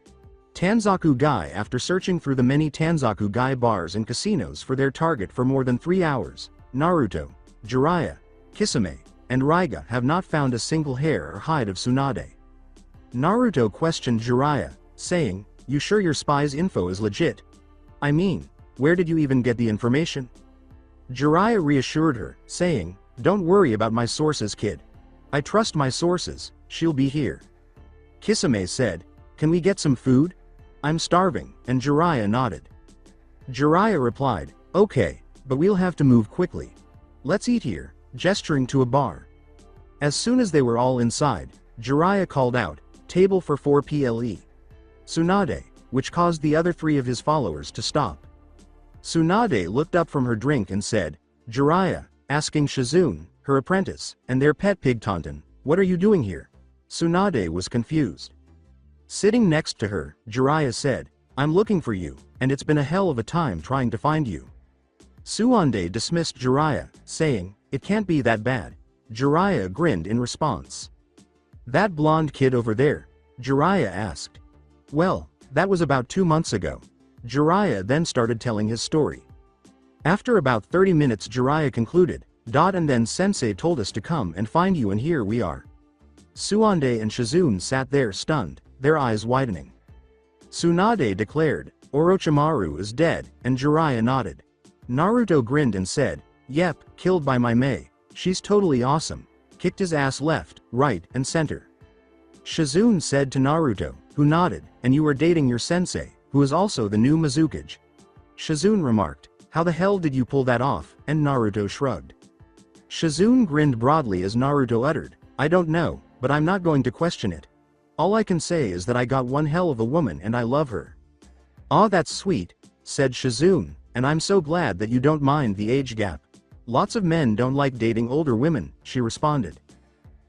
Tanzaku Gai. After searching through the many Tanzaku Gai bars and casinos for their target for more than 3 hours, Naruto, Jiraiya, Kisame, and Raiga have not found a single hair or hide of Tsunade. Naruto questioned Jiraiya, saying, "You sure your spy's info is legit? I mean, where did you even get the information?" Jiraiya reassured her, saying, "Don't worry about my sources, kid. I trust my sources, she'll be here." Kisame said, "Can we get some food? I'm starving," and Jiraiya nodded. Jiraiya replied, "Okay, but we'll have to move quickly. Let's eat here," gesturing to a bar. As soon as they were all inside, Jiraiya called out, "Table for 4 ple. Tsunade," which caused the other 3 of his followers to stop. Tsunade looked up from her drink and said, "Jiraiya," asking Shizune, her apprentice, and their pet pig Taunton, "What are you doing here?" Tsunade was confused. Sitting next to her, Jiraiya said, "I'm looking for you, and it's been a hell of a time trying to find you." Tsunade dismissed Jiraiya, saying, "It can't be that bad." Jiraiya grinned in response. "That blonde kid over there?" Jiraiya asked. "Well, that was about 2 months ago." Jiraiya then started telling his story. After about 30 minutes Jiraiya concluded, "And then Sensei told us to come and find you and here we are." Tsunade and Shizune sat there stunned, their eyes widening. Tsunade declared, "Orochimaru is dead," and Jiraiya nodded. Naruto grinned and said, "Yep, killed by my Mei. She's totally awesome." Kicked his ass left, right, and center. Shizune said to Naruto, who nodded, "And you were dating your sensei, who is also the new Mizukage." Shizune remarked, "How the hell did you pull that off?" and Naruto shrugged. Shizune grinned broadly as Naruto uttered, "I don't know, but I'm not going to question it. All I can say is that I got one hell of a woman and I love her." "Aw, that's sweet," said Shizune, "and I'm so glad that you don't mind the age gap. Lots of men don't like dating older women," she responded.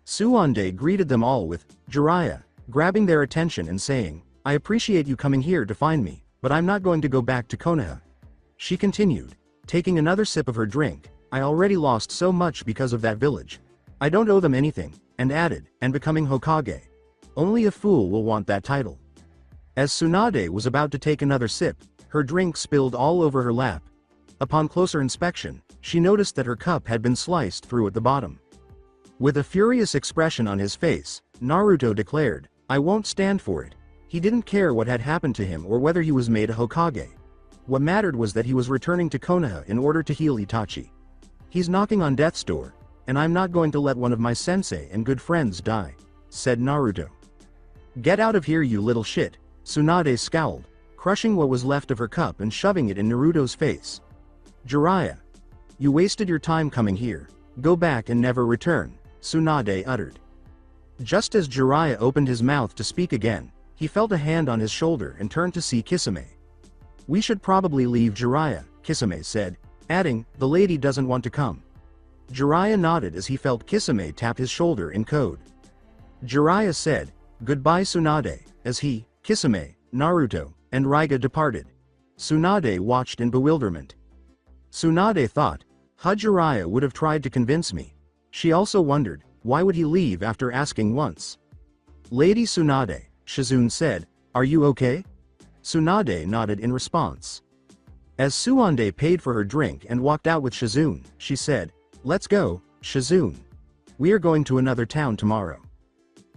Tsunade greeted them all with, "Jiraiya," grabbing their attention and saying, "I appreciate you coming here to find me, but I'm not going to go back to Konoha." She continued, taking another sip of her drink, "I already lost so much because of that village. I don't owe them anything," and added, "and becoming Hokage. Only a fool will want that title." As Tsunade was about to take another sip, her drink spilled all over her lap. Upon closer inspection, she noticed that her cup had been sliced through at the bottom. With a furious expression on his face, Naruto declared, "I won't stand for it." He didn't care what had happened to him or whether he was made a Hokage. What mattered was that he was returning to Konoha in order to heal Itachi. "He's knocking on death's door, and I'm not going to let one of my sensei and good friends die," said Naruto. "Get out of here, you little shit," Tsunade scowled, crushing what was left of her cup and shoving it in Naruto's face. "Jiraiya, you wasted your time coming here. Go back and never return," Tsunade uttered. Just as Jiraiya opened his mouth to speak again, he felt a hand on his shoulder and turned to see Kisame. "We should probably leave, Jiraiya," Kisame said, adding, "The lady doesn't want to come." Jiraiya nodded as he felt Kisame tap his shoulder in code. Jiraiya said, "Goodbye, Tsunade," as he, Kisame, Naruto, and Raiga departed. Tsunade watched in bewilderment. Tsunade thought, Jiraiya would have tried to convince me. She also wondered, why would he leave after asking once? "Lady Tsunade," Shizune said, "are you okay?" Tsunade nodded in response. As Tsunade paid for her drink and walked out with Shizune, she said, "Let's go, Shizune. We are going to another town tomorrow."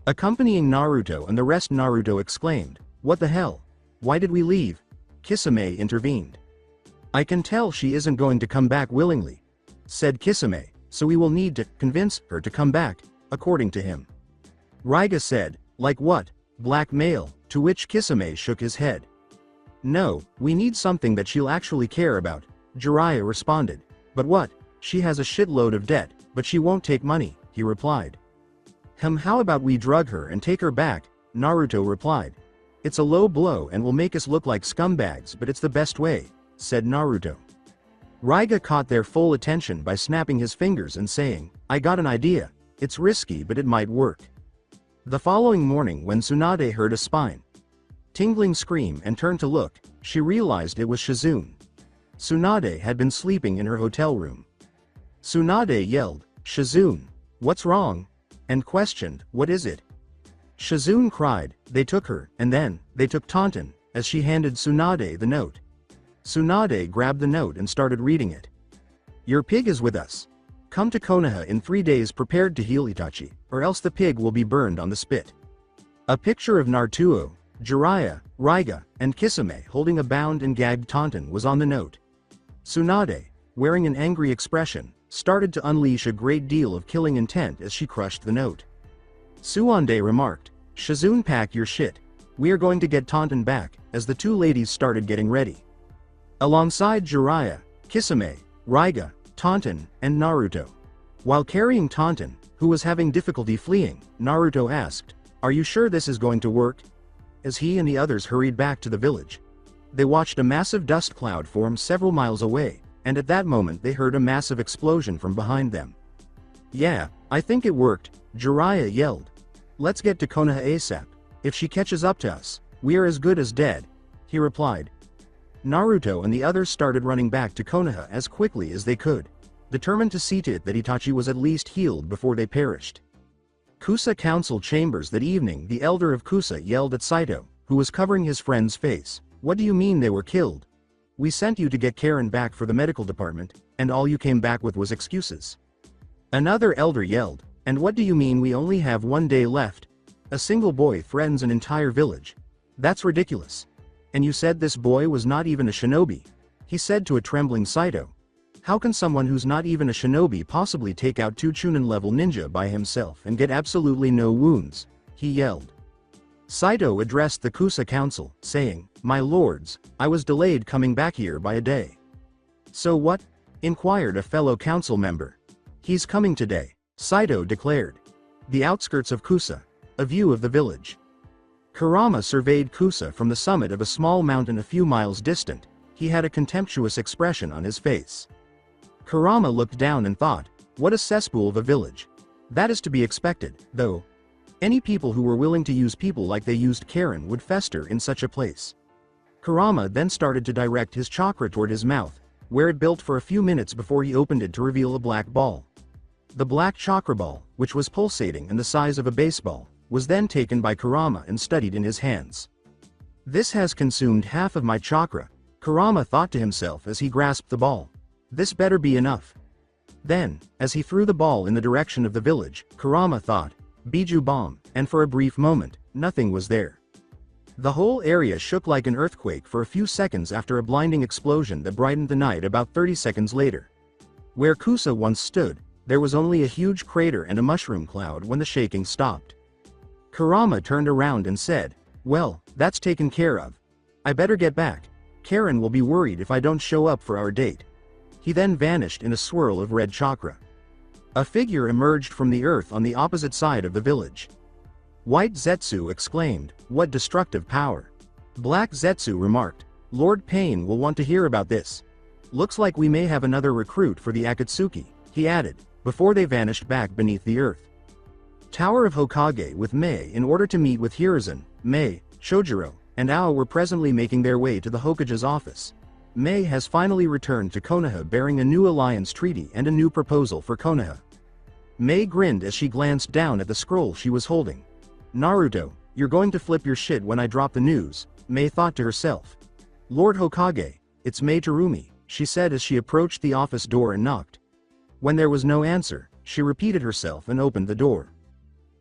Accompanying Naruto and the rest, Naruto exclaimed, "What the hell? Why did we leave?" Kisame intervened. "I can tell she isn't going to come back willingly," said Kisame, "so we will need to convince her to come back," according to him. Raiga said, "Like what? Blackmail?" To which Kisame shook his head. "No, we need something that she'll actually care about," Jiraiya responded. "But what? She has a shitload of debt, but she won't take money," he replied. How about we drug her and take her back?" Naruto replied. "It's a low blow and will make us look like scumbags, but it's the best way," said Naruto. Raiga caught their full attention by snapping his fingers and saying, "I got an idea. It's risky, but it might work." The following morning, when Tsunade heard a spine-tingling scream and turned to look, she realized it was Shizune. Tsunade had been sleeping in her hotel room. Tsunade yelled, "Shizune, what's wrong?" and questioned, "What is it?" Shizune cried, "They took her, and then, they took Taunton," as she handed Tsunade the note. Tsunade grabbed the note and started reading it. "Your pig is with us. Come to Konoha in 3 days prepared to heal Itachi, or else the pig will be burned on the spit." A picture of Naruto, Jiraiya, Raiga, and Kisame holding a bound and gagged Taunton was on the note. Tsunade, wearing an angry expression, started to unleash a great deal of killing intent as she crushed the note. Tsunade remarked, "Shizune, pack your shit. We are going to get Taunton back," as the two ladies started getting ready. Alongside Jiraiya, Kisame, Raiga, Taunton, and Naruto. While carrying Taunton, who was having difficulty fleeing, Naruto asked, "Are you sure this is going to work?" As he and the others hurried back to the village. They watched a massive dust cloud form several miles away, and at that moment they heard a massive explosion from behind them. "Yeah, I think it worked," Jiraiya yelled. "Let's get to Konoha ASAP. If she catches up to us, we are as good as dead," he replied. Naruto and the others started running back to Konoha as quickly as they could, determined to see to it that Itachi was at least healed before they perished. Kusa council chambers that evening. The elder of Kusa yelled at Saito, who was covering his friend's face, "What do you mean they were killed? We sent you to get Karin back for the medical department, and all you came back with was excuses." Another elder yelled, "And what do you mean we only have 1 day left? A single boy threatens an entire village. That's ridiculous. And you said this boy was not even a shinobi," He said to a trembling Saito. How can someone who's not even a shinobi possibly take out 2 Chunin-level ninja by himself and get absolutely no wounds? He yelled. Saito addressed the Kusa council, saying, My lords, I was delayed coming back here by a day. So what? Inquired a fellow council member. He's coming today, Saito declared. The outskirts of Kusa. A view of the village. Kurama surveyed Kusa from the summit of a small mountain a few miles distant. He had a contemptuous expression on his face. Kurama looked down and thought, what a cesspool of a village. That is to be expected, though. Any people who were willing to use people like they used Karin would fester in such a place. Kurama then started to direct his chakra toward his mouth, where it built for a few minutes before he opened it to reveal a black ball. The black chakra ball, which was pulsating and the size of a baseball, was then taken by Kurama and studied in his hands. This has consumed half of my chakra, Kurama thought to himself as he grasped the ball. This better be enough. Then, as he threw the ball in the direction of the village, Kurama thought, Biju bomb, and for a brief moment, nothing was there. The whole area shook like an earthquake for a few seconds after a blinding explosion that brightened the night about 30 seconds later. Where Kusa once stood, there was only a huge crater and a mushroom cloud when the shaking stopped. Kurama turned around and said, well, that's taken care of. I better get back. Karin will be worried if I don't show up for our date. He then vanished in a swirl of red chakra. A figure emerged from the earth on the opposite side of the village. White Zetsu exclaimed, what destructive power. Black Zetsu remarked, Lord Pain will want to hear about this. Looks like we may have another recruit for the Akatsuki, he added, before they vanished back beneath the earth. Tower of Hokage with Mei in order to meet with Hiruzen, Mei, Shojiro, and Ao were presently making their way to the Hokage's office. Mei has finally returned to Konoha bearing a new alliance treaty and a new proposal for Konoha. Mei grinned as she glanced down at the scroll she was holding. Naruto, you're going to flip your shit when I drop the news, Mei thought to herself. Lord Hokage, it's Mei Terumi, she said as she approached the office door and knocked. When there was no answer, she repeated herself and opened the door.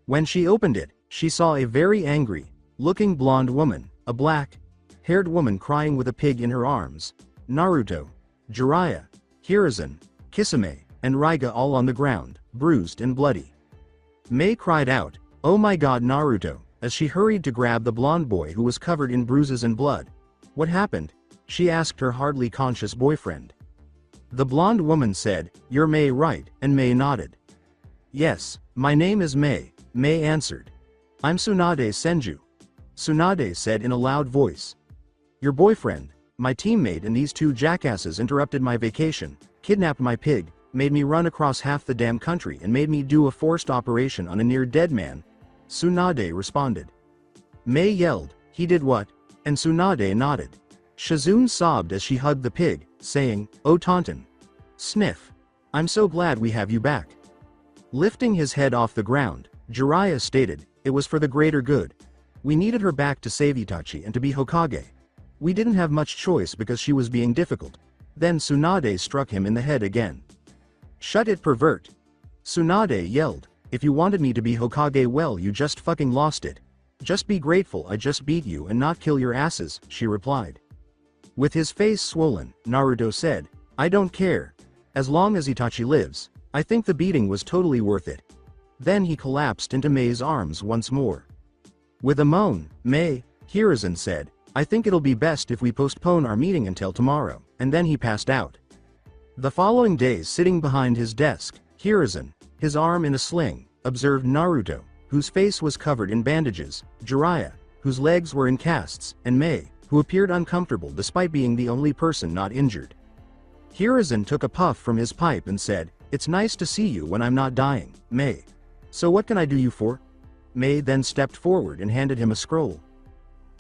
When she opened it, she saw a very angry-looking blonde woman, a black-haired woman crying with a pig in her arms. Naruto, Jiraiya, Hiruzen, Kisame, and Raiga all on the ground, bruised and bloody. Mei cried out, oh my god Naruto, as she hurried to grab the blonde boy who was covered in bruises and blood. What happened? She asked her hardly conscious boyfriend. The blonde woman said, you're Mei, right? And Mei nodded. Yes, my name is Mei, Mei answered. I'm Tsunade Senju. Tsunade said in a loud voice. Your boyfriend, my teammate and these 2 jackasses interrupted my vacation, kidnapped my pig, made me run across half the damn country and made me do a forced operation on a near-dead man. Tsunade responded. Mei yelled, he did what? And Tsunade nodded. Shizune sobbed as she hugged the pig, saying, oh Taunton. Sniff. I'm so glad we have you back. Lifting his head off the ground, Jiraiya stated, it was for the greater good. We needed her back to save Itachi and to be Hokage. We didn't have much choice because she was being difficult. Then Tsunade struck him in the head again. Shut it, pervert. Tsunade yelled, if you wanted me to be Hokage, well, you just fucking lost it. Just be grateful I just beat you and not kill your asses, she replied. With his face swollen, Naruto said, I don't care. As long as Itachi lives, I think the beating was totally worth it. Then he collapsed into Mei's arms once more. With a moan, Mei, Hiruzen said, I think it'll be best if we postpone our meeting until tomorrow, and then he passed out. The following day, sitting behind his desk, Hiruzen, his arm in a sling, observed Naruto, whose face was covered in bandages, Jiraiya, whose legs were in casts, and Mei, who appeared uncomfortable despite being the only person not injured. Hiruzen took a puff from his pipe and said, it's nice to see you when I'm not dying, Mei. So what can I do you for? Mei then stepped forward and handed him a scroll.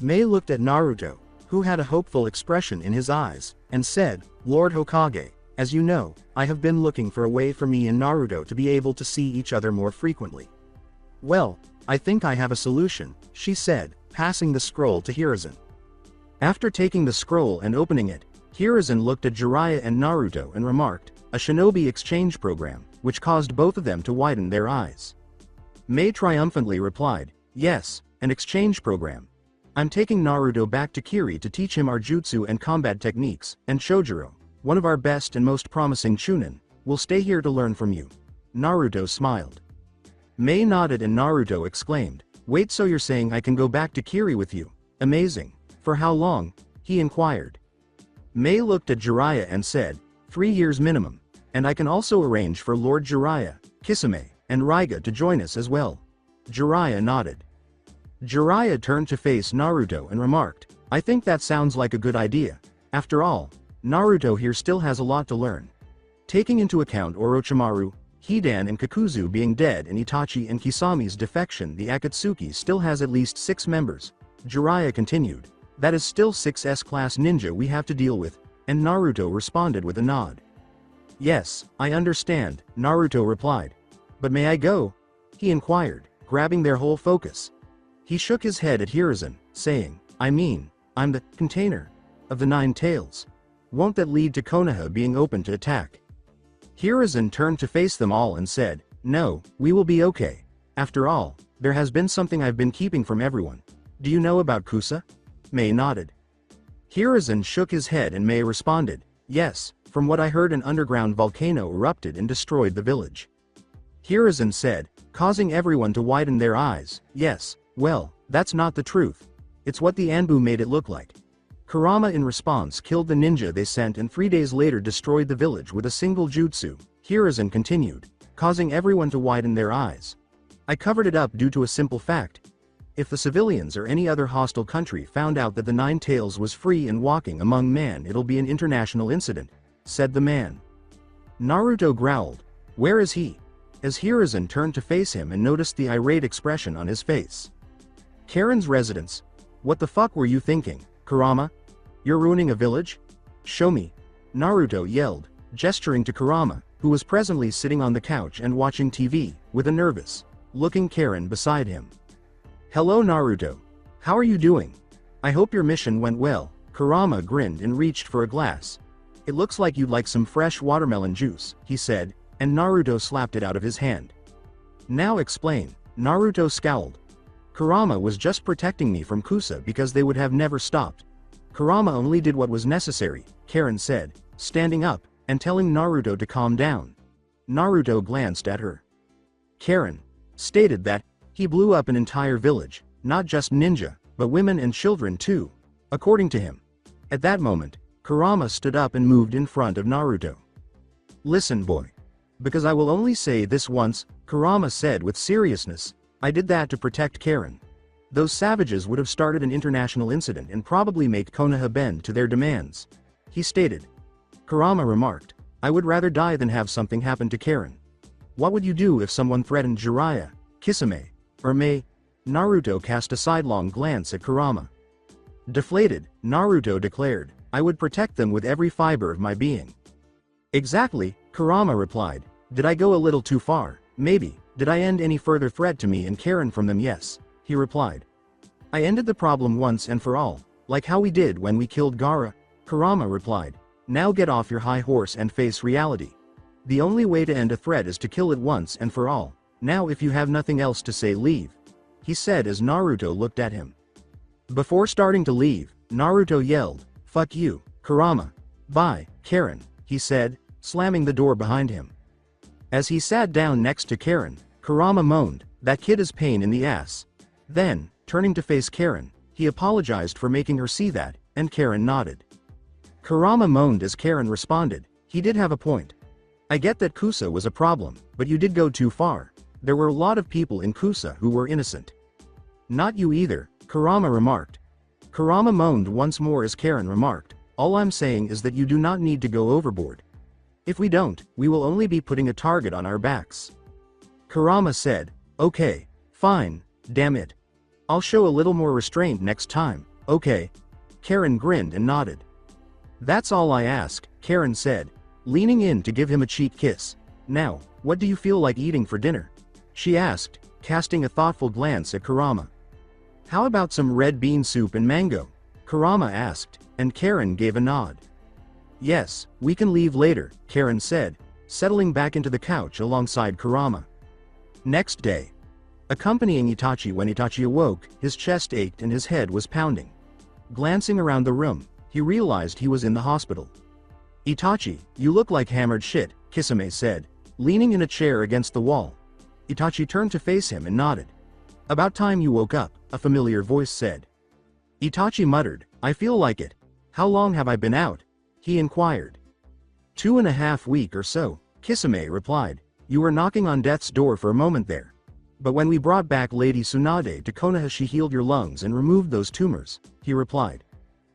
Mei looked at Naruto, who had a hopeful expression in his eyes, and said, Lord Hokage, as you know, I have been looking for a way for me and Naruto to be able to see each other more frequently. Well, I think I have a solution, she said, passing the scroll to Hiruzen. After taking the scroll and opening it, Hiruzen looked at Jiraiya and Naruto and remarked, a shinobi exchange program, which caused both of them to widen their eyes. Mei triumphantly replied, yes, an exchange program. I'm taking Naruto back to Kiri to teach him our jutsu and combat techniques, and Shojiro, one of our best and most promising Chunin, will stay here to learn from you." Naruto smiled. Mei nodded and Naruto exclaimed, "Wait, so you're saying I can go back to Kiri with you? Amazing. For how long?" he inquired. Mei looked at Jiraiya and said, 3 years minimum, and I can also arrange for Lord Jiraiya, Kisame, and Raiga to join us as well." Jiraiya nodded. Jiraiya turned to face Naruto and remarked, "I think that sounds like a good idea. After all, Naruto here still has a lot to learn." Taking into account Orochimaru, Hidan and Kakuzu being dead and Itachi and Kisami's defection, the Akatsuki still has at least 6 members. Jiraiya continued, "That is still 6 S-class ninja we have to deal with," and Naruto responded with a nod. "Yes, I understand," Naruto replied. "But may I go?" he inquired, grabbing their whole focus. He shook his head at Hiruzen, saying, I'm the container of the 9 tails. Won't that lead to Konoha being open to attack?" Hiruzen turned to face them all and said, "No, we will be okay. After all, there has been something I've been keeping from everyone. Do you know about Kusa?" Mei nodded. Hiruzen shook his head and Mei responded, "Yes, from what I heard an underground volcano erupted and destroyed the village." Hiruzen said, causing everyone to widen their eyes, "Yes, well, that's not the truth. It's what the Anbu made it look like. Kurama in response killed the ninja they sent and 3 days later destroyed the village with a single jutsu." Hiruzen continued, causing everyone to widen their eyes. "I covered it up due to a simple fact. If the civilians or any other hostile country found out that the 9 tails was free and walking among men, it'll be an international incident," said the man. Naruto growled, "Where is he?" as Hiruzen turned to face him and noticed the irate expression on his face. "Karin's residence. What the fuck were you thinking, Kurama? You're ruining a village? Show me," Naruto yelled, gesturing to Kurama, who was presently sitting on the couch and watching TV, with a nervous looking Karin beside him. "Hello Naruto. How are you doing? I hope your mission went well." Kurama grinned and reached for a glass. "It looks like you'd like some fresh watermelon juice," he said, and Naruto slapped it out of his hand. "Now explain." Naruto scowled. "Kurama was just protecting me from Kusa because they would have never stopped. Kurama only did what was necessary," Karin said, standing up, and telling Naruto to calm down. Naruto glanced at her. Karin stated that he blew up an entire village, not just ninja, but women and children too, according to him. At that moment, Kurama stood up and moved in front of Naruto. "Listen boy. Because I will only say this once," Kurama said with seriousness, "I did that to protect Karin. Those savages would have started an international incident and probably make Konoha bend to their demands," he stated. Kurama remarked, "I would rather die than have something happen to Karin. What would you do if someone threatened Jiraiya, Kisame, or Mei?" Naruto cast a sidelong glance at Kurama. Deflated, Naruto declared, "I would protect them with every fiber of my being." "Exactly," Kurama replied. "Did I go a little too far? Maybe. Did I end any further threat to me and Karin from them? Yes," he replied. "I ended the problem once and for all, like how we did when we killed Gaara," Kurama replied. "Now get off your high horse and face reality. The only way to end a threat is to kill it once and for all. Now if you have nothing else to say, leave," he said as Naruto looked at him. Before starting to leave, Naruto yelled, "Fuck you, Kurama. Bye, Karin," he said, slamming the door behind him. As he sat down next to Karin, Kurama moaned, "That kid is pain in the ass." Then, turning to face Karin, he apologized for making her see that, and Karin nodded. Kurama moaned as Karin responded, "He did have a point. I get that Kusa was a problem, but you did go too far. There were a lot of people in Kusa who were innocent." "Not you either," Kurama remarked. Kurama moaned once more as Karin remarked, "All I'm saying is that you do not need to go overboard. If we don't, we will only be putting a target on our backs." Kurama said, "Okay, fine, damn it. I'll show a little more restraint next time, okay?" Karin grinned and nodded. "That's all I ask," Karin said, leaning in to give him a cheek kiss. "Now, what do you feel like eating for dinner?" she asked, casting a thoughtful glance at Kurama. "How about some red bean soup and mango?" Kurama asked, and Karin gave a nod. "Yes, we can leave later," Karin said, settling back into the couch alongside Kurama. Next day. accompanying Itachi. When Itachi awoke, his chest ached and his head was pounding. Glancing around the room, he realized he was in the hospital. "Itachi, you look like hammered shit," Kisame said, leaning in a chair against the wall. Itachi turned to face him and nodded. "About time you woke up," a familiar voice said. Itachi muttered, "I feel like it. How long have I been out?" he inquired. 2.5 weeks or so, Kisame replied. "You were knocking on death's door for a moment there. But when we brought back Lady Tsunade to Konoha, she healed your lungs and removed those tumors," he replied.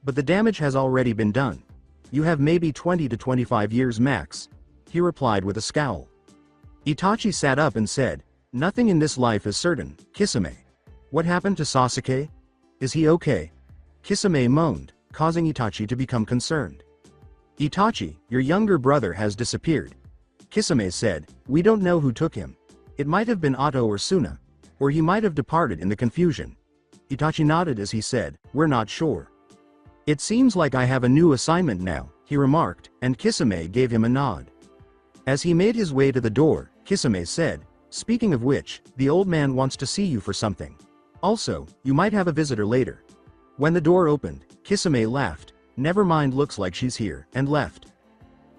"But the damage has already been done. You have maybe 20 to 25 years max," he replied with a scowl. Itachi sat up and said, "Nothing in this life is certain, Kisame. What happened to Sasuke? Is he okay?" Kisame moaned, causing Itachi to become concerned. "Itachi, your younger brother has disappeared," Kisame said. "We don't know who took him. It might have been Otto or Suna. Or he might have departed in the confusion." Itachi nodded as he said, "We're not sure." "It seems like I have a new assignment now," he remarked, and Kisame gave him a nod. As he made his way to the door, Kisame said, "Speaking of which, the old man wants to see you for something. Also, you might have a visitor later." When the door opened, Kisame laughed, "Never mind, looks like she's here," and left.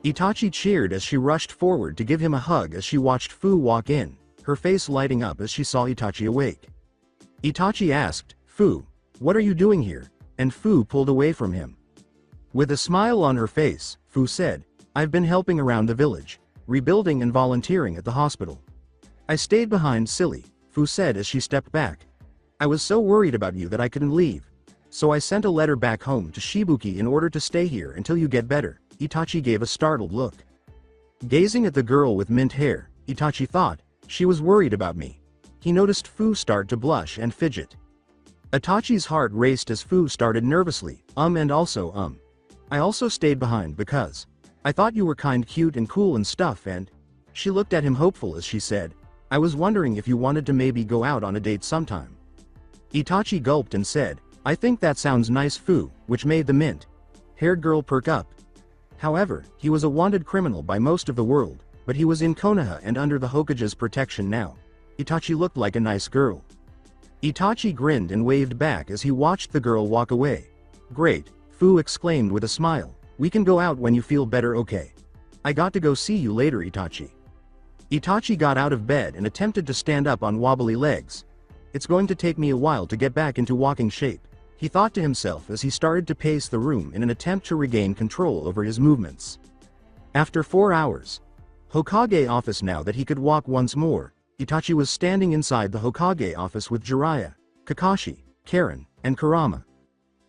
Itachi cheered as she rushed forward to give him a hug as she watched Fu walk in, her face lighting up as she saw Itachi awake. Itachi asked, "Fu, what are you doing here?" and Fu pulled away from him. With a smile on her face, Fu said, "I've been helping around the village, rebuilding and volunteering at the hospital." "I stayed behind, silly," Fu said as she stepped back. "I was so worried about you that I couldn't leave. So I sent a letter back home to Shibuki in order to stay here until you get better." Itachi gave a startled look. Gazing at the girl with mint hair, Itachi thought, "She was worried about me." He noticed Fu start to blush and fidget. Itachi's heart raced as Fu started nervously, and also, "I also stayed behind because I thought you were kind, cute and cool and stuff, and..." She looked at him hopeful as she said, "I was wondering if you wanted to maybe go out on a date sometime." Itachi gulped and said, "I think that sounds nice, Fu," which made the mint-haired girl perk up. However, he was a wanted criminal by most of the world, but he was in Konoha and under the Hokage's protection now. Itachi looked like a nice girl. Itachi grinned and waved back as he watched the girl walk away. "Great," Fu exclaimed with a smile. "We can go out when you feel better, okay? I got to go see you later, Itachi." Itachi got out of bed and attempted to stand up on wobbly legs. "It's going to take me a while to get back into walking shape," he thought to himself as he started to pace the room in an attempt to regain control over his movements. After 4 hours, Hokage office. Now that he could walk once more, Itachi was standing inside the Hokage office with Jiraiya, Kakashi, Karin, and Kurama.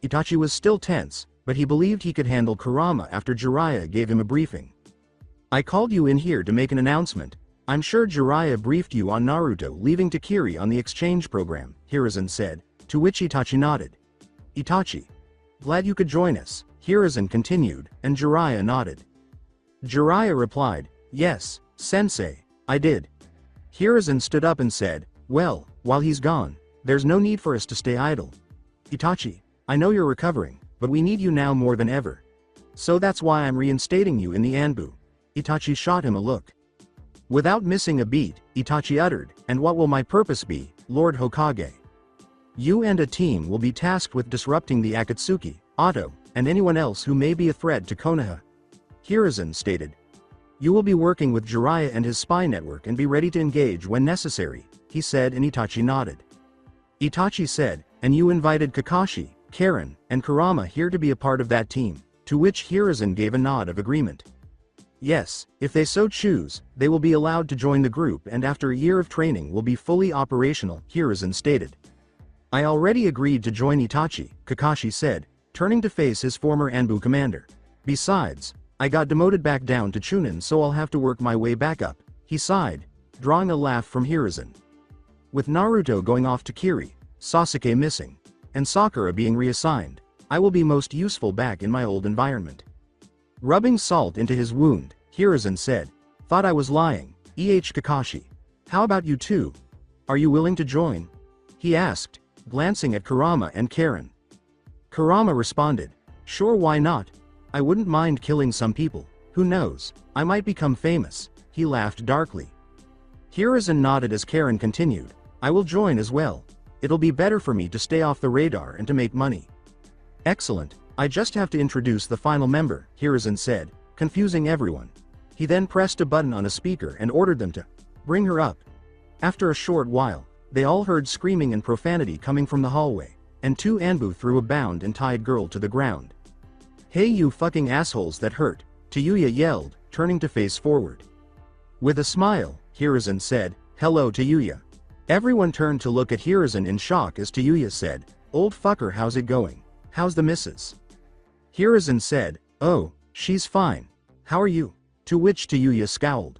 Itachi was still tense, but he believed he could handle Kurama after Jiraiya gave him a briefing. "I called you in here to make an announcement. I'm sure Jiraiya briefed you on Naruto leaving to Kiri on the exchange program," Hiruzen said, to which Itachi nodded. "Itachi, glad you could join us," Hiruzen continued, and Jiraiya nodded. Jiraiya replied, "Yes, sensei, I did." Hiruzen stood up and said, "Well, while he's gone, there's no need for us to stay idle. Itachi, I know you're recovering, but we need you now more than ever. So that's why I'm reinstating you in the Anbu." Itachi shot him a look. Without missing a beat, Itachi uttered, "And what will my purpose be, Lord Hokage? You and a team will be tasked with disrupting the Akatsuki, Otto, and anyone else who may be a threat to Konoha." Hiruzen stated. "You will be working with Jiraiya and his spy network and be ready to engage when necessary," he said, and Itachi nodded. Itachi said, "And you invited Kakashi, Karin, and Kurama here to be a part of that team," to which Hiruzen gave a nod of agreement. "Yes, if they so choose, they will be allowed to join the group and after a year of training will be fully operational," Hiruzen stated. "I already agreed to join Itachi," Kakashi said, turning to face his former Anbu commander. "Besides, I got demoted back down to Chunin, so I'll have to work my way back up," he sighed, drawing a laugh from Hiruzen. "With Naruto going off to Kiri, Sasuke missing, and Sakura being reassigned, I will be most useful back in my old environment." Rubbing salt into his wound, Hiruzen said, "Thought I was lying, Kakashi. How about you two? Are you willing to join?" he asked, glancing at Kurama and Karin. Kurama responded, "Sure, why not? I wouldn't mind killing some people, who knows, I might become famous," he laughed darkly. Hiruzen nodded as Karin continued, I will join as well. It'll be better for me to stay off the radar and to make money. Excellent, I just have to introduce the final member, Hiruzen said, confusing everyone. He then pressed a button on a speaker and ordered them to bring her up. After a short while, they all heard screaming and profanity coming from the hallway, and two Anbu threw a bound and tied girl to the ground. Hey you fucking assholes, that hurt, Tayuya yelled, turning to face forward. With a smile, Hiruzen said, hello Tayuya. Everyone turned to look at Hiruzen in shock as Tayuya said, old fucker, how's it going? How's the missus? Hiruzen said, oh, she's fine. How are you? To which Tayuya scowled.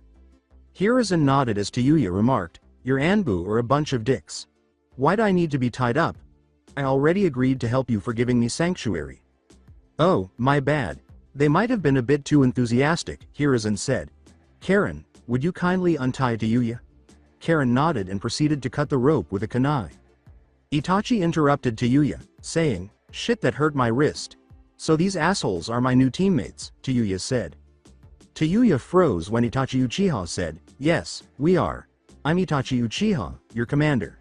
Hiruzen nodded as Tayuya remarked, your Anbu are a bunch of dicks. Why'd I need to be tied up? I already agreed to help you for giving me sanctuary. Oh, my bad. They might have been a bit too enthusiastic, Hiruzen said. Karin, would you kindly untie Tayuya? Karin nodded and proceeded to cut the rope with a kunai. Itachi interrupted Tayuya, saying, shit, that hurt my wrist. So these assholes are my new teammates, Tayuya said. Tayuya froze when Itachi Uchiha said, yes, we are. I'm Itachi Uchiha, your commander.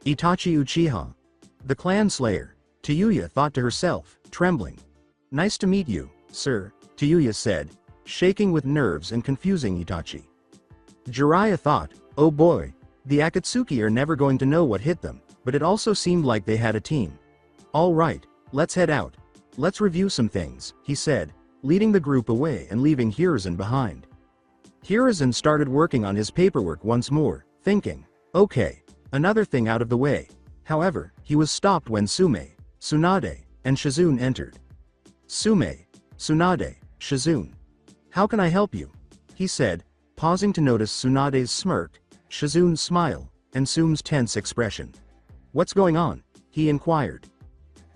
Itachi Uchiha. The clan slayer, Tayuya thought to herself, trembling. Nice to meet you, sir, Tayuya said, shaking with nerves and confusing Itachi. Jiraiya thought, oh boy, the Akatsuki are never going to know what hit them, but it also seemed like they had a team. All right, let's head out. Let's review some things, he said, leading the group away and leaving Hiruzen behind. Hiruzen started working on his paperwork once more, thinking, okay, another thing out of the way. However, he was stopped when Tsunade, and Shizune entered. Tsunade, Shizune. How can I help you? He said, pausing to notice Tsunade's smirk, Shizune's smile, and Tsume's tense expression. What's going on? He inquired.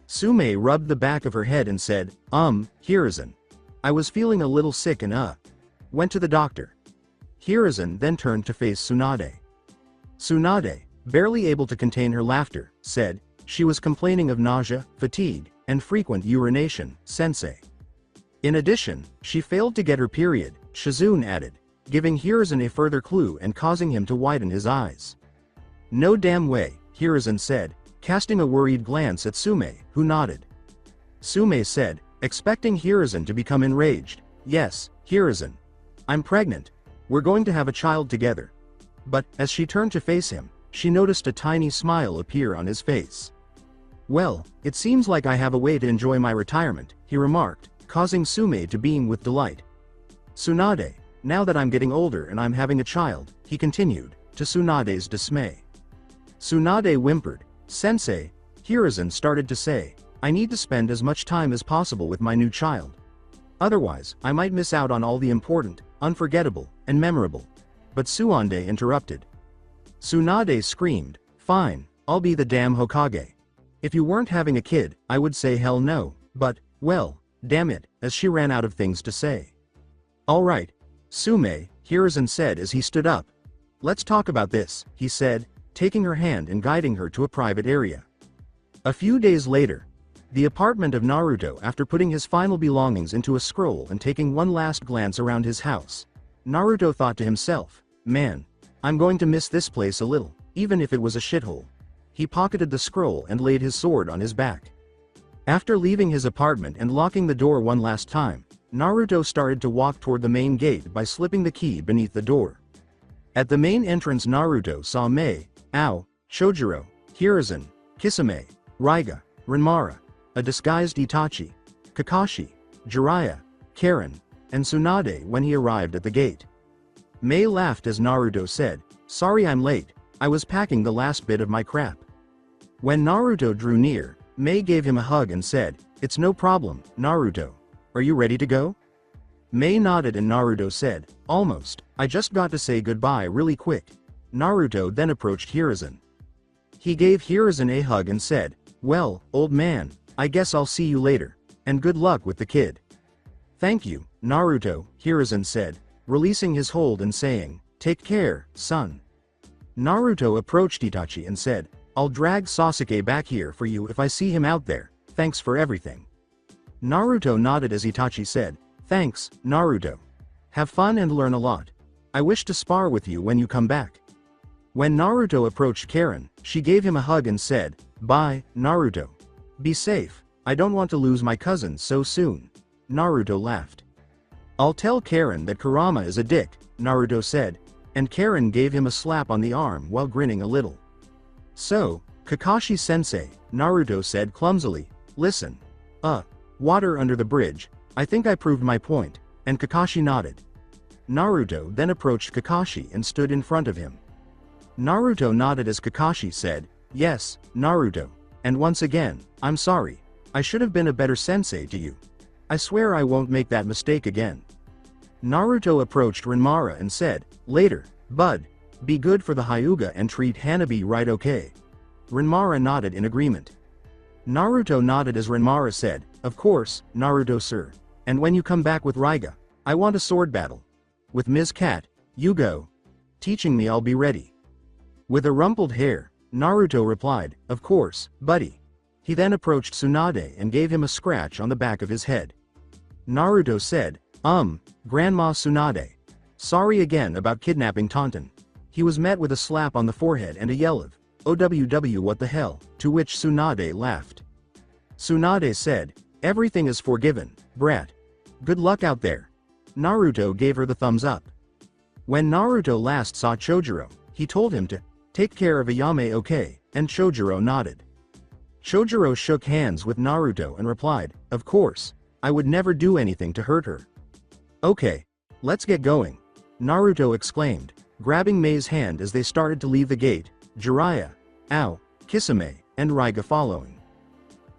Tsume rubbed the back of her head and said, Hiruzen. I was feeling a little sick and went to the doctor. Hiruzen then turned to face Tsunade. Tsunade, barely able to contain her laughter, said, she was complaining of nausea, fatigue, and frequent urination, sensei. In addition, she failed to get her period, Shizune added, giving Hiruzen a further clue and causing him to widen his eyes. No damn way, Hiruzen said, casting a worried glance at Tsume, who nodded. Tsume said, expecting Hiruzen to become enraged, yes, Hiruzen. I'm pregnant. We're going to have a child together. But, as she turned to face him, she noticed a tiny smile appear on his face. Well, it seems like I have a way to enjoy my retirement, he remarked, causing Tsume to beam with delight. Tsunade, now that I'm getting older and I'm having a child, he continued, to Tsunade's dismay. Tsunade whimpered, Sensei, Hiruzen started to say, I need to spend as much time as possible with my new child. Otherwise, I might miss out on all the important, unforgettable, and memorable. But Tsunade interrupted. Tsunade screamed, fine, I'll be the damn Hokage. If you weren't having a kid, I would say hell no, but, well, damn it, as she ran out of things to say. Alright, Tsume, Hiruzen said as he stood up. Let's talk about this, he said, taking her hand and guiding her to a private area. A few days later, the apartment of Naruto. After putting his final belongings into a scroll and taking one last glance around his house, Naruto thought to himself, man, I'm going to miss this place a little, even if it was a shithole. He pocketed the scroll and laid his sword on his back. After leaving his apartment and locking the door one last time, Naruto started to walk toward the main gate by slipping the key beneath the door. At the main entrance, Naruto saw Mei, Ao, Chojuro, Hiruzen, Kisame, Raiga, Renmara, a disguised Itachi, Kakashi, Jiraiya, Karin, and Tsunade when he arrived at the gate. Mei laughed as Naruto said, sorry I'm late, I was packing the last bit of my crap. When Naruto drew near, Mei gave him a hug and said, it's no problem, Naruto. Are you ready to go? Mei nodded and Naruto said, almost, I just got to say goodbye really quick. Naruto then approached Hiruzen. He gave Hiruzen a hug and said, well, old man, I guess I'll see you later, and good luck with the kid. Thank you, Naruto, Hiruzen said, releasing his hold and saying, take care, son. Naruto approached Itachi and said, I'll drag Sasuke back here for you if I see him out there, thanks for everything. Naruto nodded as Itachi said, thanks, Naruto. Have fun and learn a lot. I wish to spar with you when you come back. When Naruto approached Karin, she gave him a hug and said, "Bye, Naruto. Be safe, I don't want to lose my cousins so soon." Naruto laughed. "I'll tell Karin that Kurama is a dick," Naruto said, and Karin gave him a slap on the arm while grinning a little. "So, Kakashi-sensei," Naruto said clumsily, "listen. Water under the bridge, I think I proved my point," and Kakashi nodded. Naruto then approached Kakashi and stood in front of him. Naruto nodded as Kakashi said, "Yes, Naruto. And once again, I'm sorry. I should have been a better sensei to you. I swear I won't make that mistake again." Naruto approached Renmara and said, "Later, bud. Be good for the Hyuga and treat Hanabi right, okay?" Renmara nodded in agreement. Naruto nodded as Renmara said, "Of course, Naruto sir. And when you come back with Raiga, I want a sword battle. With Ms. Cat, you go. Teaching me, I'll be ready." With a rumpled hair, Naruto replied, "Of course, buddy." He then approached Tsunade and gave him a scratch on the back of his head. Naruto said, Grandma Tsunade. Sorry again about kidnapping Taunton." He was met with a slap on the forehead and a yell of, "OWW what the hell," to which Tsunade laughed. Tsunade said, "Everything is forgiven, brat. Good luck out there." Naruto gave her the thumbs up. When Naruto last saw Chojuro, he told him to take care of Ayame, okay, and Chojuro nodded. Chojuro shook hands with Naruto and replied, "Of course, I would never do anything to hurt her." "Okay, let's get going," Naruto exclaimed, grabbing Mei's hand as they started to leave the gate, Jiraiya, Kisame, and Raiga following.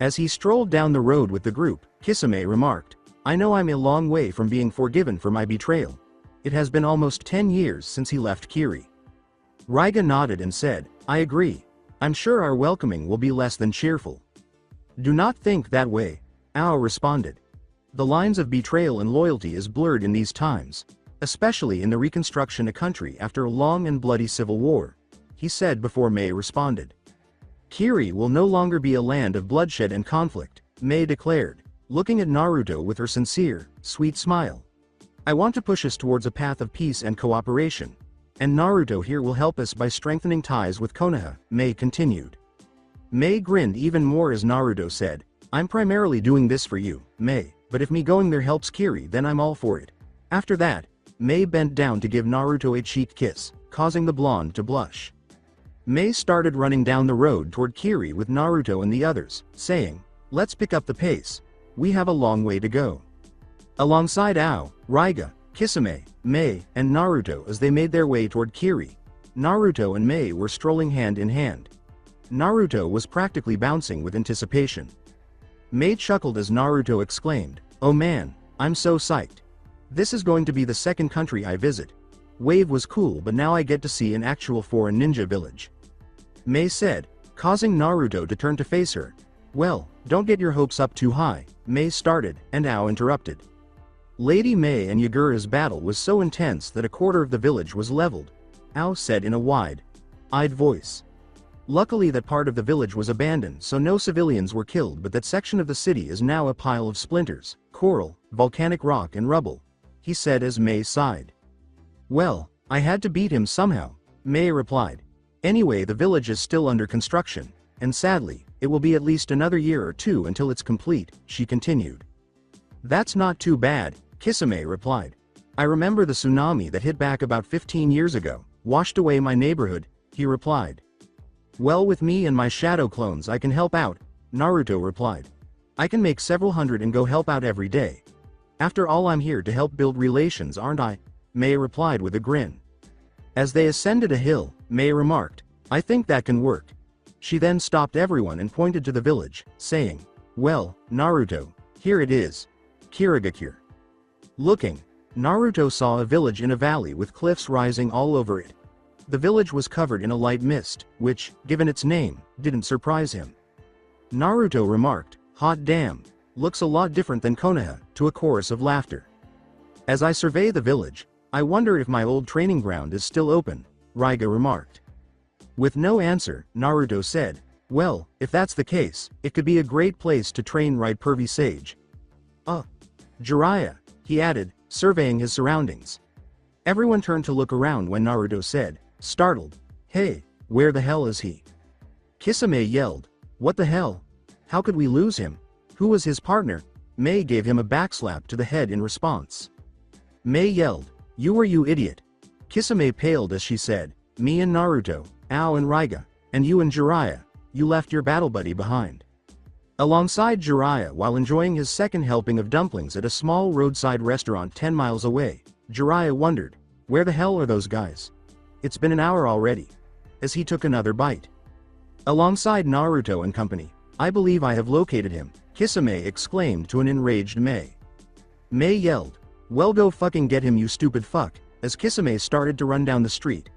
As he strolled down the road with the group, Kisame remarked, "I know I'm a long way from being forgiven for my betrayal. It has been almost 10 years since he left Kiri." Raiga nodded and said, "I agree. I'm sure our welcoming will be less than cheerful." "Do not think that way," Ao responded. "The lines of betrayal and loyalty is blurred in these times, especially in the reconstruction of a country after a long and bloody civil war," he said before Mei responded. "Kiri will no longer be a land of bloodshed and conflict," Mei declared, looking at Naruto with her sincere, sweet smile. "I want to push us towards a path of peace and cooperation, and Naruto here will help us by strengthening ties with Konoha," Mei continued. Mei grinned even more as Naruto said, "I'm primarily doing this for you, Mei, but if me going there helps Kiri then I'm all for it." After that, Mei bent down to give Naruto a cheek kiss, causing the blonde to blush. Mei started running down the road toward Kiri with Naruto and the others, saying, "Let's pick up the pace. We have a long way to go." Alongside Ao, Raiga, Kisame, Mei, and Naruto as they made their way toward Kiri, Naruto and Mei were strolling hand in hand. Naruto was practically bouncing with anticipation. Mei chuckled as Naruto exclaimed, "Oh man, I'm so psyched. This is going to be the second country I visit. Wave was cool, but now I get to see an actual foreign ninja village." Mei said, causing Naruto to turn to face her. "Well, don't get your hopes up too high," Mei started, and Ao interrupted. Lady Mei and Yagura's battle was so intense that a quarter of the village was leveled, Ao said in a wide-eyed voice. "Luckily that part of the village was abandoned so no civilians were killed, but that section of the city is now a pile of splinters, coral, volcanic rock and rubble," he said as Mei sighed. "Well, I had to beat him somehow," Mei replied. "Anyway, the village is still under construction, and sadly, it will be at least another year or two until it's complete," she continued. "That's not too bad," Kisame replied. "I remember the tsunami that hit back about 15 years ago, washed away my neighborhood," he replied. "Well, with me and my shadow clones I can help out," Naruto replied. "I can make several hundred and go help out every day. After all, I'm here to help build relations, aren't I?" Mei replied with a grin. As they ascended a hill, Mei remarked, "I think that can work." She then stopped everyone and pointed to the village, saying, "Well, Naruto, here it is. Kirigakure." Looking, Naruto saw a village in a valley with cliffs rising all over it. The village was covered in a light mist, which, given its name, didn't surprise him. Naruto remarked, "Hot damn, looks a lot different than Konoha," to a chorus of laughter. "As I survey the village, I wonder if my old training ground is still open," Raiga remarked. With no answer, Naruto said, "Well, if that's the case, it could be a great place to train right pervy sage." Jiraiya," he added, surveying his surroundings. Everyone turned to look around when Naruto said, startled, Hey, where the hell is he? Kisame yelled. What the hell? How could we lose him? Who was his partner? Mei gave him a backslap to the head in response. Mei yelled, you idiot. Kisame paled as she said, me and Naruto, Ao and Raiga, and you and Jiraiya, you left your battle buddy behind. Alongside Jiraiya while enjoying his second helping of dumplings at a small roadside restaurant 10 miles away, Jiraiya wondered, where the hell are those guys? It's been an hour already. As he took another bite. Alongside Naruto and company, I believe I have located him, Kisame exclaimed to an enraged Mei. Mei yelled, well go fucking get him you stupid fuck, as Kisame started to run down the street.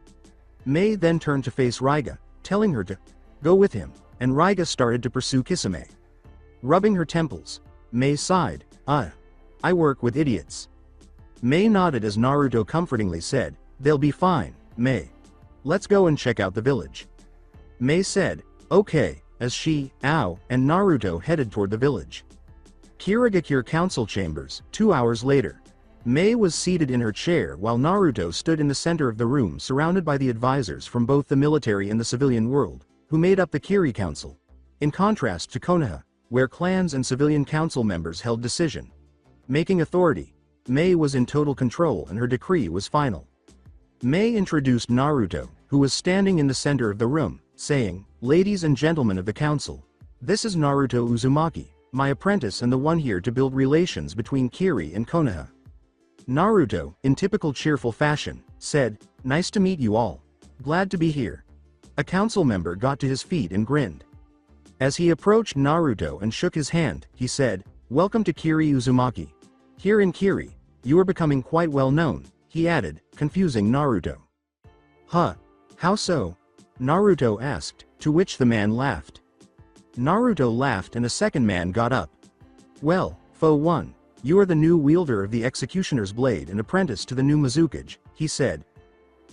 Mei then turned to face Raiga, telling her to go with him, and Raiga started to pursue Kisame. Rubbing her temples, Mei sighed, I work with idiots. Mei nodded as Naruto comfortingly said, they'll be fine, Mei. Let's go and check out the village. Mei said, okay, as she, Ao, and Naruto headed toward the village. Kirigakure Council Chambers, 2 hours later. Mei was seated in her chair while Naruto stood in the center of the room surrounded by the advisors from both the military and the civilian world, who made up the Kiri Council. In contrast to Konoha, where clans and civilian council members held decision-making authority, Mei was in total control and her decree was final. Mei introduced Naruto, who was standing in the center of the room, saying, ladies and gentlemen of the council, this is Naruto Uzumaki, my apprentice and the one here to build relations between Kiri and Konoha. Naruto, in typical cheerful fashion, said, nice to meet you all. Glad to be here. A council member got to his feet and grinned. As he approached Naruto and shook his hand, he said, welcome to Kiri Uzumaki. Here in Kiri, you are becoming quite well known, he added, confusing Naruto. Huh? How so? Naruto asked, to which the man laughed. Naruto laughed and a second man got up. Well, Foe 1, you are the new wielder of the executioner's blade and apprentice to the new Mizukage, he said.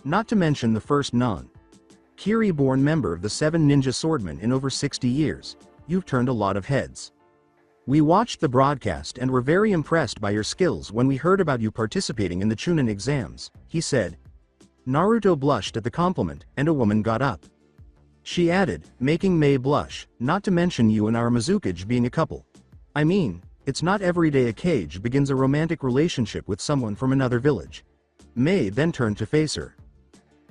Not to mention the first Kiri-born member of the 7 ninja swordmen in over 60 years, you've turned a lot of heads. We watched the broadcast and were very impressed by your skills when we heard about you participating in the Chunin exams, he said. Naruto blushed at the compliment and a woman got up. She added, making Mei blush, not to mention you and our Mizukage being a couple. I mean, it's not every day a Kage begins a romantic relationship with someone from another village. Mei then turned to face her.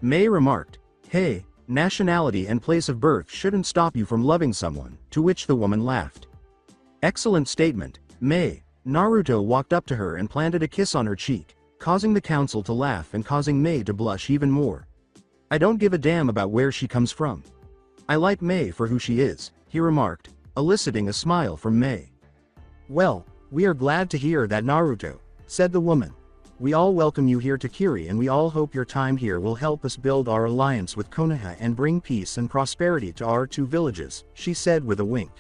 Mei remarked, hey, nationality and place of birth shouldn't stop you from loving someone, to which the woman laughed. Excellent statement, Mei. Naruto walked up to her and planted a kiss on her cheek, causing the council to laugh and causing Mei to blush even more. I don't give a damn about where she comes from. I like Mei for who she is, he remarked, eliciting a smile from Mei. Well, we are glad to hear that, Naruto, said the woman. We all welcome you here to Kiri and we all hope your time here will help us build our alliance with Konoha and bring peace and prosperity to our 2 villages, she said with a wink.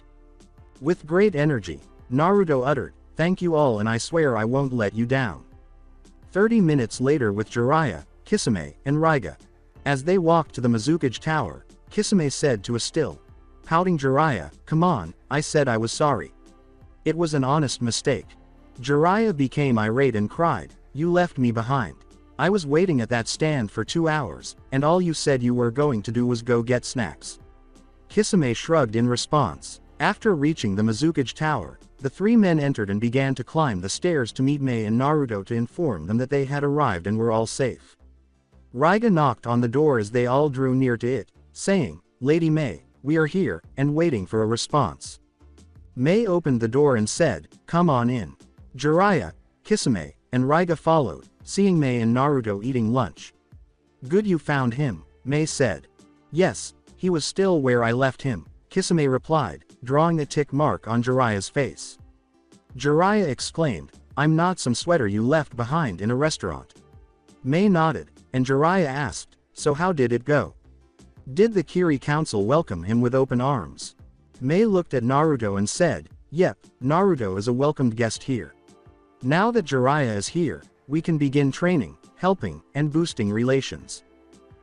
With great energy, Naruto uttered, thank you all and I swear I won't let you down. 30 minutes later with Jiraiya, Kisame, and Raiga. As they walked to the Mizukage Tower, Kisame said to a still pouting Jiraiya, come on, I said I was sorry. It was an honest mistake. Jiraiya became irate and cried, you left me behind. I was waiting at that stand for 2 hours, and all you said you were going to do was go get snacks. Kisame shrugged in response. After reaching the Mizukage Tower, the 3 men entered and began to climb the stairs to meet Mei and Naruto to inform them that they had arrived and were all safe. Raiga knocked on the door as they all drew near to it, saying, Lady Mei, we are here, and waiting for a response. Mei opened the door and said, come on in. Jiraiya, Kisame, and Raiga followed, seeing Mei and Naruto eating lunch. Good you found him, Mei said. Yes, he was still where I left him, Kisame replied, drawing a tick mark on Jiraiya's face. Jiraiya exclaimed, I'm not some sweater you left behind in a restaurant. Mei nodded, and Jiraiya asked, so how did it go? Did the Kiri Council welcome him with open arms? Mei looked at Naruto and said, yep, Naruto is a welcomed guest here. Now that Jiraiya is here, we can begin training, helping, and boosting relations.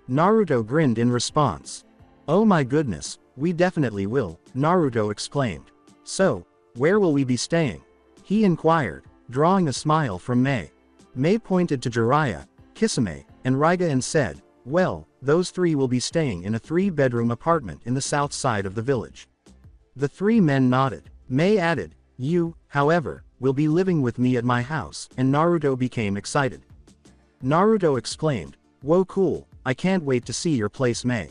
Naruto grinned in response. Oh my goodness, we definitely will, Naruto exclaimed. So, where will we be staying? He inquired, drawing a smile from Mei. Mei pointed to Jiraiya, Kisame, and Raiga and said, well, those three will be staying in a 3-bedroom apartment in the south side of the village. The 3 men nodded. Mei added, you, however, will be living with me at my house, and Naruto became excited. Naruto exclaimed, whoa cool, I can't wait to see your place Mei.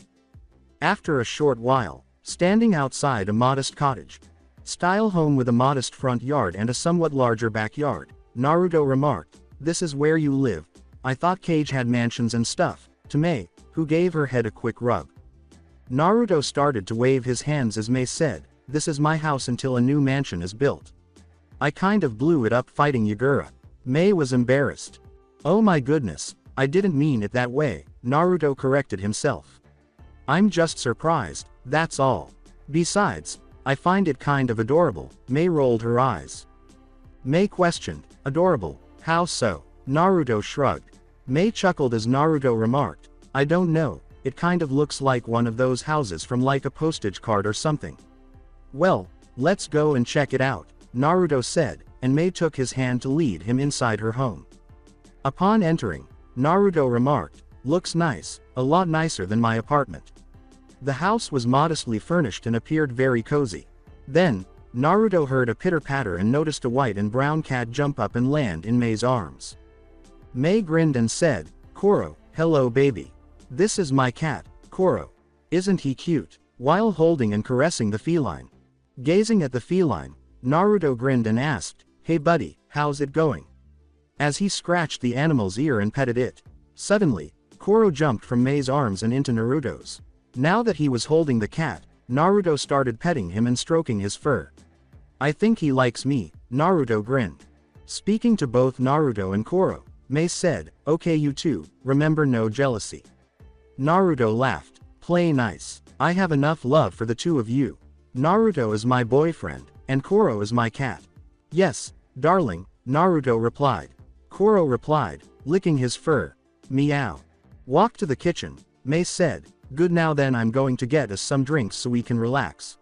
After a short while, standing outside a modest cottage style home with a modest front yard and a somewhat larger backyard, Naruto remarked, this is where you live. I thought Kage had mansions and stuff, to Mei, who gave her head a quick rub. Naruto started to wave his hands as Mei said, this is my house until a new mansion is built. I kind of blew it up fighting Yagura. Mei was embarrassed. Oh my goodness, I didn't mean it that way, Naruto corrected himself. I'm just surprised, that's all. Besides, I find it kind of adorable, Mei rolled her eyes. Mei questioned, adorable, how so? Naruto shrugged. Mei chuckled as Naruto remarked, I don't know, it kind of looks like one of those houses from like a postage card or something. Well, let's go and check it out, Naruto said, and Mei took his hand to lead him inside her home. Upon entering, Naruto remarked, looks nice, a lot nicer than my apartment. The house was modestly furnished and appeared very cozy. Then, Naruto heard a pitter-patter and noticed a white and brown cat jump up and land in Mei's arms. Mei grinned and said, Koro, hello baby. This is my cat, Koro. Isn't he cute? While holding and caressing the feline. Gazing at the feline, Naruto grinned and asked, hey buddy, how's it going? As he scratched the animal's ear and petted it. Suddenly, Koro jumped from Mei's arms and into Naruto's. Now that he was holding the cat, Naruto started petting him and stroking his fur. I think he likes me, Naruto grinned. Speaking to both Naruto and Koro, Mei said, okay you two, remember no jealousy. Naruto laughed, play nice. I have enough love for the two of you. Naruto is my boyfriend, and Koro is my cat. Yes, darling, Naruto replied. Koro replied, licking his fur. Meow. Walk to the kitchen, Mei said, good now then I'm going to get us some drinks so we can relax.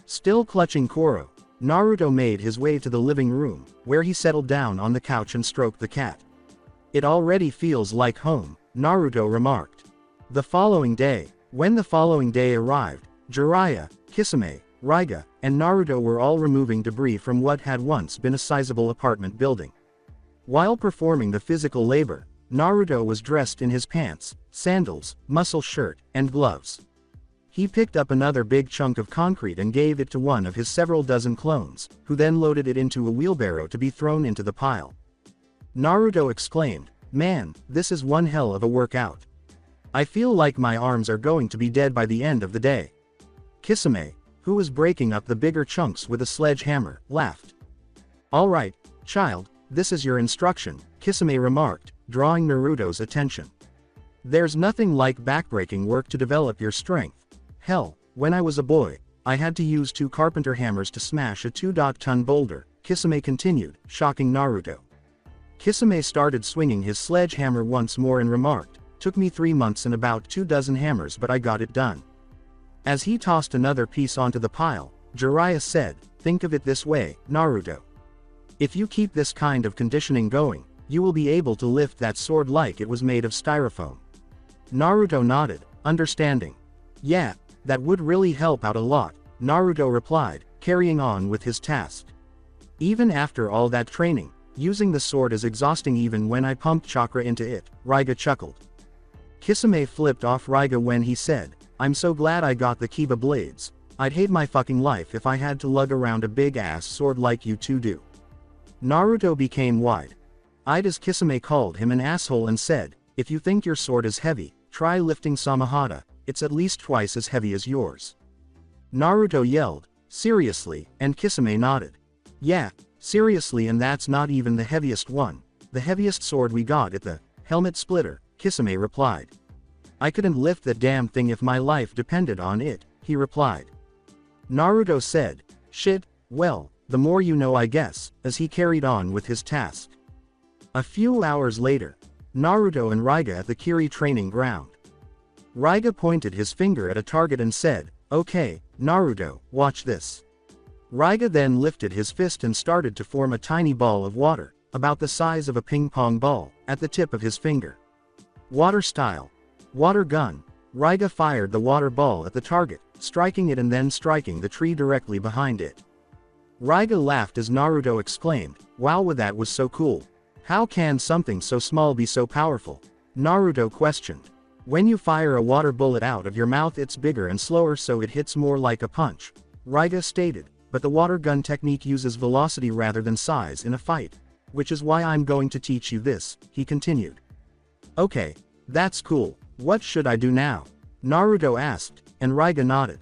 Still clutching Koro, Naruto made his way to the living room, where he settled down on the couch and stroked the cat. It already feels like home, Naruto remarked. The following day, when the following day arrived, Jiraiya, Kisame, Raiga, and Naruto were all removing debris from what had once been a sizable apartment building. While performing the physical labor, Naruto was dressed in his pants, sandals, muscle shirt, and gloves. He picked up another big chunk of concrete and gave it to one of his several dozen clones, who then loaded it into a wheelbarrow to be thrown into the pile. Naruto exclaimed, man, this is one hell of a workout. I feel like my arms are going to be dead by the end of the day. Kisame, who was breaking up the bigger chunks with a sledgehammer, laughed. Alright, child, this is your instruction, Kisame remarked, drawing Naruto's attention. There's nothing like backbreaking work to develop your strength. Hell, when I was a boy, I had to use 2 carpenter hammers to smash a 2-ton boulder, Kisame continued, shocking Naruto. Kisame started swinging his sledgehammer once more and remarked, took me 3 months and about 2 dozen hammers but I got it done. As he tossed another piece onto the pile, Jiraiya said, think of it this way, Naruto. If you keep this kind of conditioning going, you will be able to lift that sword like it was made of styrofoam. Naruto nodded, understanding. Yeah, that would really help out a lot, Naruto replied, carrying on with his task. Even after all that training, using the sword is exhausting even when I pumped chakra into it, Raiga chuckled. Kisame flipped off Raiga when he said, I'm so glad I got the Kiba blades. I'd hate my fucking life if I had to lug around a big-ass sword like you two do. Naruto became wide-eyed as Kisame called him an asshole and said, if you think your sword is heavy, try lifting Samahata, it's at least twice as heavy as yours. Naruto yelled, seriously, and Kisame nodded. Yeah, seriously, and that's not even the heaviest one. The heaviest sword we got at the helmet splitter, Kisame replied. I couldn't lift that damn thing if my life depended on it, he replied. Naruto said, shit, well, the more you know I guess, as he carried on with his task. A few hours later, Naruto and Raiga at the Kiri training ground. Raiga pointed his finger at a target and said, okay, Naruto, watch this. Raiga then lifted his fist and started to form a tiny ball of water, about the size of a ping-pong ball, at the tip of his finger. Water style. Water gun. Raiga fired the water ball at the target, striking it and then striking the tree directly behind it. Raiga laughed as Naruto exclaimed, "Wow, that was so cool. How can something so small be so powerful?" Naruto questioned. "When you fire a water bullet out of your mouth it's bigger and slower so it hits more like a punch," Raiga stated, "but the water gun technique uses velocity rather than size in a fight. Which is why I'm going to teach you this," he continued. "Okay, that's cool. What should I do now?" Naruto asked, and Raiga nodded.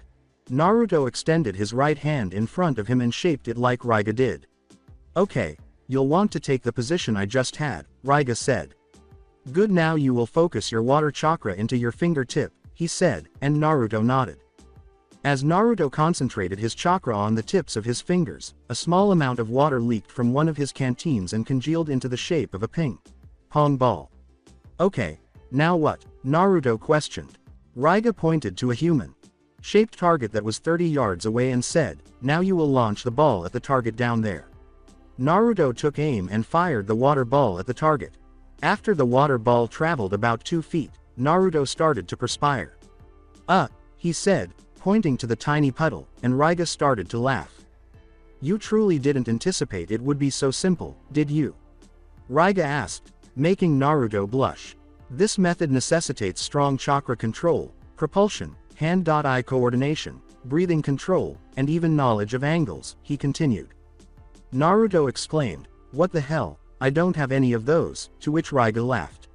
Naruto extended his right hand in front of him and shaped it like Raiga did. "Okay, you'll want to take the position I just had," Raiga said. "Good, now you will focus your water chakra into your fingertip," he said, and Naruto nodded. As Naruto concentrated his chakra on the tips of his fingers, a small amount of water leaked from one of his canteens and congealed into the shape of a ping-pong ball. "Okay, now what?" Naruto questioned. Raiga pointed to a human-shaped target that was 30 yards away and said, "Now you will launch the ball at the target down there." Naruto took aim and fired the water ball at the target. After the water ball traveled about 2 feet, Naruto started to perspire. He said, pointing to the tiny puddle, and Raiga started to laugh. "You truly didn't anticipate it would be so simple, did you?" Raiga asked, making Naruto blush. "This method necessitates strong chakra control, propulsion, hand-eye coordination, breathing control, and even knowledge of angles," he continued. Naruto exclaimed, "What the hell, I don't have any of those," to which Raiga laughed.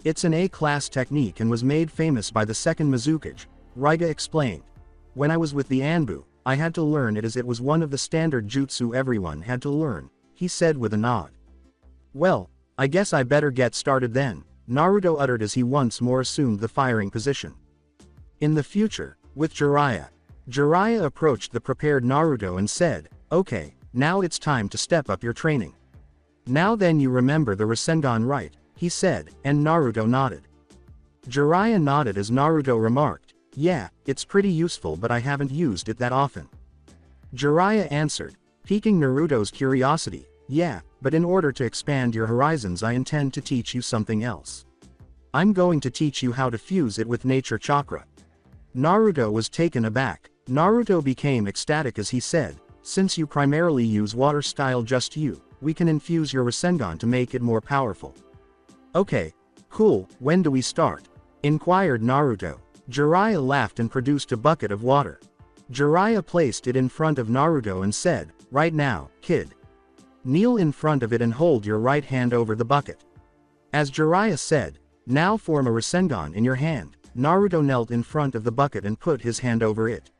"It's an A-class technique and was made famous by the second Mizukage," Raiga explained. "When I was with the Anbu, I had to learn it as it was one of the standard jutsu everyone had to learn," he said with a nod. "Well, I guess I better get started then," Naruto uttered as he once more assumed the firing position. In the future, with Jiraiya approached the prepared Naruto and said, "Okay, now it's time to step up your training. Now then you remember the Rasengan, right?" he said, and Naruto nodded. Jiraiya nodded as Naruto remarked, "Yeah, it's pretty useful but I haven't used it that often." Jiraiya answered, piquing Naruto's curiosity, "Yeah, but in order to expand your horizons I intend to teach you something else. I'm going to teach you how to fuse it with nature chakra." Naruto was taken aback. Naruto became ecstatic as he said, "Since you primarily use water style just you, we can infuse your Rasengan to make it more powerful." "Okay, cool, when do we start?" inquired Naruto. Jiraiya laughed and produced a bucket of water. Jiraiya placed it in front of Naruto and said, "Right now, kid. Kneel in front of it and hold your right hand over the bucket." As Jiraiya said, "Now form a Rasengan in your hand," Naruto knelt in front of the bucket and put his hand over it.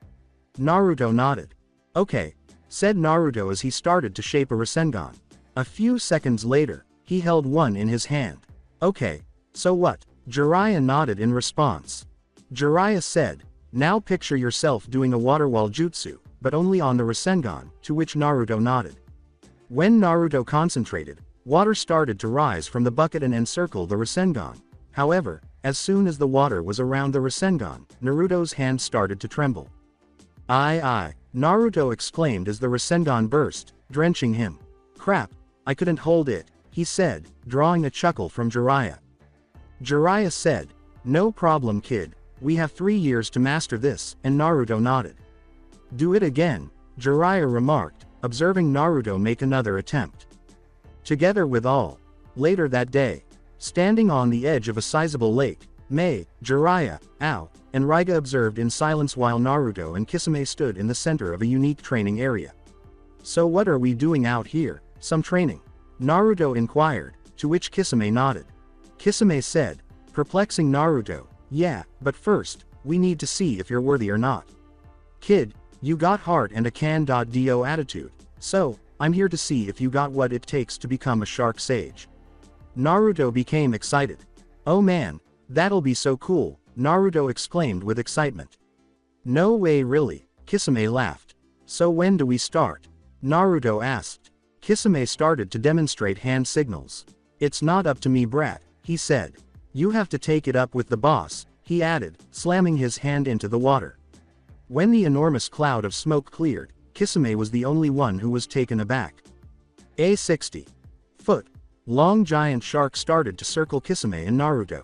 Naruto nodded. "Okay," said Naruto as he started to shape a Rasengan. A few seconds later, he held one in his hand. "Okay, so what?" Jiraiya nodded in response. Jiraiya said, "Now picture yourself doing a water wall jutsu, but only on the Rasengan," to which Naruto nodded. When Naruto concentrated, water started to rise from the bucket and encircle the Rasengan. However, as soon as the water was around the Rasengan, Naruto's hand started to tremble. "Aye," Naruto exclaimed as the Rasengan burst, drenching him. "Crap, I couldn't hold it," he said, drawing a chuckle from Jiraiya. Jiraiya said, "No problem, kid. We have 3 years to master this," and Naruto nodded. "Do it again," Jiraiya remarked, observing Naruto make another attempt. Together with all. Later that day, standing on the edge of a sizable lake, Jiraiya, and Raiga observed in silence while Naruto and Kisame stood in the center of a unique training area. "So what are we doing out here, some training?" Naruto inquired, to which Kisame nodded. Kisame said, perplexing Naruto, "Yeah, but first, we need to see if you're worthy or not. Kid, you got heart and a can-do attitude, so, I'm here to see if you got what it takes to become a shark sage." Naruto became excited. "Oh man, that'll be so cool," Naruto exclaimed with excitement. "No way really," Kisame laughed. "So when do we start?" Naruto asked. Kisame started to demonstrate hand signals. "It's not up to me, brat," he said. "You have to take it up with the boss," he added, slamming his hand into the water. When the enormous cloud of smoke cleared, Kisame was the only one who was taken aback. A 60-foot long giant shark started to circle Kisame and Naruto.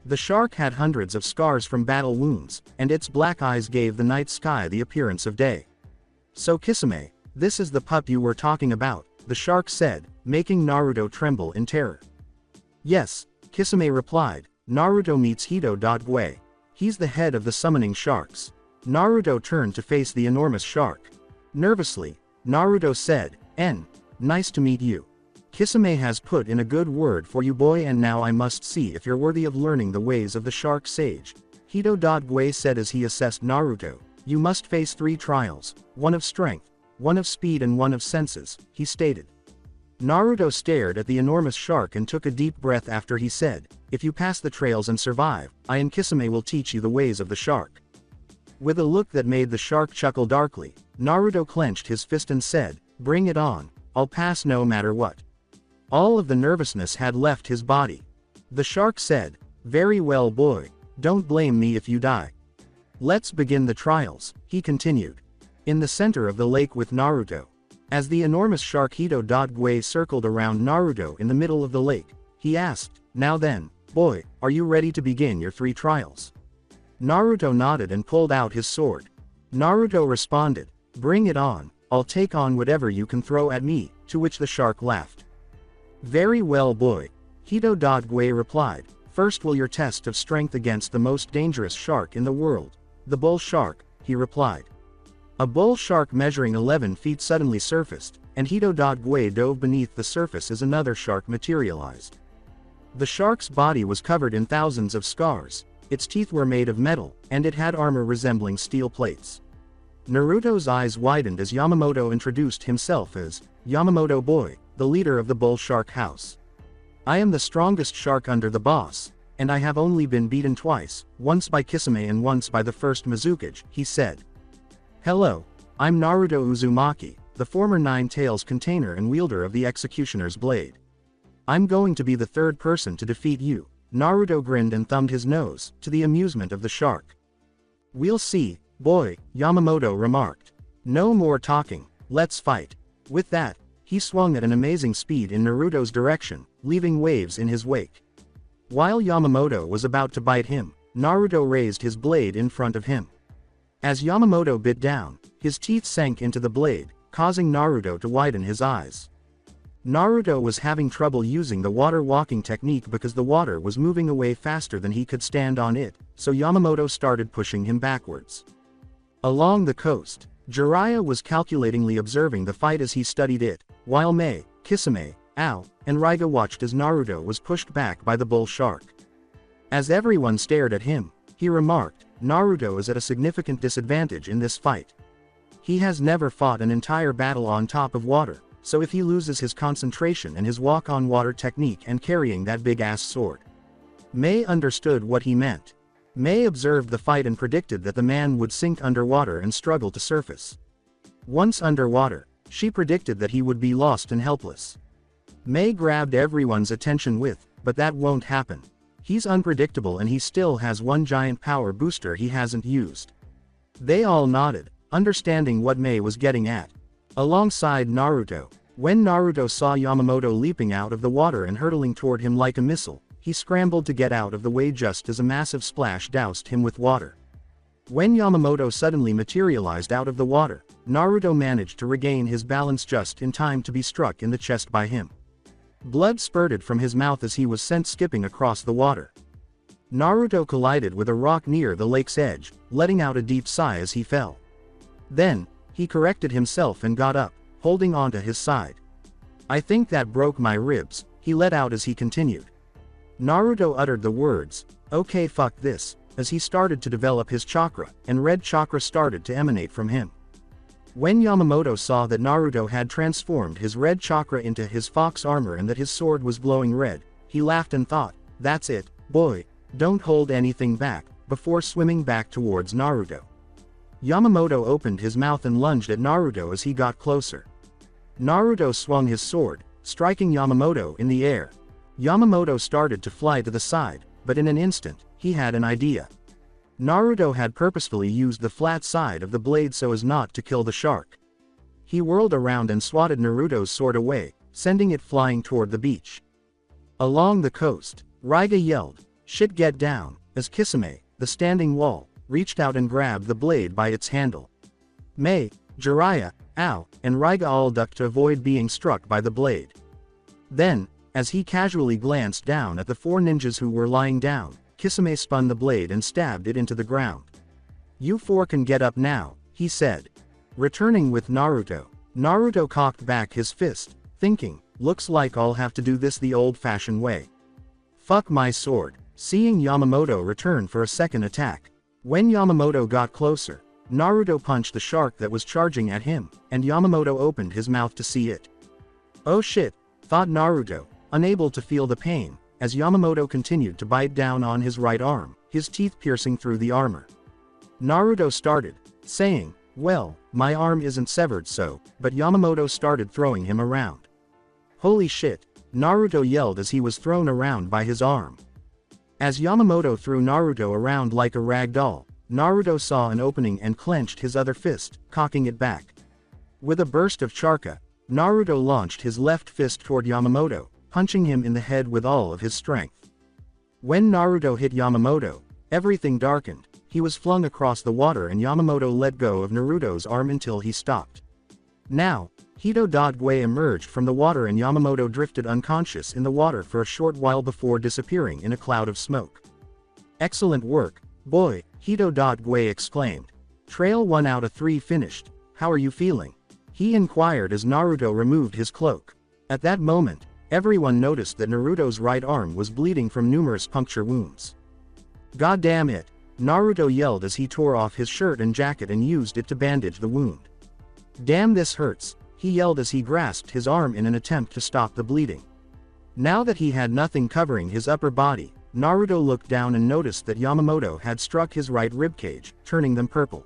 The shark had hundreds of scars from battle wounds, and its black eyes gave the night sky the appearance of day. "So Kisame, this is the pup you were talking about," the shark said, making Naruto tremble in terror. "Yes," Kisame replied, "Naruto meets Hito.Gue. He's the head of the summoning sharks." Naruto turned to face the enormous shark. Nervously, Naruto said, Nice to meet you. Kisame has put in a good word for you boy, and now I must see if you're worthy of learning the ways of the shark sage." Hito.Gue said as he assessed Naruto. "You must face 3 trials, one of strength, one of speed and one of senses," he stated. Naruto stared at the enormous shark and took a deep breath after he said, "If you pass the trials and survive, I and Kisame will teach you the ways of the shark." With a look that made the shark chuckle darkly, Naruto clenched his fist and said, "Bring it on, I'll pass no matter what." All of the nervousness had left his body. The shark said, "Very well boy, don't blame me if you die. Let's begin the trials," he continued. In the center of the lake with Naruto. As the enormous shark Hito.Gue circled around Naruto in the middle of the lake, he asked, "Now then, boy, are you ready to begin your 3 trials?" Naruto nodded and pulled out his sword. Naruto responded, "Bring it on, I'll take on whatever you can throw at me," to which the shark laughed. "Very well boy," Hito.Gue replied, "first will your test of strength against the most dangerous shark in the world, the bull shark," he replied. A bull shark measuring 11 feet suddenly surfaced, and Hito.Gue dove beneath the surface as another shark materialized. The shark's body was covered in thousands of scars, its teeth were made of metal, and it had armor resembling steel plates. Naruto's eyes widened as Yamamoto introduced himself as Yamamoto Boy, the leader of the bull shark house. "I am the strongest shark under the boss, and I have only been beaten twice, once by Kisame and once by the first Mizukage," he said. "Hello, I'm Naruto Uzumaki, the former Nine Tails container and wielder of the Executioner's Blade. I'm going to be the 3rd person to defeat you." Naruto grinned and thumbed his nose, to the amusement of the shark. "We'll see, boy," Yamamoto remarked. "No more talking, let's fight." With that, he swung at an amazing speed in Naruto's direction, leaving waves in his wake. While Yamamoto was about to bite him, Naruto raised his blade in front of him. As Yamamoto bit down, his teeth sank into the blade, causing Naruto to widen his eyes. Naruto was having trouble using the water walking technique because the water was moving away faster than he could stand on it, so Yamamoto started pushing him backwards. Along the coast, Jiraiya was calculatingly observing the fight as he studied it, while Mei, Kisame, Ao, and Raiga watched as Naruto was pushed back by the bull shark. As everyone stared at him, he remarked, "Naruto is at a significant disadvantage in this fight. He has never fought an entire battle on top of water, so if he loses his concentration and his walk-on-water technique and carrying that big-ass sword." Mei understood what he meant. Mei observed the fight and predicted that the man would sink underwater and struggle to surface. Once underwater, she predicted that he would be lost and helpless. Mei grabbed everyone's attention with, "But that won't happen. He's unpredictable and he still has one giant power booster he hasn't used." They all nodded, understanding what Mei was getting at. Alongside Naruto, when Naruto saw Yamamoto leaping out of the water and hurtling toward him like a missile, he scrambled to get out of the way just as a massive splash doused him with water. When Yamamoto suddenly materialized out of the water, Naruto managed to regain his balance just in time to be struck in the chest by him. Blood spurted from his mouth as he was sent skipping across the water. Naruto collided with a rock near the lake's edge, letting out a deep sigh as he fell. Then, he corrected himself and got up, holding onto his side. "I think that broke my ribs," he let out as he continued. Naruto uttered the words, "Okay fuck this," as he started to develop his chakra, and red chakra started to emanate from him. When Yamamoto saw that Naruto had transformed his red chakra into his fox armor and that his sword was glowing red, he laughed and thought, "That's it, boy, don't hold anything back," before swimming back towards Naruto. Yamamoto opened his mouth and lunged at Naruto as he got closer. Naruto swung his sword, striking Yamamoto in the air. Yamamoto started to fly to the side, but in an instant, he had an idea. Naruto had purposefully used the flat side of the blade so as not to kill the shark. He whirled around and swatted Naruto's sword away, sending it flying toward the beach. Along the coast, Raiga yelled, Shit, get down, as Kisame, the standing wall, reached out and grabbed the blade by its handle. Mei, Jiraiya, Ao, and Raiga all ducked to avoid being struck by the blade. Then, as he casually glanced down at the 4 ninjas who were lying down, Kisame spun the blade and stabbed it into the ground. "You 4 can get up now," he said. Returning with Naruto, Naruto cocked back his fist, thinking, "Looks like I'll have to do this the old-fashioned way. Fuck my sword," seeing Yamamoto return for a second attack. When Yamamoto got closer, Naruto punched the shark that was charging at him, and Yamamoto opened his mouth to see it. "Oh shit," thought Naruto, unable to feel the pain, as Yamamoto continued to bite down on his right arm, his teeth piercing through the armor. Naruto started, saying, "Well, my arm isn't severed so," but Yamamoto started throwing him around. "Holy shit," Naruto yelled as he was thrown around by his arm. As Yamamoto threw Naruto around like a rag doll, Naruto saw an opening and clenched his other fist, cocking it back. With a burst of chakra, Naruto launched his left fist toward Yamamoto, punching him in the head with all of his strength. When Naruto hit Yamamoto, everything darkened, he was flung across the water and Yamamoto let go of Naruto's arm until he stopped. Now, Hito-Dot-Gue emerged from the water and Yamamoto drifted unconscious in the water for a short while before disappearing in a cloud of smoke. "Excellent work, boy," Hito-Dot-Gue exclaimed. "Trail 1 out of 3 finished, how are you feeling?" he inquired as Naruto removed his cloak. At that moment, everyone noticed that Naruto's right arm was bleeding from numerous puncture wounds. "God damn it," Naruto yelled as he tore off his shirt and jacket and used it to bandage the wound. "Damn, this hurts," he yelled as he grasped his arm in an attempt to stop the bleeding. Now that he had nothing covering his upper body, Naruto looked down and noticed that Yamamoto had struck his right ribcage, turning them purple.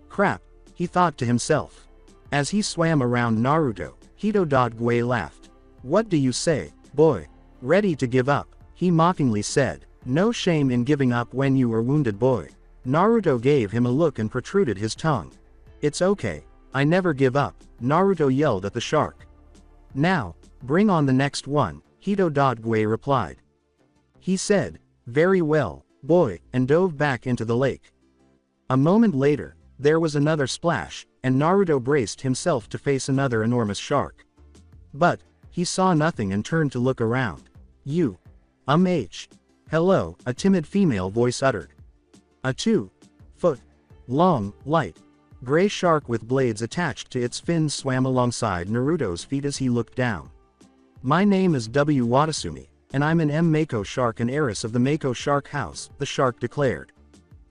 "Crap," he thought to himself. As he swam around Naruto, Hito-Dot-Gue laughed. "What do you say, boy? Ready to give up?" he mockingly said. "No shame in giving up when you are wounded, boy." Naruto gave him a look and protruded his tongue. "It's okay, I never give up," Naruto yelled at the shark. "Now, bring on the next one," Hito-Dot-Gue replied. He said, "Very well, boy," and dove back into the lake. A moment later, there was another splash, and Naruto braced himself to face another enormous shark. But, he saw nothing and turned to look around. "You. H. Hello," a timid female voice uttered. A 2-foot long, light, gray shark with blades attached to its fins swam alongside Naruto's feet as he looked down. "My name is W. Watasumi, and I'm an Mako shark and heiress of the Mako shark house," the shark declared.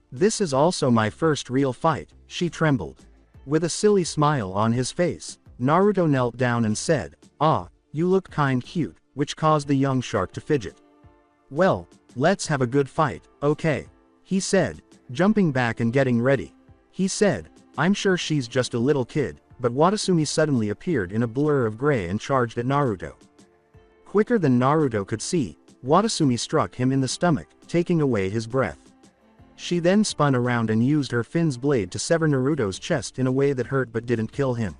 "This is also my first real fight," she trembled. With a silly smile on his face, Naruto knelt down and said, "Ah, you look kind cute," which caused the young shark to fidget. "Well, let's have a good fight, okay?" he said, jumping back and getting ready. He said, "I'm sure she's just a little kid," but Watasumi suddenly appeared in a blur of gray and charged at Naruto. Quicker than Naruto could see, Watasumi struck him in the stomach, taking away his breath. She then spun around and used her fin's blade to sever Naruto's chest in a way that hurt but didn't kill him.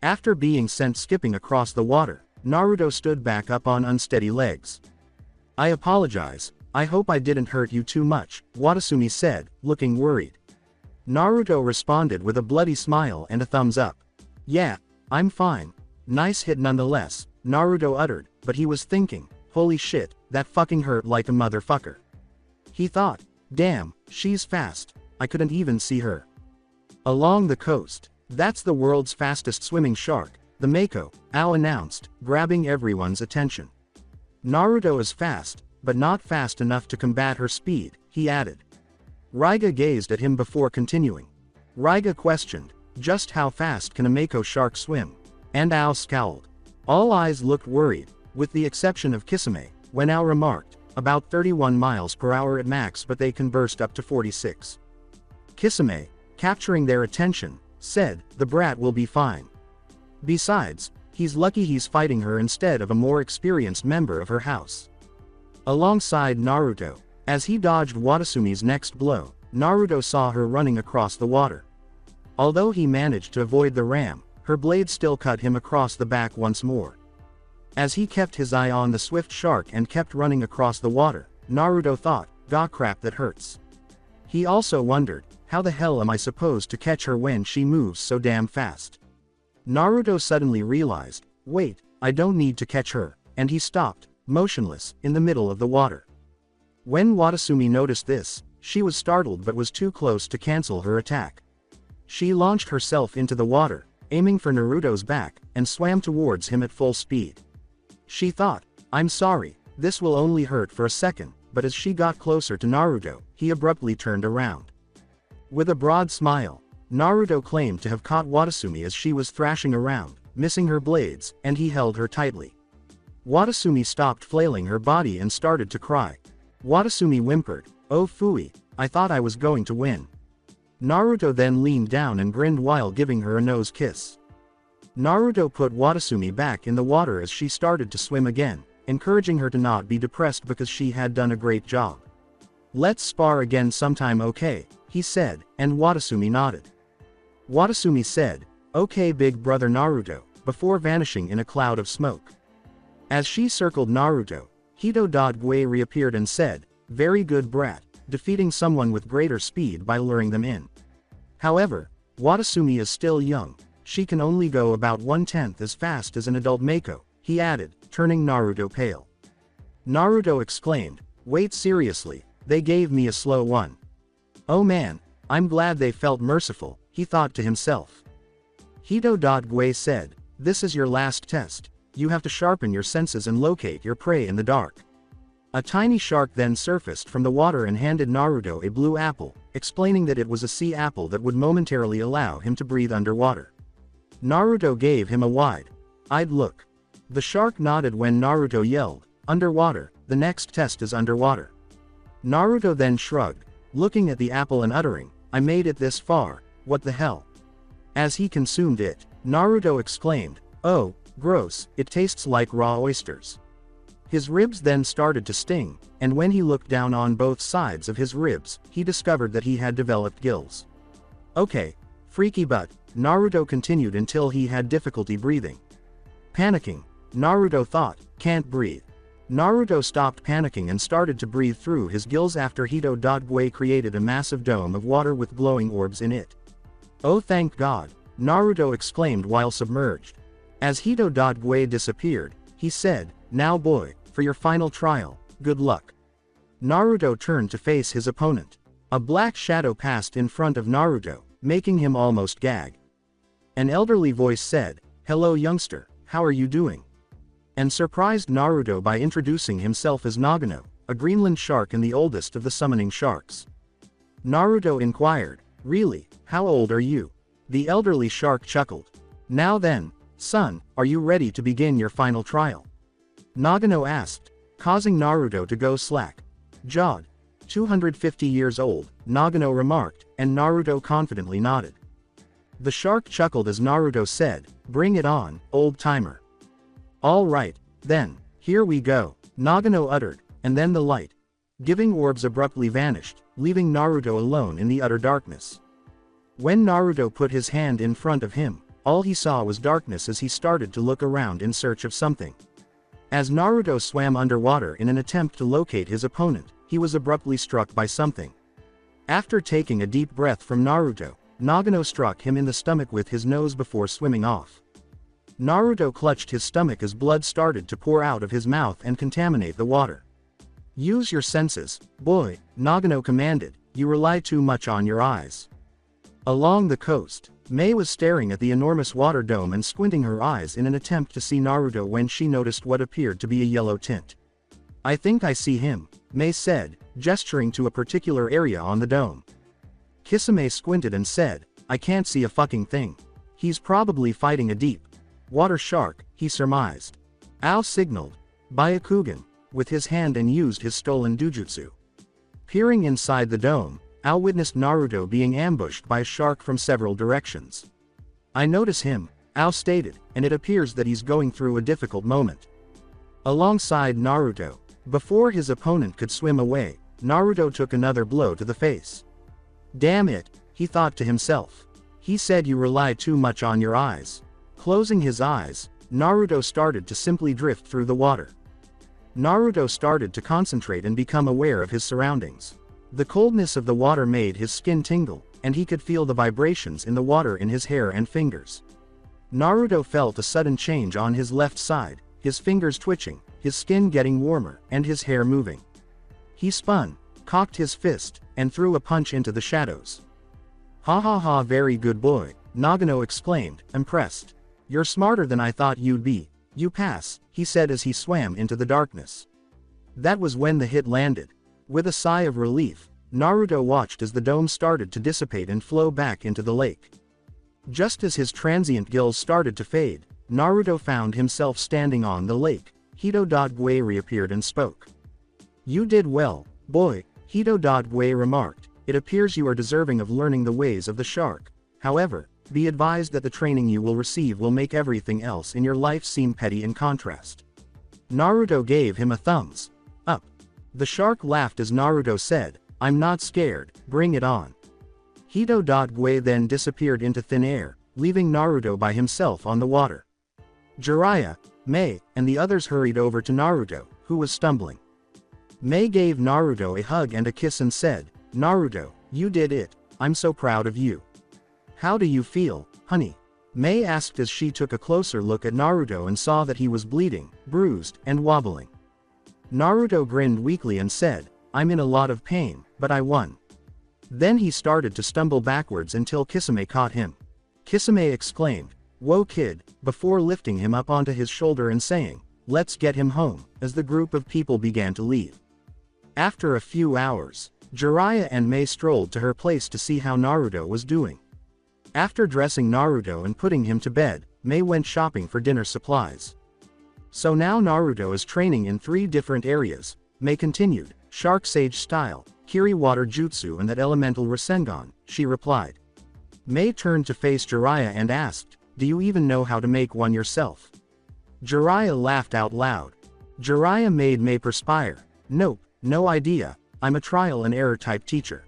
After being sent skipping across the water, Naruto stood back up on unsteady legs. "I apologize, I hope I didn't hurt you too much," Watasumi said, looking worried. Naruto responded with a bloody smile and a thumbs up. "Yeah, I'm fine. Nice hit nonetheless," Naruto uttered, but he was thinking, "Holy shit, that fucking hurt like a motherfucker." He thought, "Damn, she's fast, I couldn't even see her." Along the coast, "That's the world's fastest swimming shark, the Mako," Ao announced, grabbing everyone's attention. "Naruto is fast, but not fast enough to combat her speed," he added. Raiga gazed at him before continuing. Raiga questioned, "Just how fast can a Mako shark swim?" And Ao scowled. All eyes looked worried, with the exception of Kisame, when Ao remarked, "About 31 miles per hour at max, but they can burst up to 46. Kisame, capturing their attention, said, "The brat will be fine. Besides, he's lucky he's fighting her instead of a more experienced member of her house." Alongside Naruto, as he dodged Watasumi's next blow, Naruto saw her running across the water. Although he managed to avoid the ram, her blade still cut him across the back once more. As he kept his eye on the swift shark and kept running across the water, Naruto thought, "Gah crap, that hurts." He also wondered, how the hell am I supposed to catch her when she moves so damn fast? Naruto suddenly realized, wait, I don't need to catch her, and he stopped, motionless, in the middle of the water. When Watasumi noticed this, she was startled but was too close to cancel her attack. She launched herself into the water, aiming for Naruto's back, and swam towards him at full speed. She thought, I'm sorry, this will only hurt for a second, but as she got closer to Naruto, he abruptly turned around. With a broad smile, Naruto claimed to have caught Watasumi as she was thrashing around, missing her blades, and he held her tightly. Watasumi stopped flailing her body and started to cry. Watasumi whimpered, "Oh phooey, I thought I was going to win." Naruto then leaned down and grinned while giving her a nose kiss. Naruto put Watasumi back in the water as she started to swim again, encouraging her to not be depressed because she had done a great job. "Let's spar again sometime, okay?" he said, and Watasumi nodded. Watasumi said, "Okay big brother Naruto," before vanishing in a cloud of smoke. As she circled Naruto, Hito-Gue reappeared and said, "Very good brat, defeating someone with greater speed by luring them in. However, Watasumi is still young, she can only go about 1/10 as fast as an adult Mako," he added, turning Naruto pale. Naruto exclaimed, "Wait, seriously, they gave me a slow one. Oh man, I'm glad they felt merciful," he thought to himself. Hito-Gue said, "This is your last test, you have to sharpen your senses and locate your prey in the dark." A tiny shark then surfaced from the water and handed Naruto a blue apple, explaining that it was a sea apple that would momentarily allow him to breathe underwater. Naruto gave him a wide-eyed look. The shark nodded when Naruto yelled, "Underwater, the next test is underwater." Naruto then shrugged, looking at the apple and uttering, "I made it this far, what the hell?" As he consumed it, Naruto exclaimed, "Oh, gross, it tastes like raw oysters." His ribs then started to sting, and when he looked down on both sides of his ribs, he discovered that he had developed gills. "Okay, freaky butt," Naruto continued until he had difficulty breathing. Panicking, Naruto thought, "Can't breathe." Naruto stopped panicking and started to breathe through his gills after Hito-Gue created a massive dome of water with glowing orbs in it. "Oh thank God," Naruto exclaimed while submerged. As Hito-Gue disappeared, he said, "Now boy, for your final trial, good luck." Naruto turned to face his opponent. A black shadow passed in front of Naruto, making him almost gag. An elderly voice said, "Hello youngster, how are you doing?" And surprised Naruto by introducing himself as Nagano, a Greenland shark and the oldest of the summoning sharks. Naruto inquired, "Really, how old are you?" The elderly shark chuckled. "Now then, son, are you ready to begin your final trial?" Nagano asked, causing Naruto to go slack-jawed. 250 years old, Nagano remarked, and Naruto confidently nodded. The shark chuckled as Naruto said, "Bring it on, old timer." "All right, then, here we go," Nagano uttered, and then the light-giving orbs abruptly vanished, leaving Naruto alone in the utter darkness. When Naruto put his hand in front of him, all he saw was darkness as he started to look around in search of something. As Naruto swam underwater in an attempt to locate his opponent, he was abruptly struck by something. After taking a deep breath from Naruto, Nagano struck him in the stomach with his nose before swimming off. Naruto clutched his stomach as blood started to pour out of his mouth and contaminate the water. "Use your senses, boy," Nagano commanded, "you rely too much on your eyes." Along the coast, Mei was staring at the enormous water dome and squinting her eyes in an attempt to see Naruto when she noticed what appeared to be a yellow tint. "I think I see him," Mei said, gesturing to a particular area on the dome. Kisame squinted and said, "I can't see a fucking thing. He's probably fighting a deep water shark," he surmised. Ao signaled, "Byakugan," with his hand and used his stolen dujutsu. Peering inside the dome, Ao witnessed Naruto being ambushed by a shark from several directions. "I notice him," Ao stated, "and it appears that he's going through a difficult moment." Alongside Naruto, before his opponent could swim away, Naruto took another blow to the face. "Damn it," he thought to himself. "He said you rely too much on your eyes." Closing his eyes, Naruto started to simply drift through the water. Naruto started to concentrate and become aware of his surroundings. The coldness of the water made his skin tingle, and he could feel the vibrations in the water in his hair and fingers. Naruto felt a sudden change on his left side, his fingers twitching, his skin getting warmer, and his hair moving. He spun, cocked his fist, and threw a punch into the shadows. "Ha ha ha, very good boy," Nagano exclaimed, impressed. "You're smarter than I thought you'd be. You pass," he said as he swam into the darkness. That was when the hit landed. With a sigh of relief, Naruto watched as the dome started to dissipate and flow back into the lake. Just as his transient gills started to fade, Naruto found himself standing on the lake. Hito.Gue reappeared and spoke. "You did well, boy," Hito.Gue remarked. "It appears you are deserving of learning the ways of the shark. However, be advised that the training you will receive will make everything else in your life seem petty in contrast." Naruto gave him a thumbs up. The shark laughed as Naruto said, "I'm not scared, bring it on." Hito.Gue then disappeared into thin air, leaving Naruto by himself on the water. Jiraiya, Mei, and the others hurried over to Naruto, who was stumbling. Mei gave Naruto a hug and a kiss and said, "Naruto, you did it, I'm so proud of you." "How do you feel, honey?" Mei asked as she took a closer look at Naruto and saw that he was bleeding, bruised, and wobbling. Naruto grinned weakly and said, "I'm in a lot of pain, but I won." Then he started to stumble backwards until Kisame caught him. Kisame exclaimed, "Whoa kid," before lifting him up onto his shoulder and saying, "Let's get him home," as the group of people began to leave. After a few hours, Jiraiya and Mei strolled to her place to see how Naruto was doing. After dressing Naruto and putting him to bed, Mei went shopping for dinner supplies. "So now Naruto is training in 3 different areas," Mei continued, "Shark Sage style, Kiri water jutsu and that elemental Rasengan," she replied. Mei turned to face Jiraiya and asked, "Do you even know how to make one yourself?" Jiraiya laughed out loud. Jiraiya made Mei perspire. "Nope, no idea, I'm a trial and error type teacher."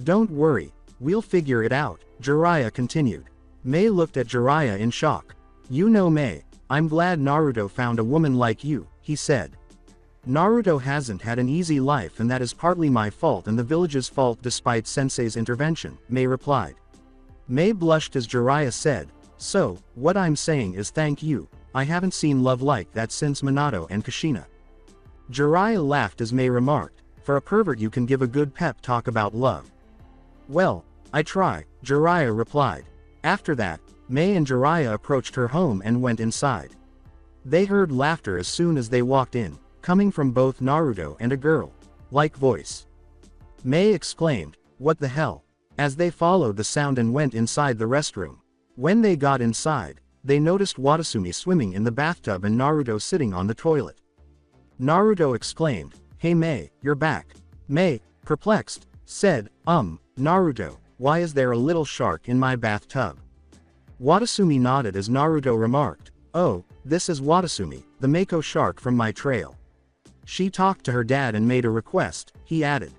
"Don't worry, we'll figure it out," Jiraiya continued. Mei looked at Jiraiya in shock. "You know Mei, I'm glad Naruto found a woman like you," he said. "Naruto hasn't had an easy life and that is partly my fault and the village's fault despite Sensei's intervention," Mei replied. Mei blushed as Jiraiya said, "So, what I'm saying is thank you, I haven't seen love like that since Minato and Kushina." Jiraiya laughed as Mei remarked, "For a pervert you can give a good pep talk about love." "Well, I try," Jiraiya replied. After that, Mei and Jiraiya approached her home and went inside. They heard laughter as soon as they walked in, coming from both Naruto and a girl-like voice. Mei exclaimed, "What the hell?" as they followed the sound and went inside the restroom. When they got inside, they noticed Watasumi swimming in the bathtub and Naruto sitting on the toilet. Naruto exclaimed, "Hey Mei, you're back." Mei, perplexed, said, Naruto, why is there a little shark in my bathtub?" Watasumi nodded as Naruto remarked, "Oh, this is Watasumi, the Mako shark from my trail. She talked to her dad and made a request," he added.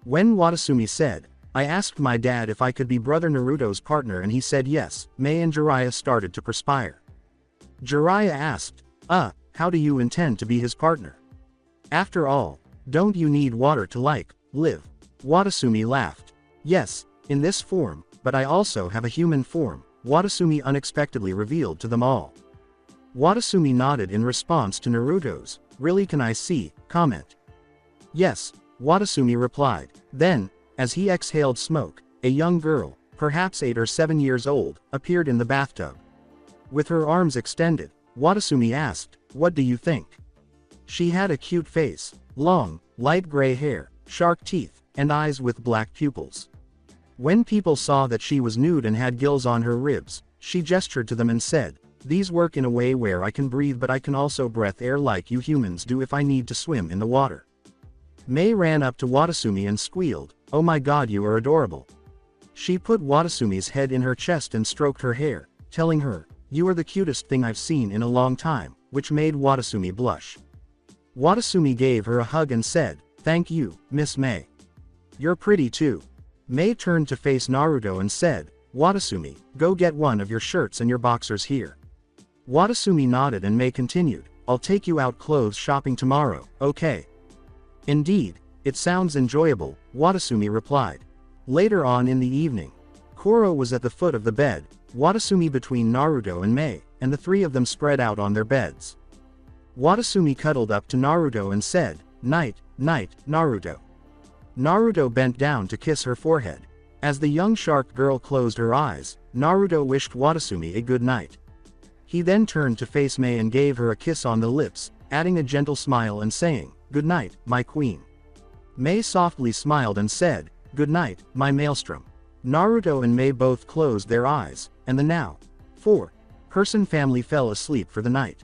When Watasumi said, "I asked my dad if I could be brother Naruto's partner and he said yes," Mei and Jiraiya started to perspire. Jiraiya asked, how do you intend to be his partner? After all, don't you need water to live?" Watasumi laughed. "Yes, in this form, but I also have a human form," Watasumi unexpectedly revealed to them all. Watasumi nodded in response to Naruto's, "Really can I see?" comment. "Yes," Watasumi replied. Then, as he exhaled smoke, a young girl, perhaps 8 or 7 years old, appeared in the bathtub. With her arms extended, Watasumi asked, "What do you think?" She had a cute face, long, light gray hair, shark teeth, and eyes with black pupils. When people saw that she was nude and had gills on her ribs, she gestured to them and said, "These work in a way where I can breathe but I can also breathe air like you humans do if I need to swim in the water." Mei ran up to Watasumi and squealed, "Oh my god, you are adorable." She put Watasumi's head in her chest and stroked her hair, telling her, "You are the cutest thing I've seen in a long time," which made Watasumi blush. Watasumi gave her a hug and said, "Thank you, Miss Mei. You're pretty too." Mei turned to face Naruto and said, "Watasumi, go get one of your shirts and your boxers here." Watasumi nodded and Mei continued, I'll take you out clothes shopping tomorrow, okay? Indeed, it sounds enjoyable, Watasumi replied. Later on in the evening, Koro was at the foot of the bed, Watasumi between Naruto and Mei, and the three of them spread out on their beds. Watasumi cuddled up to Naruto and said, "Night, night, Naruto." Naruto bent down to kiss her forehead. As the young shark girl closed her eyes, Naruto wished Watasumi a good night. He then turned to face Mei and gave her a kiss on the lips, adding a gentle smile and saying, "Good night, my queen." Mei softly smiled and said, "Good night, my maelstrom." Naruto and Mei both closed their eyes, and the now 4-person family fell asleep for the night.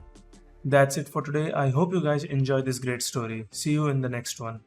That's it for today. I hope you guys enjoyed this great story. See you in the next one.